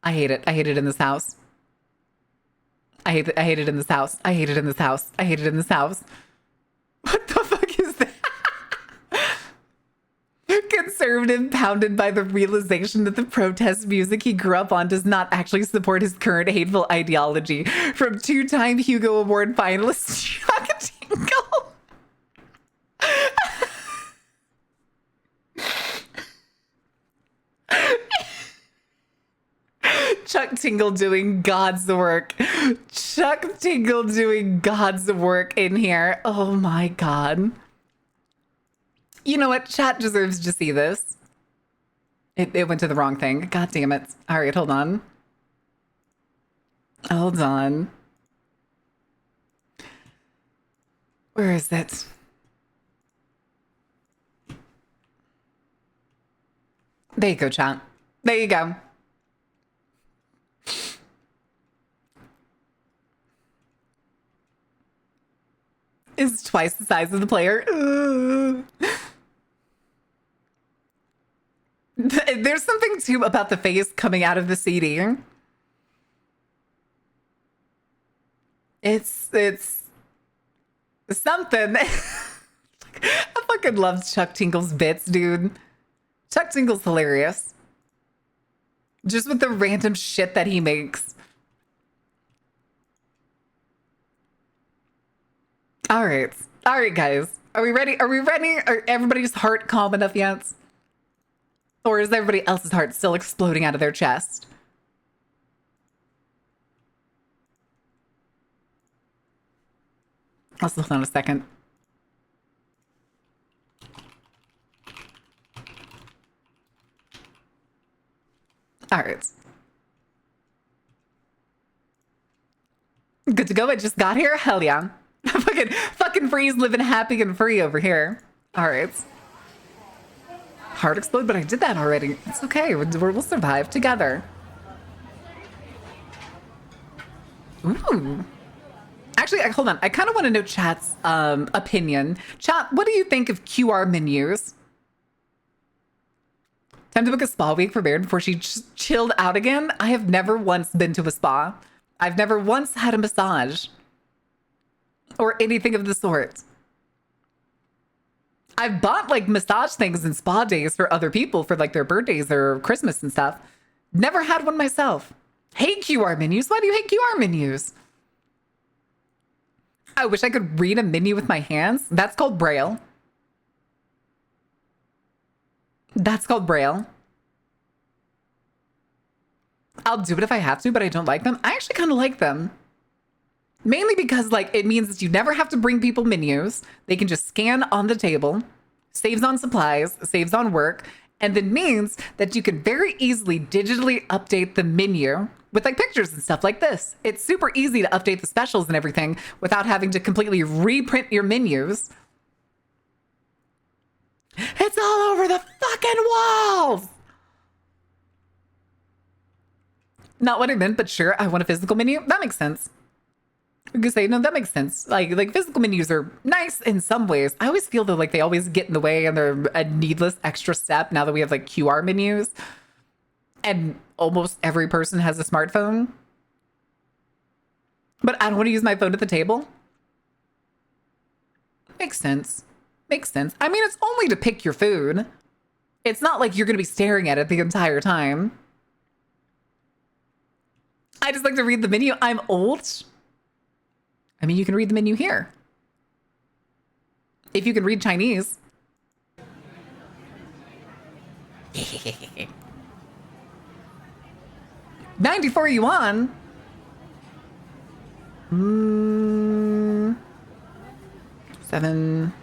I hate it. I hate it in this house. I hate it in this house. I hate it in this house. I hate it in this house. What the fuck is that? Conservative pounded by the realization that the protest music he grew up on does not actually support his current hateful ideology. From two-time Hugo Award finalist Chuck Tingle. Chuck Tingle doing God's work. Chuck Tingle doing God's work in here. Oh my God. You know what? Chat deserves to see this. It went to the wrong thing. God damn it. All right, hold on. Hold on. Where is it? There you go, chat. There you go. Is twice the size of the player. There's something too about the face coming out of the CD. It's something. I fucking love Chuck Tingle's bits, dude. Chuck Tingle's hilarious. Just with the random shit that he makes. All right, guys. Are we ready? Are we ready? Are everybody's heart calm enough yet? Or is everybody else's heart still exploding out of their chest? Let's hold on a second. All right. Good to go. I just got here. Hell yeah. fucking Freeze living happy and free over here. All right. Heart explode, but I did that already. It's okay. We'll survive together. Ooh. Actually, hold on. I kind of want to know chat's opinion. Chat, what do you think of QR menus? Time to book a spa week for Baird before she chilled out again? I have never once been to a spa. I've never once had a massage. Or anything of the sort. I've bought like massage things and spa days for other people for like their birthdays or Christmas and stuff. Never had one myself. Hate QR menus. Why do you hate QR menus? I wish I could read a menu with my hands. That's called Braille. That's called Braille. I'll do it if I have to, but I don't like them. I actually kind of like them. Mainly because like it means that you never have to bring people menus. They can just scan on the table, saves on supplies, saves on work, and then means that you can very easily digitally update the menu with like pictures and stuff like this. It's super easy to update the specials and everything without having to completely reprint your menus. It's all over the fucking walls. Not what I meant, but sure, I want a physical menu. That makes sense. You could say, no, that makes sense. Like physical menus are nice in some ways. I always feel though like they always get in the way and they're a needless extra step now that we have like QR menus. And almost every person has a smartphone. But I don't want to use my phone at the table. Makes sense. Makes sense. I mean, it's only to pick your food. It's not like you're going to be staring at it the entire time. I just like to read the menu. I'm old. I mean, you can read the menu here. If you can read Chinese. 94 yuan? Seven.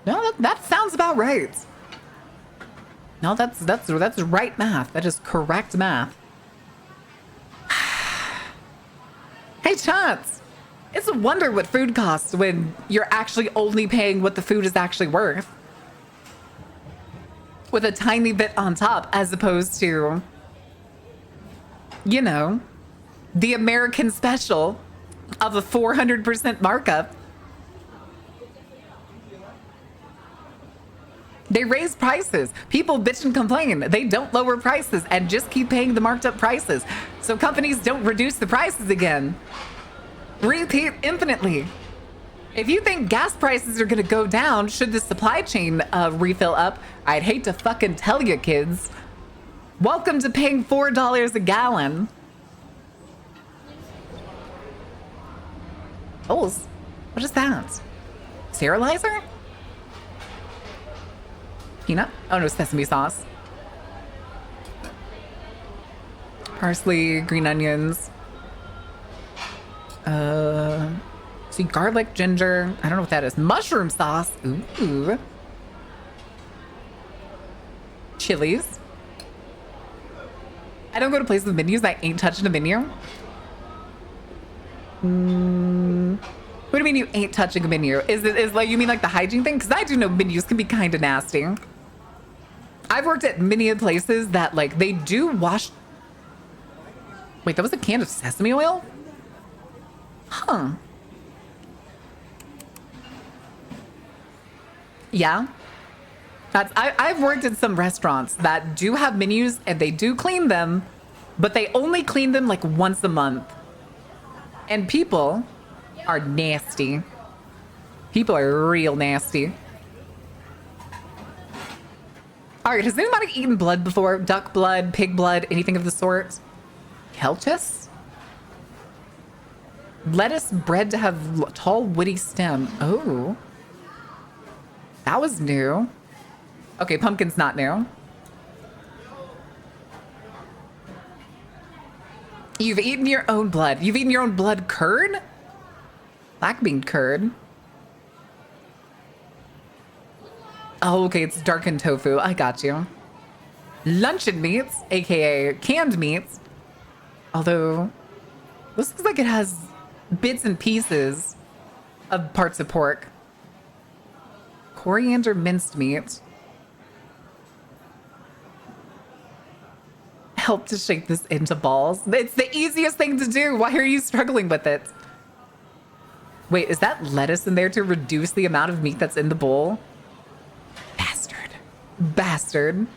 No, that sounds about right. No, that's right math. That is correct math. Hey, Chance. It's a wonder what food costs when you're actually only paying what the food is actually worth. With a tiny bit on top, as opposed to, you know, the American special of a 400% markup. They raise prices. People bitch and complain. They don't lower prices and just keep paying the marked up prices. So companies don't reduce the prices again. Repeat infinitely. If you think gas prices are gonna go down should the supply chain refill up, I'd hate to fucking tell you, kids. Welcome to paying $4 a gallon. Oh, what is that? Sterilizer? Peanut? Oh no, sesame sauce. Parsley, green onions. See, garlic, ginger. I don't know what that is. Mushroom sauce. Ooh. Chilies. I don't go to places with menus. I ain't touching a menu. What do you mean you ain't touching a menu? Is like, you mean like the hygiene thing? Because I do know menus can be kind of nasty. I've worked at many places that like they do wash. Wait, that was a can of sesame oil? Huh. Yeah. I've worked at some restaurants that do have menus and they do clean them, but they only clean them like once a month. And people are nasty. People are real nasty. All right, has anybody eaten blood before? Duck blood, pig blood, anything of the sort? Kelchus? Lettuce bred to have tall, woody stem. Oh. That was new. Okay, pumpkin's not new. You've eaten your own blood. You've eaten your own blood curd? Black bean curd. Oh, okay, it's darkened tofu. I got you. Luncheon meats, aka canned meats. Although, this looks like it has bits and pieces of parts of pork. Coriander minced meat. Help to shape this into balls. It's the easiest thing to do. Why are you struggling with it? Wait, is that lettuce in there to reduce the amount of meat that's in the bowl? Bastard.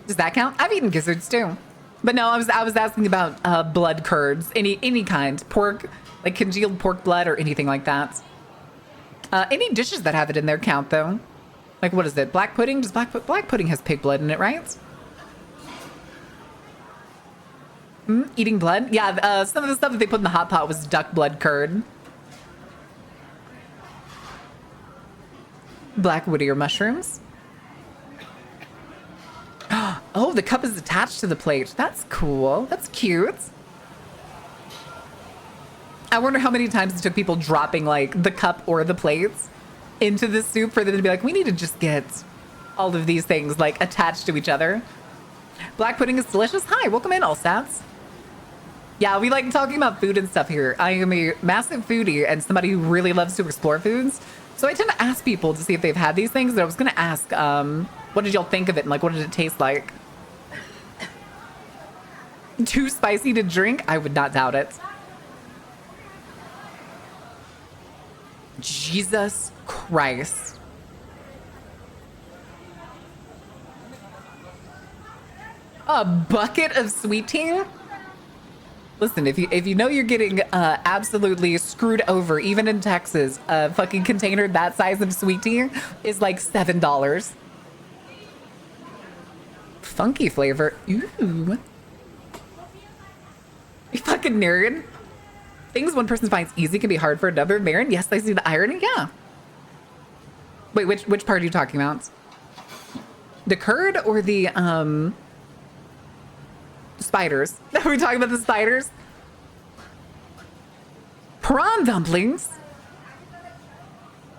Does that count? I've eaten gizzards too. But no, I was asking about blood curds, any kind, pork, like congealed pork blood or anything like that. Any dishes that have it in there count though. Like what is it? Black pudding? Does black pudding has pig blood in it, right? Eating blood? Yeah, some of the stuff that they put in the hot pot was duck blood curd. Black Whittier mushrooms. Oh, the cup is attached to the plate. That's cool. That's cute. I wonder how many times it took people dropping like the cup or the plates into the soup for them to be like, we need to just get all of these things like attached to each other. Black pudding is delicious. Hi, welcome in, all stats. Yeah, we like talking about food and stuff here. I am a massive foodie and somebody who really loves to explore foods. So I tend to ask people to see if they've had these things. And I was going to ask, what did y'all think of it? And like, what did it taste like? Too spicy to drink? I would not doubt it. Jesus Christ. A bucket of sweet tea? Listen, if you know you're getting absolutely screwed over, even in Texas, a fucking container that size of sweet tea is like $7. Funky flavor. Ooh. You fucking nerd. Things one person finds easy can be hard for another. Marin, yes, I see the irony. Yeah. Wait, which part are you talking about? The curd or the spiders? Are we talking about the spiders? Prawn dumplings.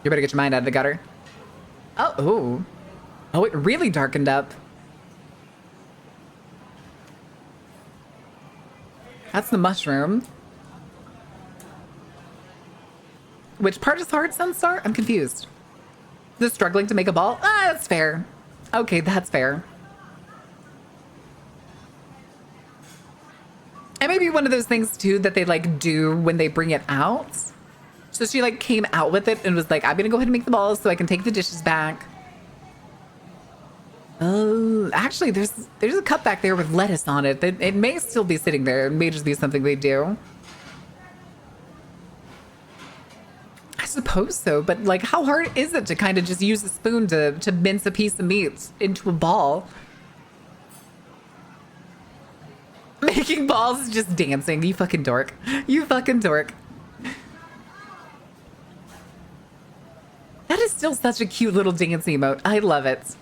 You better get your mind out of the gutter. Oh, ooh. Oh, it really darkened up. That's the mushroom. Which part is hard, Sunstar? I'm confused. Just struggling to make a ball? Ah, that's fair. Okay, that's fair. And maybe one of those things too that they like do when they bring it out. So she like came out with it and was like, I'm gonna go ahead and make the balls so I can take the dishes back. Oh, actually there's a cup back there with lettuce on it. It may still be sitting there. It may just be something they do. I suppose so, but like how hard is it to kind of just use a spoon to mince a piece of meat into a ball? Making balls is just dancing. You fucking dork. You fucking dork. That is still such a cute little dance emote. I love it.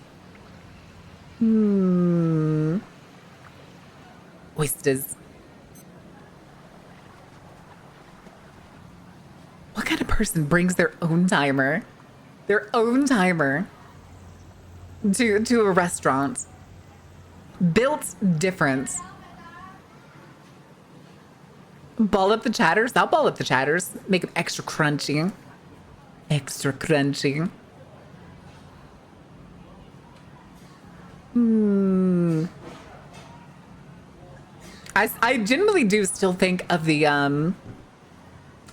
Oysters. What kind of person brings their own timer? Their own timer to a restaurant? Built different. Ball up the chatters? I'll ball up the chatters. Make them extra crunchy. Extra crunchy. I genuinely do still think of the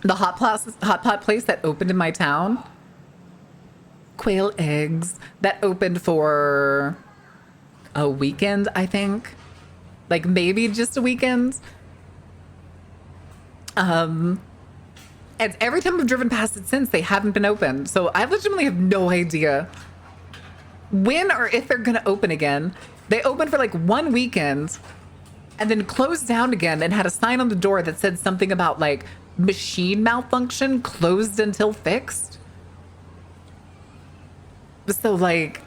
hot pot place that opened in my town. Quail eggs that opened for a weekend, I think. Like maybe just a weekend. And every time I've driven past it since, they haven't been open. So I legitimately have no idea when or if they're gonna open again. They opened for like one weekend and then closed down again and had a sign on the door that said something about like machine malfunction, closed until fixed. So like,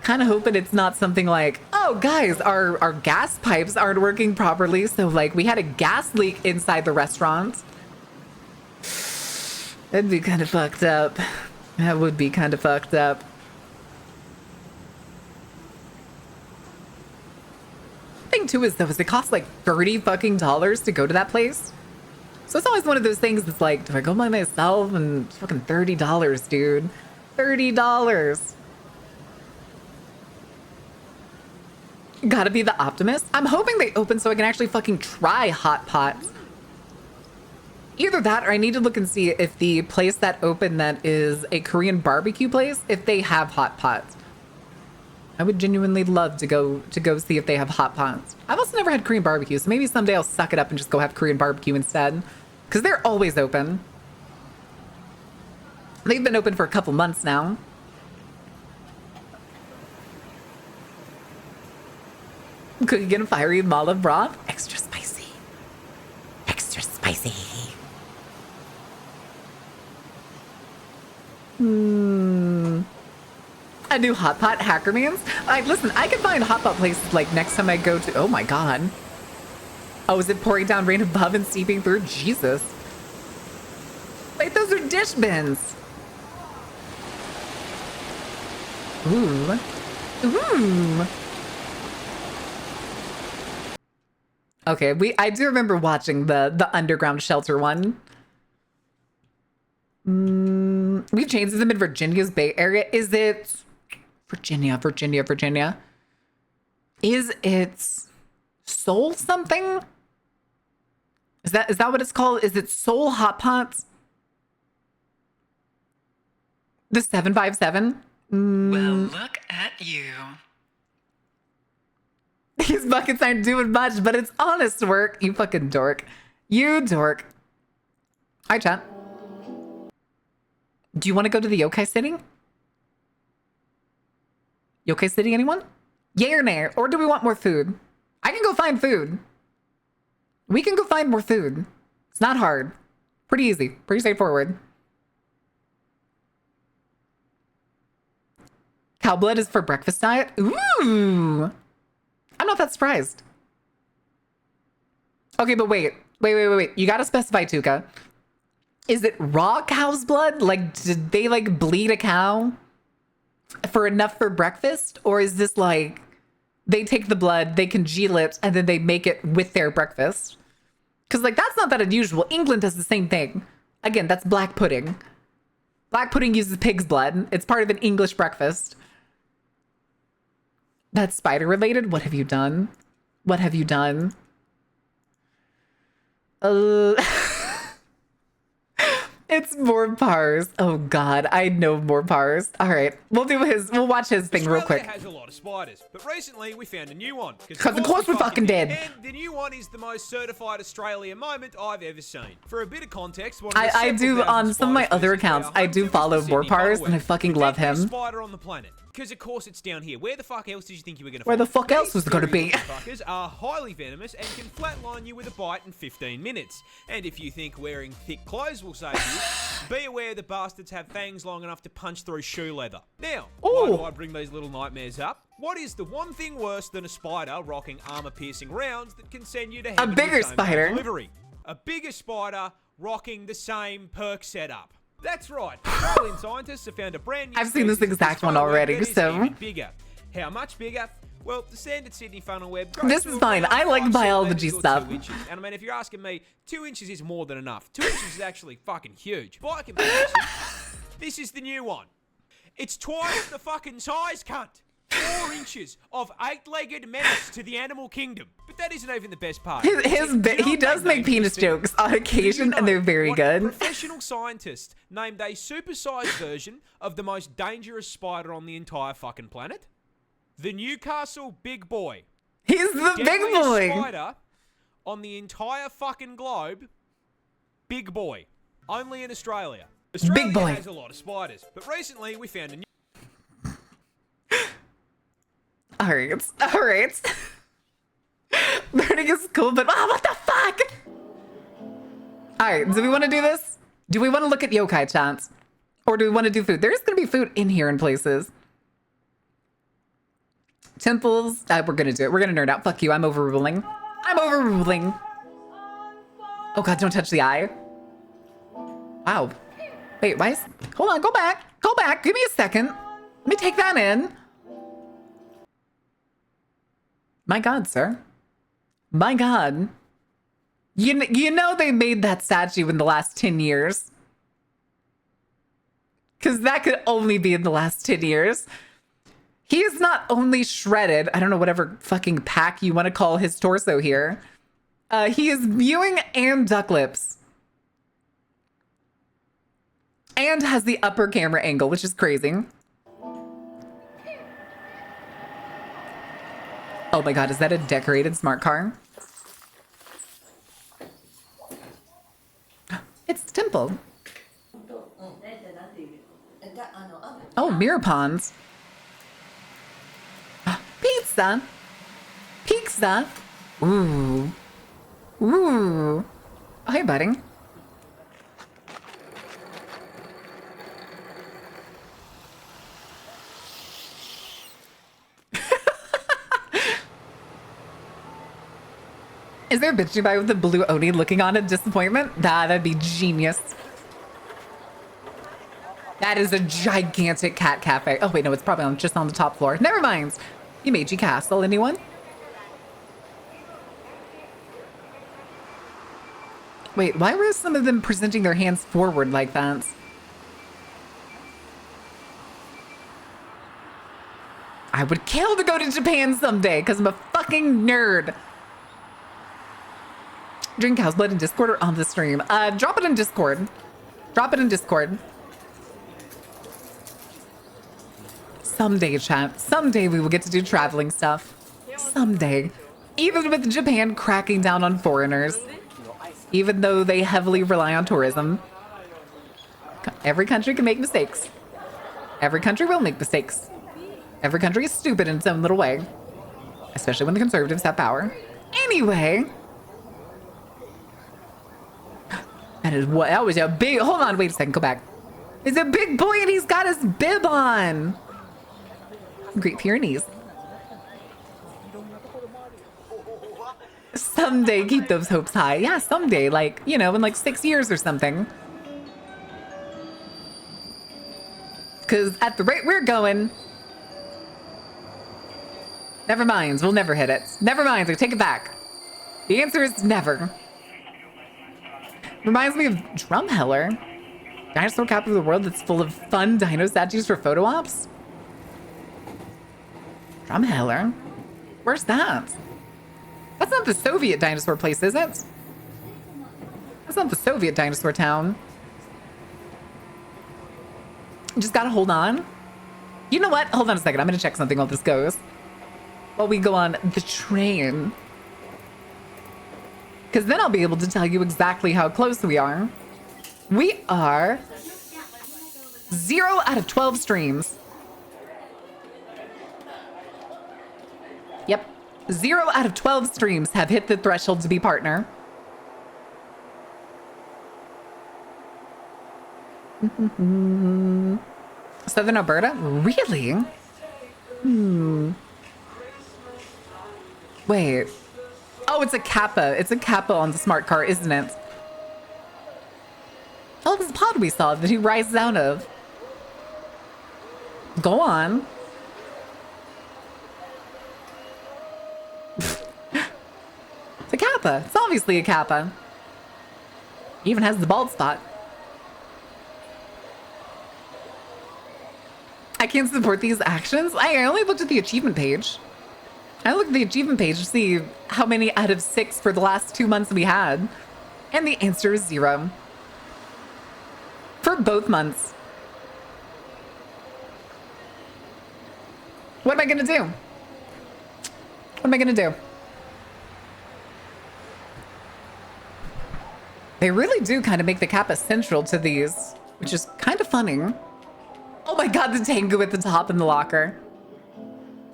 kind of hoping it's not something like, oh guys, our gas pipes aren't working properly. So like we had a gas leak inside the restaurant. That'd be kind of fucked up. That would be kind of fucked up. Thing too is though, is it costs like $30 fucking to go to that place. So it's always one of those things that's like, do I go by myself? And it's fucking $30, dude. $30. Gotta be the optimist. I'm hoping they open so I can actually fucking try hot pots. Either that or I need to look and see if the place that opened that is a Korean barbecue place, if they have hot pots. I would genuinely love to go see if they have hot pots. I've also never had Korean barbecue, so maybe someday I'll suck it up and just go have Korean barbecue instead. Because they're always open. They've been open for a couple months now. Cooking in a fiery olive broth. Extra spicy. Extra spicy. A new hot pot hacker means? Listen, I can find hot pot places like next time I go to, oh my God. Oh, is it pouring down rain above and seeping through? Jesus. Wait, those are dish bins. Ooh. Ooh. Okay, I do remember watching the underground shelter one. We've changed them in Virginia's Bay Area. Is it Virginia? Is it Soul something? Is that what it's called? Is it Soul Hot Pots? The 757? Well, look at you. These buckets aren't doing much, but it's honest work. You fucking dork. You dork. Hi, chat. Do you want to go to the yokai city? Yokai city, anyone? Yay or nay? Or do we want more food? I can go find food. We can go find more food. It's not hard. Pretty easy. Pretty straightforward. Cow blood is for breakfast diet? Ooh. I'm not that surprised. Okay, but wait. Wait. You gotta specify, Tuka. Is it raw cow's blood? Like, did they like bleed a cow for enough for breakfast? Or is this like, they take the blood, they congeal it, and then they make it with their breakfast? Because like, that's not that unusual. England does the same thing. Again, that's black pudding. Black pudding uses pig's blood. It's part of an English breakfast. That's spider related? What have you done? What have you done? It's more pars. Oh God, I know more pars. All right, we'll watch his thing real quick. Australia has a lot of spiders, but recently we found a new one. Because of course we fucking did. And the new one is the most certified Australia moment I've ever seen. For a bit of context, I do on some of my other accounts. I do follow more pars, and I fucking love him. Spider on the planet. Because of course it's down here. Where the fuck else did you think you were going to Where find the fuck it? else was it going to be? These fuckers are highly venomous and can flatline you with a bite in 15 minutes. And if you think wearing thick clothes will save you, be aware the bastards have fangs long enough to punch through shoe leather. Now, why do I bring these little nightmares up? What is the one thing worse than a spider rocking armor-piercing rounds that can send you to heaven A bigger with same-day spider. delivery? A bigger spider rocking the same perk setup. That's right. Australian scientists have found a brand new I've seen this species of exact one spider web already, that is so- even bigger. How much bigger? Well, the standard Sydney funnel web. This is fine. I like biology stuff. 2 inches. And I mean, if you're asking me, 2 inches is more than enough. 2 inches is actually fucking huge. By comparison, this is the new one. It's twice the fucking size, cunt. 4 inches of 8-legged menace to the animal kingdom. But that isn't even the best part. He does make penis jokes on occasion, and they're very good. Professional scientists named a supersized version of the most dangerous spider on the entire fucking planet. The Newcastle Big Boy. He's the big Deadliest boy. spider on the entire fucking globe. Big Boy. Only in Australia. Australia Big boy. has a lot of spiders, but recently we found a new... All right. Learning is cool, but what the fuck? All right, do we want to do this? Do we want to look at yokai chants? Or do we want to do food? There's going to be food in here in places. Temples, we're going to do it. We're going to nerd out. Fuck you, I'm overruling. Oh God, don't touch the eye. Wow. Wait, why is... Hold on, go back. Give me a second. Let me take that in. My God, sir. My God. You know they made that statue in the last 10 years. Because that could only be in the last 10 years. He is not only shredded, I don't know whatever fucking pack you want to call his torso here. He is mewing and duck lips. And has the upper camera angle, which is crazy. Oh my God, is that a decorated smart car? It's the temple. Oh, mirror ponds. Pizza. Ooh. Oh, hey, buddy. Is there a bitch nearby with a blue Oni looking on in disappointment? That'd be genius. That is a gigantic cat cafe. Oh wait, no, it's probably just on the top floor. Never mind. Yumeji Castle, anyone? Wait, why were some of them presenting their hands forward like that? I would kill to go to Japan someday because I'm a fucking nerd. Drink cow's blood in Discord or on the stream? Drop it in Discord. Someday, chat. Someday we will get to do traveling stuff. Someday. Even with Japan cracking down on foreigners. Even though they heavily rely on tourism. Every country can make mistakes. Every country will make mistakes. Every country is stupid in its own little way. Especially when the conservatives have power. Anyway. That was a big, hold on, wait a second, go back. It's a big boy and he's got his bib on. Great Pyrenees. Someday keep those hopes high. Yeah, someday, like, you know, in like 6 years or something. Because at the rate we're going, never mind, we'll never hit it. Never mind, I take it back. The answer is never. Reminds me of Drumheller. Dinosaur capital of the world that's full of fun dino statues for photo ops? Drumheller? Where's that? That's not the Soviet dinosaur place, is it? That's not the Soviet dinosaur town. Just gotta hold on. You know what? Hold on a second. I'm gonna check something while this goes. While we go on the train. Because then I'll be able to tell you exactly how close we are. We are 0 out of 12 streams. Yep. 0 out of 12 streams have hit the threshold to be partner. Southern Alberta? Really? Wait. Oh, it's a Kappa. It's a Kappa on the smart car, isn't it? Oh, this pod we saw that he rises out of. Go on. It's a Kappa. It's obviously a Kappa. He even has the bald spot. I can't support these actions. I only looked at the achievement page. I looked at the achievement page to see how many out of 6 for the last 2 months we had. And the answer is 0. For both months. What am I gonna do? What am I gonna do? They really do kind of make the Kappa central to these, which is kind of funny. Oh my god, the tango at the top in the locker.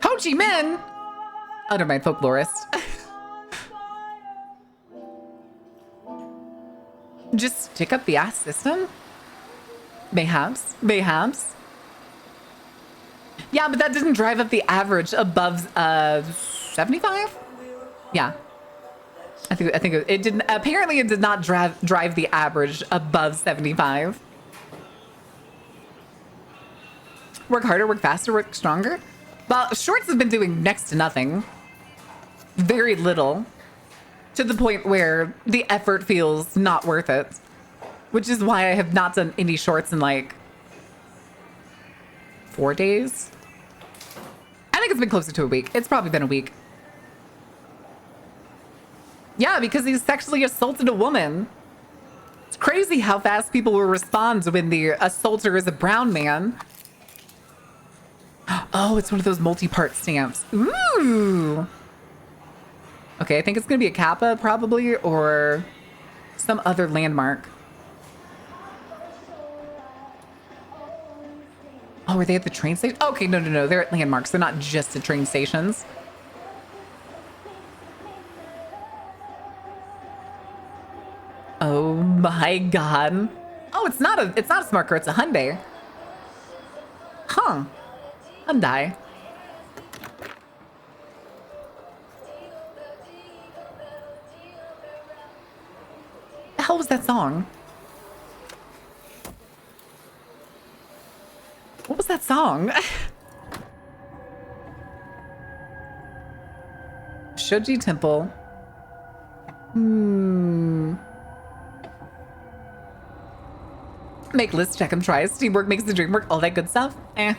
Ho Chi Minh! Oh, never mind, folklorist. Just stick up the ass system? Mayhaps. Mayhaps. Yeah, but that didn't drive up the average above 75? Yeah. I think it didn't. Apparently it did not drive the average above 75. Work harder, work faster, work stronger. Well, shorts have been doing next to nothing. Very little. To the point where the effort feels not worth it. Which is why I have not done any shorts in like 4 days. I think it's been closer to a week. It's probably been a week. Yeah, because he sexually assaulted a woman. It's crazy how fast people will respond when the assaulter is a brown man. Oh, it's one of those multi-part stamps. Ooh. Okay, I think it's going to be a Kappa probably, or some other landmark. Oh, are they at the train station? Okay, no. They're at landmarks. They're not just at train stations. Oh my god. Oh, it's not a smart car, it's a Hyundai. Huh. Hyundai. The hell was that song? What was that song? Shoji Temple. Make lists, check them, tries. Teamwork makes the dream work. All that good stuff. Eh.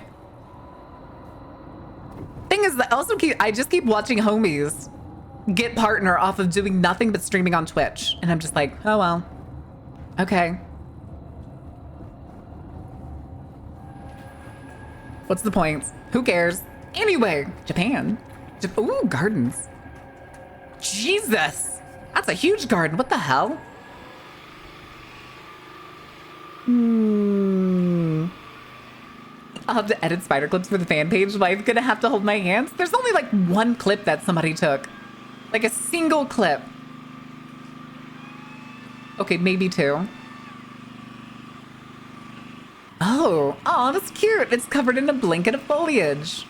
Thing is, I just keep watching homies get partner off of doing nothing but streaming on Twitch. And I'm just like, oh well. Okay. What's the point? Who cares? Anyway, Japan. Ooh, gardens. Jesus. That's a huge garden. What the hell? I'll have to edit spider clips for the fan page. Am I gonna have to hold my hands? There's only like one clip that somebody took. Like a single clip. Okay, maybe two. Oh, that's cute. It's covered in a blanket of foliage.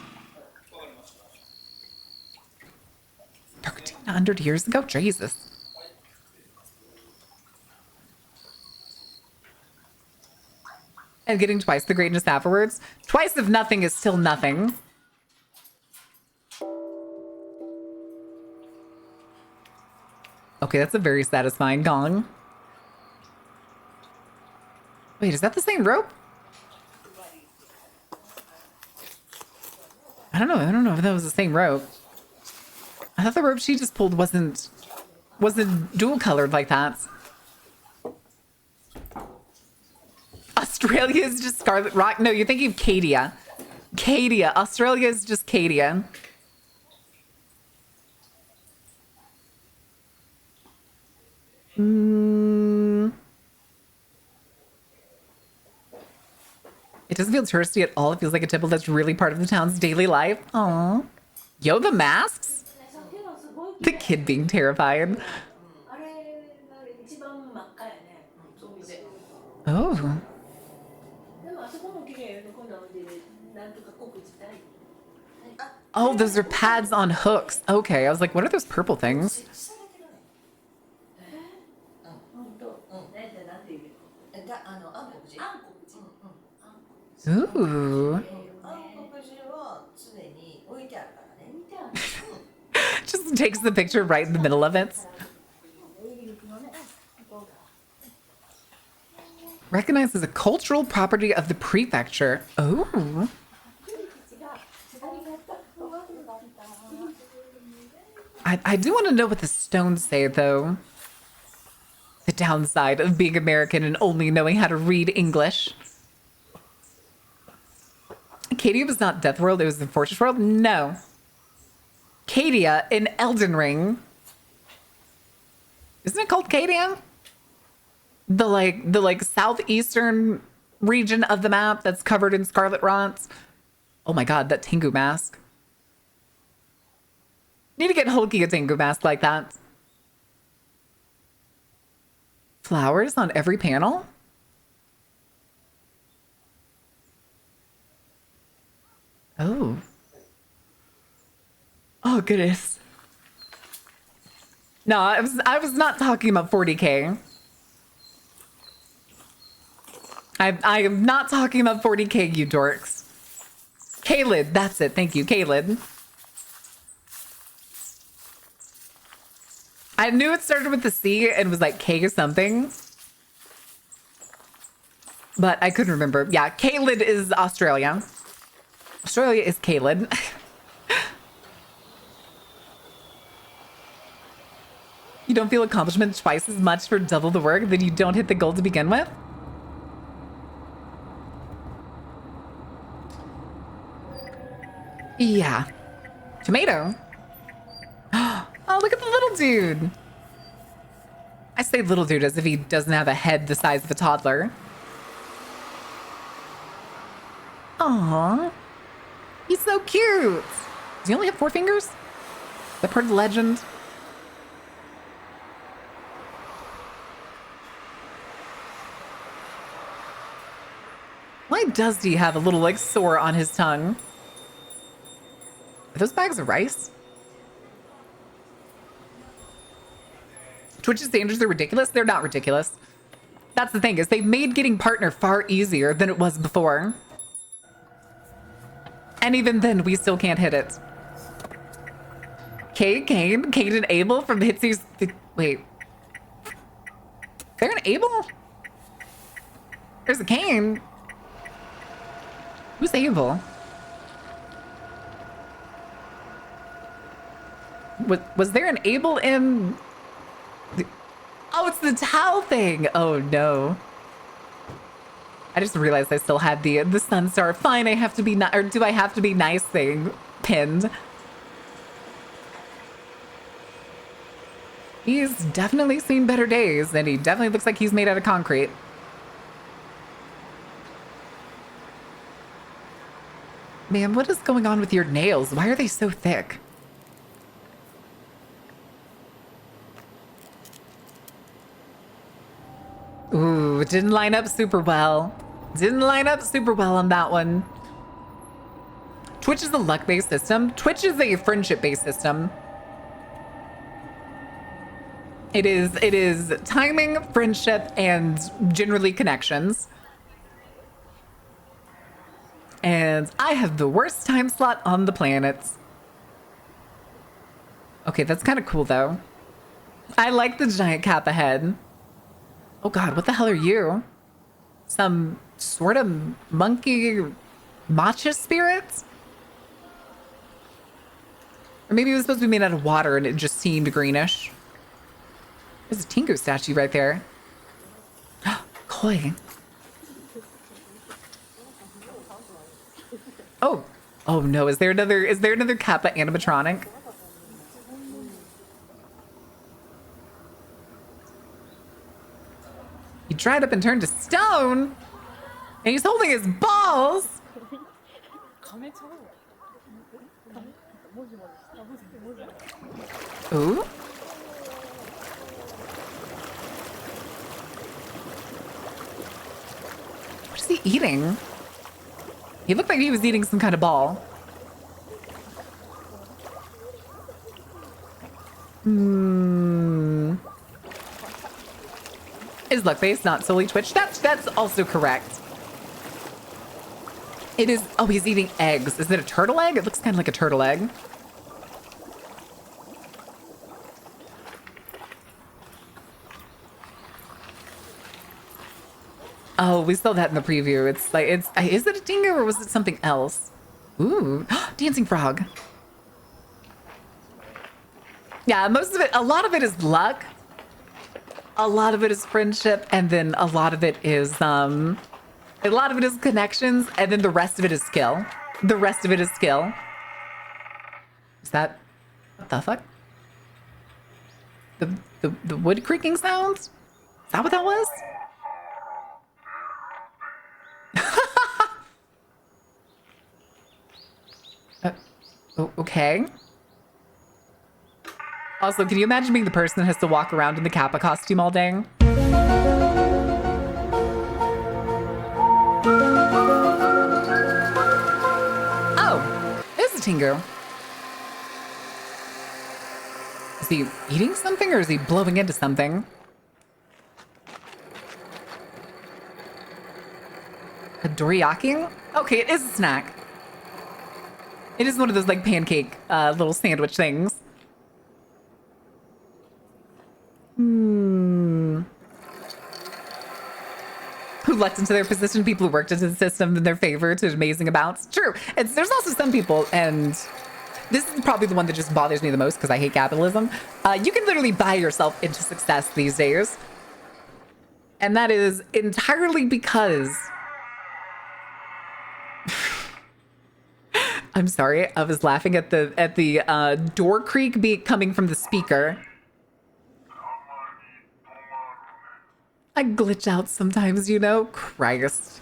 1,300 years ago? Jesus. And getting twice the greatness afterwards. Twice of nothing is still nothing. Okay, that's a very satisfying gong. Wait, is that the same rope? I don't know if that was the same rope. I thought the rope she just pulled wasn't dual colored like that. Australia is just Scarlet Rock. No, you're thinking of Cadia. Cadia. Australia is just Cadia. It doesn't feel touristy at all. It feels like a temple that's really part of the town's daily life. Aww. Yo, the masks? The kid being terrified. Oh. Oh, those are pads on hooks. Okay, I was like, what are those purple things? Ooh. Just takes the picture right in the middle of it. Recognized as a cultural property of the prefecture. Oh. I do want to know what the stones say, though. The downside of being American and only knowing how to read English. Cadia was not Death World, it was the Fortress World? No. Cadia in Elden Ring. Isn't it called Cadia? The like southeastern region of the map that's covered in scarlet rots. Oh my god, that Tengu mask. Need to get Hulky a Tengu mask like that. Flowers on every panel? Oh. Oh goodness. No, I was not talking about 40K. I am not talking about 40K, you dorks. Kalid, that's it. Thank you, Kalid. I knew it started with the C and was like K or something. But I couldn't remember. Yeah, Kalid is Australia. Australia is Kalid. You don't feel accomplishment twice as much for double the work, then you don't hit the goal to begin with? Yeah. Tomato. Oh, look at the little dude. I say little dude as if he doesn't have a head the size of a toddler. Aww. He's so cute. Does he only have 4 fingers? Is that part of the legend? Why does he have a little, like, sore on his tongue? Are those bags of rice? Twitch's standards are ridiculous? They're not ridiculous. That's the thing, is they've made getting partner far easier than it was before. And even then, we still can't hit it. Kane and Abel from Hitsy's... Wait. They're an Abel? There's a Kane. Who's Abel? Was there an Abel in... Oh, it's the towel thing. Oh, no. I just realized I still had the Sunstar. Fine, I have to be... Or do I have to be nice thing pinned? He's definitely seen better days, and he definitely looks like he's made out of concrete. Man, what is going on with your nails? Why are they so thick? Ooh, it didn't line up super well. Didn't line up super well on that one. Twitch is a luck-based system. Twitch is a friendship-based system. It is timing, friendship, and generally connections. And I have the worst time slot on the planet. Okay, that's kind of cool though. I like the giant cap ahead. Oh God, what the hell are you? Some sort of monkey matcha spirits? Or maybe it was supposed to be made out of water and it just seemed greenish. There's a Tingu statue right there. Koi. Oh. Oh no, is there another Kappa animatronic? He dried up and turned to stone? And he's holding his balls! Ooh. What is he eating? He looked like he was eating some kind of ball. Hmm. Is luck based, not solely Twitch? That's also correct. It is. Oh, he's eating eggs. Is it a turtle egg? It looks kind of like a turtle egg. Oh, we saw that in the preview. It's like, is it a dingo or was it something else? Ooh, dancing frog. Yeah, most of it, a lot of it is luck. A lot of it is friendship, and then a lot of it is connections, and then the rest of it is skill. The rest of it is skill. Is that, what the fuck? The wood creaking sounds? Is that what that was? Okay. Also, can you imagine being the person that has to walk around in the Kappa costume all day? Oh, there's a Tingu. Is he eating something or is he blowing into something? A dorayaki? Okay, it is a snack. It is one of those like pancake little sandwich things. Hmm. Who lucked into their position? People who worked into the system in their favor to amazing amounts. True. There's also some people, and this is probably the one that just bothers me the most because I hate capitalism. You can literally buy yourself into success these days. And that is entirely because... I'm sorry, I was laughing at the door creak beat coming from the speaker. I glitch out sometimes, you know? Christ.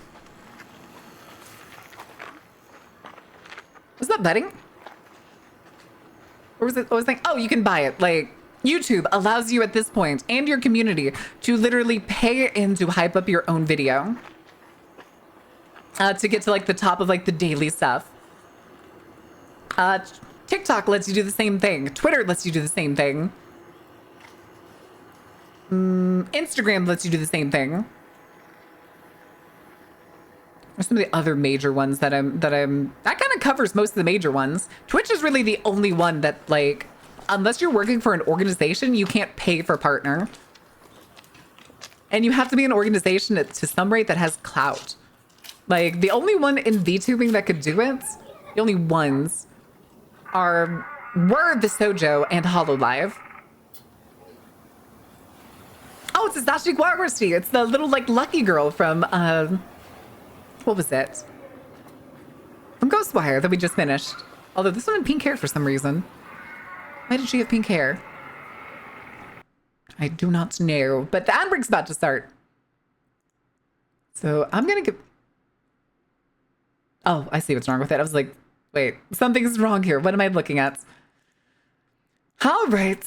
Was that betting? Or was it, I was like, oh, you can buy it. Like, YouTube allows you at this point and your community to literally pay in to hype up your own video. To get to like the top of like the daily stuff. TikTok lets you do the same thing. Twitter lets you do the same thing. Instagram lets you do the same thing. There's some of the other major ones that that kind of covers most of the major ones. Twitch is really the only one that like, unless you're working for an organization, you can't pay for partner. And you have to be an organization to some rate that has clout. Like the only one in VTubing that could do it, the only ones were the Sojo and HoloLive. Oh, it's a Sashi Guaguasti. It's the little like lucky girl from what was it? From Ghostwire that we just finished. Although this one had pink hair for some reason. Why did she have pink hair? I do not know. But the ad break's about to start. So I'm gonna give... Oh, I see what's wrong with it. I was like, wait, something's wrong here. What am I looking at? All right.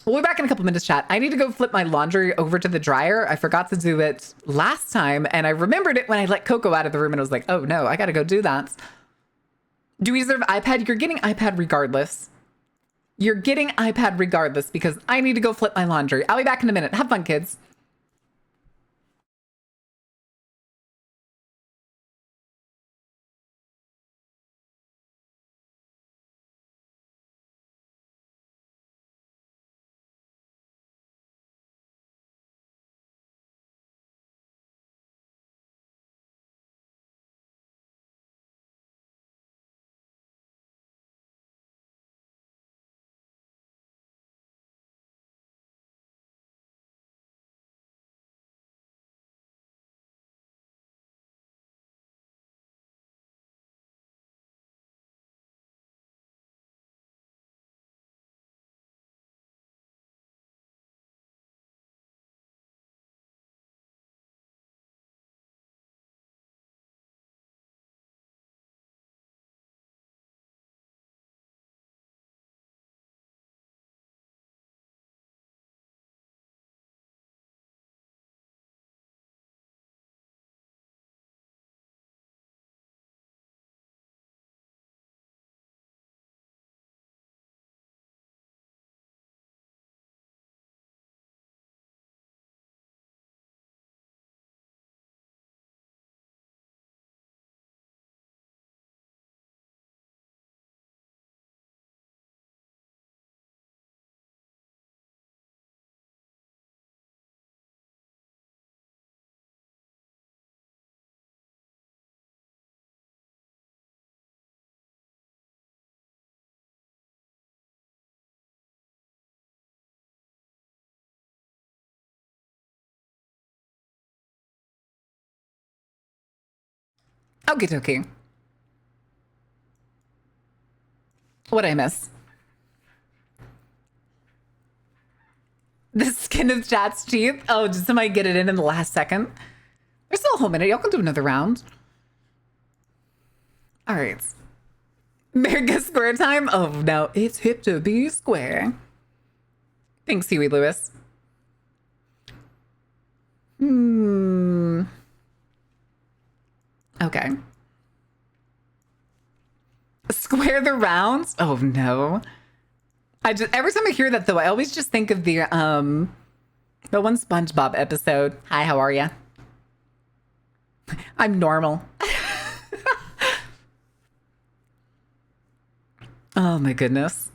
We'll be back in a couple minutes, chat. I need to go flip my laundry over to the dryer. I forgot to do it last time, and I remembered it when I let Coco out of the room, and I was like, oh no, I gotta go do that. Do we deserve iPad? You're getting iPad regardless. You're getting iPad regardless because I need to go flip my laundry. I'll be back in a minute. Have fun, kids. Okie dokie. What'd I miss? The skin of chat's cheap. Oh, did somebody get it in the last second? There's still a whole minute. Y'all can do another round. All right. America Square time? Oh, no. It's hip to be square. Thanks, Huey Lewis. Okay. Square the rounds? Oh, no. Every time I hear that, though, I always just think of the one SpongeBob episode. Hi, how are ya? I'm normal. Oh, my goodness.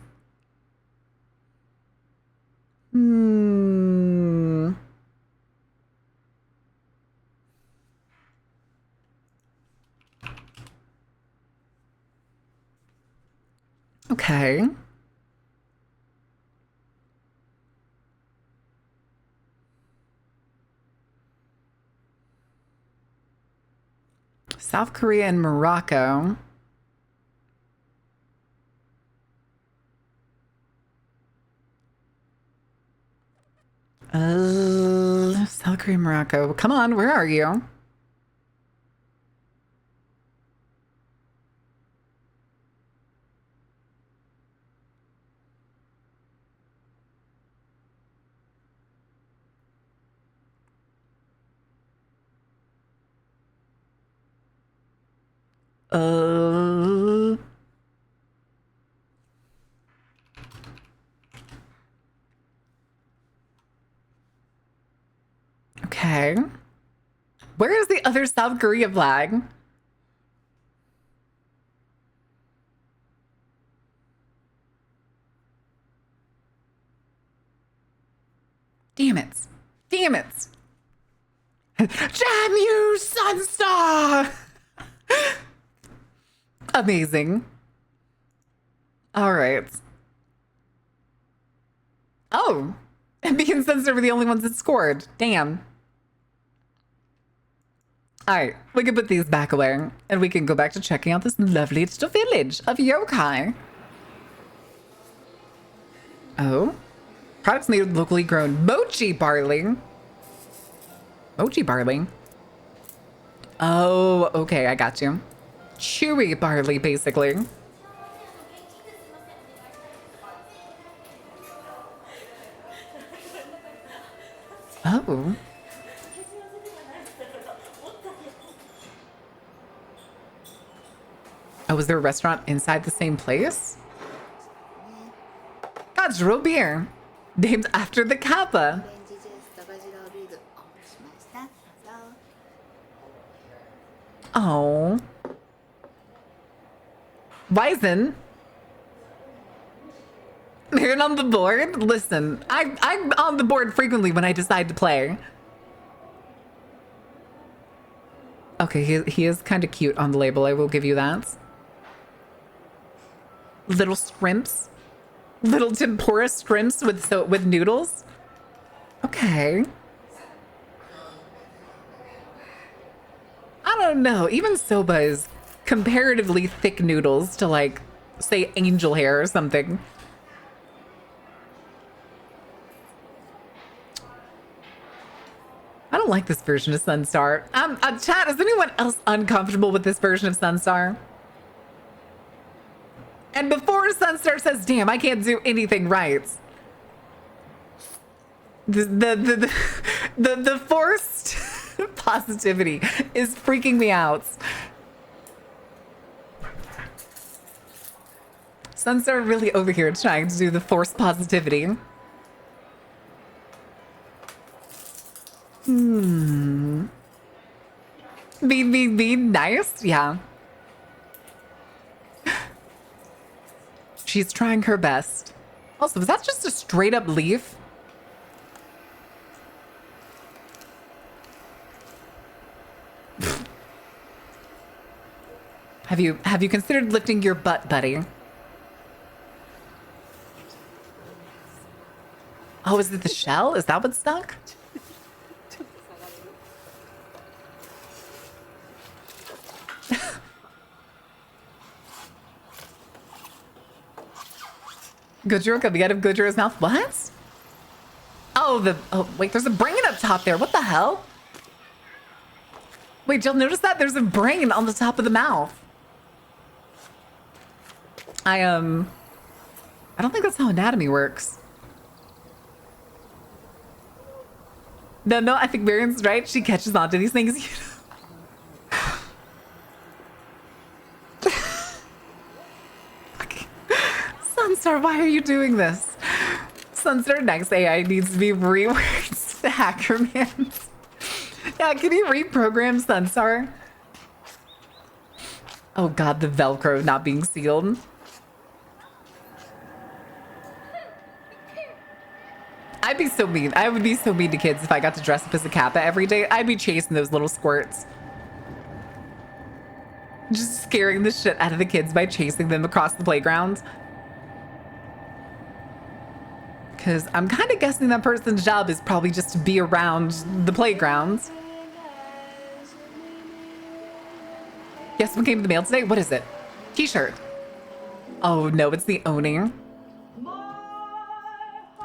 Okay. South Korea and Morocco. South Korea, Morocco. Come on, where are you? Okay. Where is the other South Korea flag? Damn it. Damn it. Jam you, Sunstar! Amazing. All right. Oh. And Beacon and Sunstar were the only ones that scored. Damn. All right. We can put these back away. And we can go back to checking out this lovely little village of yokai. Oh. Products made with locally grown mochi barley. Mochi barley. Oh, okay, I got you. Chewy barley, basically. Oh. Oh, was there a restaurant inside the same place? Gajro beer, named after the Kappa. オレンジジュースとバジルオリーブお持ちしました。どうぞ。 Oh. Weizen. You're on the board? Listen, I'm on the board frequently when I decide to play. Okay, he is kind of cute on the label, I will give you that. Little shrimps. Little tempura shrimps with noodles. Okay. I don't know. Even soba is comparatively thick noodles to, like, say angel hair or something. I don't like this version of Sunstar. Chat, is anyone else uncomfortable with this version of Sunstar? And before Sunstar says, damn, I can't do anything right. The forced positivity is freaking me out. Sunstar really over here trying to do the forced positivity. Be nice? Yeah. She's trying her best. Also, was that just a straight up leaf? Have you considered lifting your butt, buddy? Oh, is it the shell? Is that what's stuck? Gojiro coming out of Gojiro's mouth. What? Oh, wait, there's a brain up top there. What the hell? Wait, y'all notice that? There's a brain on the top of the mouth. I don't think that's how anatomy works. No, I think Marian's right. She catches on to these things. Okay. Sunstar, why are you doing this? Sunstar next AI needs to be reworked to hack commands. Yeah, can you reprogram Sunstar? Oh god, the Velcro not being sealed. I'd be so mean. I would be so mean to kids if I got to dress up as a Kappa every day. I'd be chasing those little squirts. Just scaring the shit out of the kids by chasing them across the playground. Because I'm kind of guessing that person's job is probably just to be around the playgrounds. Guess what came in the mail today? What is it? T-shirt. Oh no, it's the owning.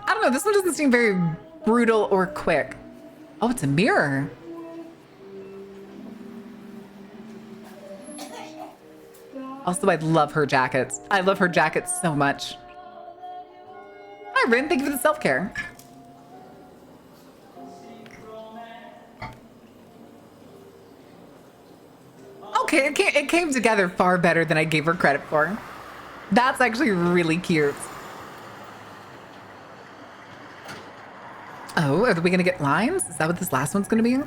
I don't know, this one doesn't seem very brutal or quick. Oh, it's a mirror. Also, I love her jackets. I love her jackets so much. Hi, Rin, thank you for the self-care. Okay, it came together far better than I gave her credit for. That's actually really cute. Oh, are we gonna get lines? Is that what this last one's gonna be?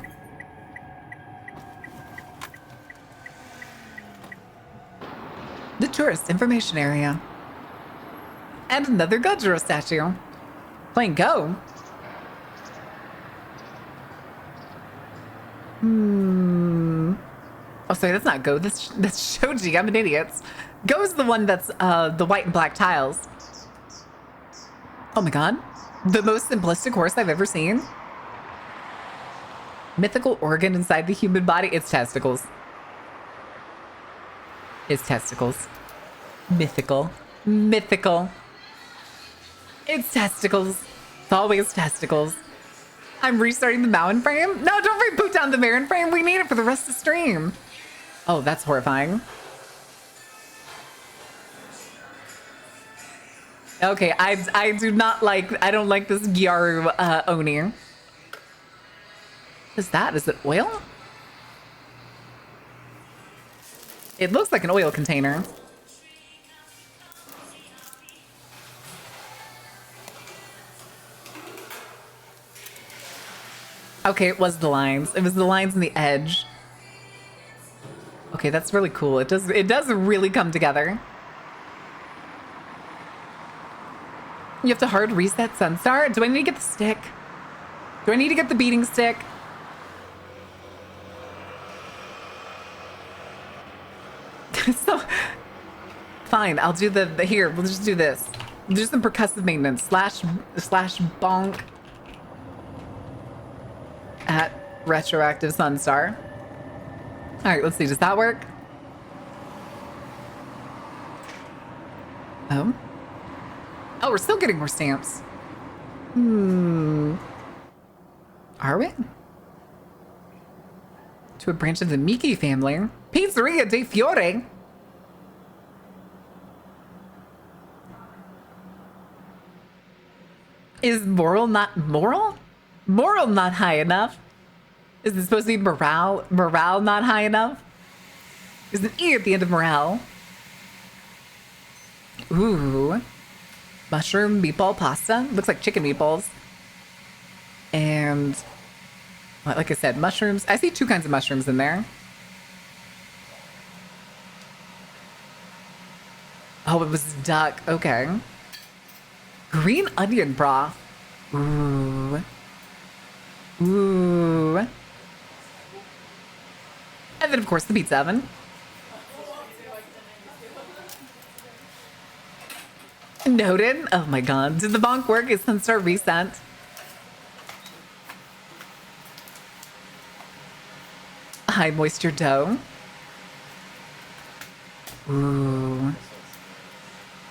The tourist information area. And another Gojiro statue. Playing Go. Oh, sorry, that's not Go. That's Shoji. I'm an idiot. Go is the one that's the white and black tiles. Oh my god. The most simplistic horse I've ever seen. Mythical organ inside the human body. It's testicles. It's testicles. Mythical. Mythical. It's testicles. It's always testicles. I'm restarting the mountain frame. No, don't reboot down the mountain frame. We need it for the rest of the stream. Oh, that's horrifying. Okay, I do not like, I don't like this Gyaru Oni. What is that? Is it oil? It looks like an oil container. Okay, it was the lines. It was the lines and the edge. Okay, that's really cool. It does really come together. You have to hard reset Sunstar? Do I need to get the stick? Do I need to get the beating stick? So, fine, I'll do the here, we'll just do this. We'll do some percussive maintenance. Slash bonk at retroactive Sunstar. All right, let's see, does that work? Oh, we're still getting more stamps. Are we? To a branch of the Miki family. Pizzeria de Fiore. Is moral not high enough? Is it supposed to be morale not high enough? There's an E at the end of morale. Ooh. Mushroom meatball pasta. Looks like chicken meatballs. And like I said, mushrooms. I see two kinds of mushrooms in there. Oh, it was duck. Okay. Green onion broth. Ooh. Ooh. And then, of course, the pizza oven. Noted. Oh my god. Did the bonk work? Is Sunstar reset? High moisture dough. Ooh.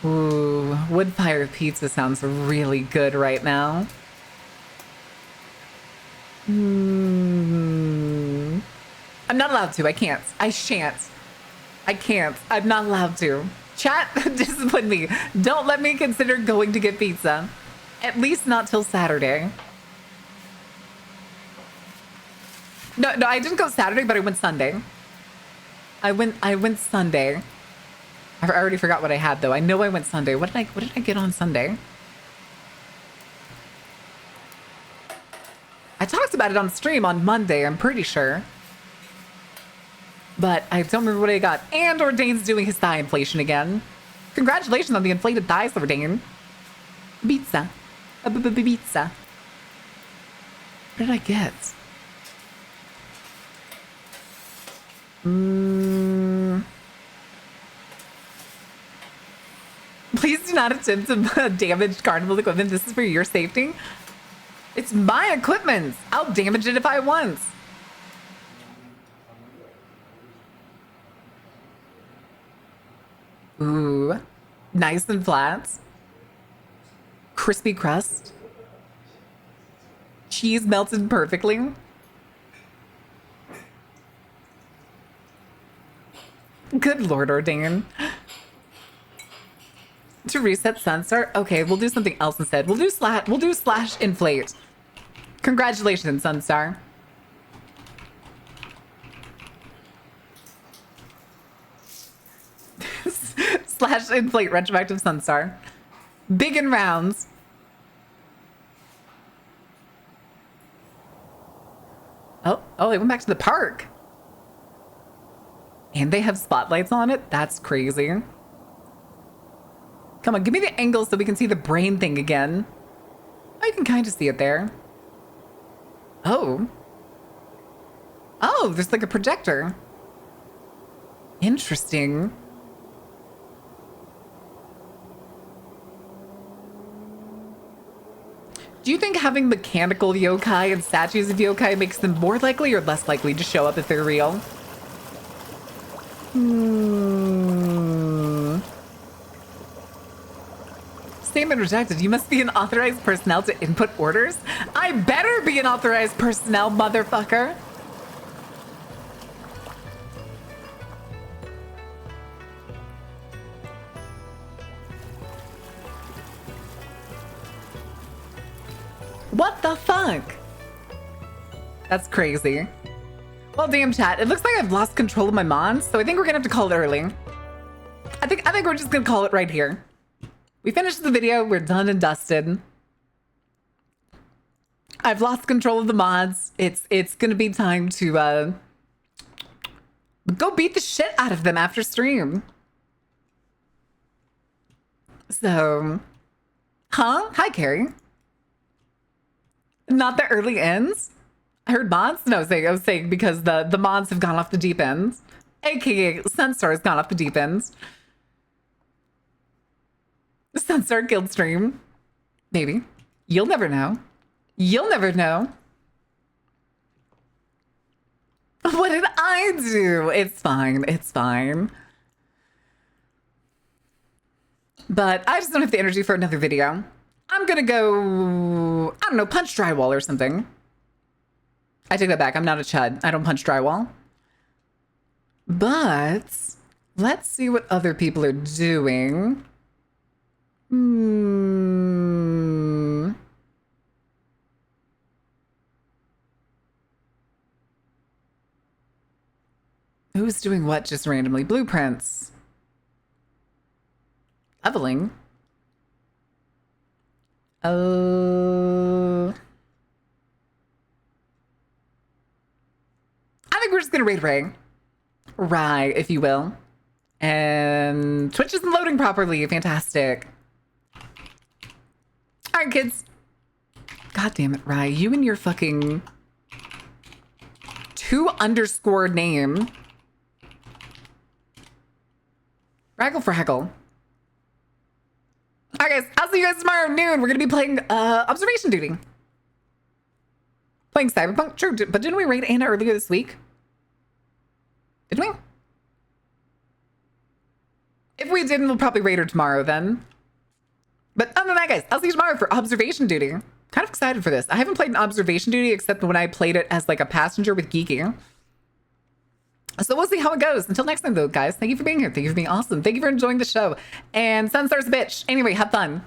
Ooh. Wood fire pizza sounds really good right now. I'm not allowed to. I can't. I shan't. I can't. I'm not allowed to. Chat, discipline me. Don't let me consider going to get pizza. At least not till Saturday. No, I didn't go Saturday, but I went Sunday. I went Sunday. I already forgot what I had though. I know I went Sunday. What did I get on Sunday? I talked about it on stream on Monday, I'm pretty sure. But I don't remember what I got. And Ordain's doing his thigh inflation again. Congratulations on the inflated thighs, Ordain. Pizza. Pizza. What did I get? Please do not attempt to damage carnival equipment. This is for your safety. It's my equipment. I'll damage it if I want. Ooh, nice and flat. Crispy crust. Cheese melted perfectly. Good Lord, Ordain. To reset Sunstar? Okay, we'll do something else instead. We'll do slash inflate. Congratulations, Sunstar. Slash inflate retroactive Sunstar. Big in rounds. Oh, they went back to the park. And they have spotlights on it? That's crazy. Come on, give me the angle so we can see the brain thing again. Oh, you can kind of see it there. Oh. Oh, there's like a projector. Interesting. Do you think having mechanical yokai and statues of yokai makes them more likely or less likely to show up if they're real? payment rejected. You must be an authorized personnel to input orders. I better be an authorized personnel, motherfucker. What the fuck? That's crazy. Well, damn chat. It looks like I've lost control of my mons, so I think we're gonna have to call it early. I think we're just gonna call it right here. We finished the video. We're done and dusted. I've lost control of the mods. It's gonna be time to go beat the shit out of them after stream. So, huh? Hi, Carrie. Not the early ends. I heard mods. No, I was saying because the mods have gone off the deep ends, aka Sunstar has gone off the deep ends. Sunstar killed stream. Maybe. You'll never know. You'll never know. What did I do? It's fine. It's fine. But I just don't have the energy for another video. I'm gonna go, I don't know, punch drywall or something. I take that back. I'm not a chud. I don't punch drywall. But let's see what other people are doing. Who's doing what just randomly? Blueprints. Leveling. Oh. I think we're just gonna raid Ray. Right, if you will. And Twitch isn't loading properly. Fantastic. All right, kids. God damn it, Rye. You and your fucking 2_ name. Raggle for heckle. All right, guys. I'll see you guys tomorrow at noon. We're going to be playing Observation Duty. Playing Cyberpunk. True, but didn't we raid Anna earlier this week? Did we? If we didn't, we'll probably raid her tomorrow then. But other than that, guys, I'll see you tomorrow for Observation Duty. Kind of excited for this. I haven't played an Observation Duty except when I played it as like a passenger with Geeky. So we'll see how it goes. Until next time, though, guys, thank you for being here. Thank you for being awesome. Thank you for enjoying the show. And Sunstar's a bitch. Anyway, have fun.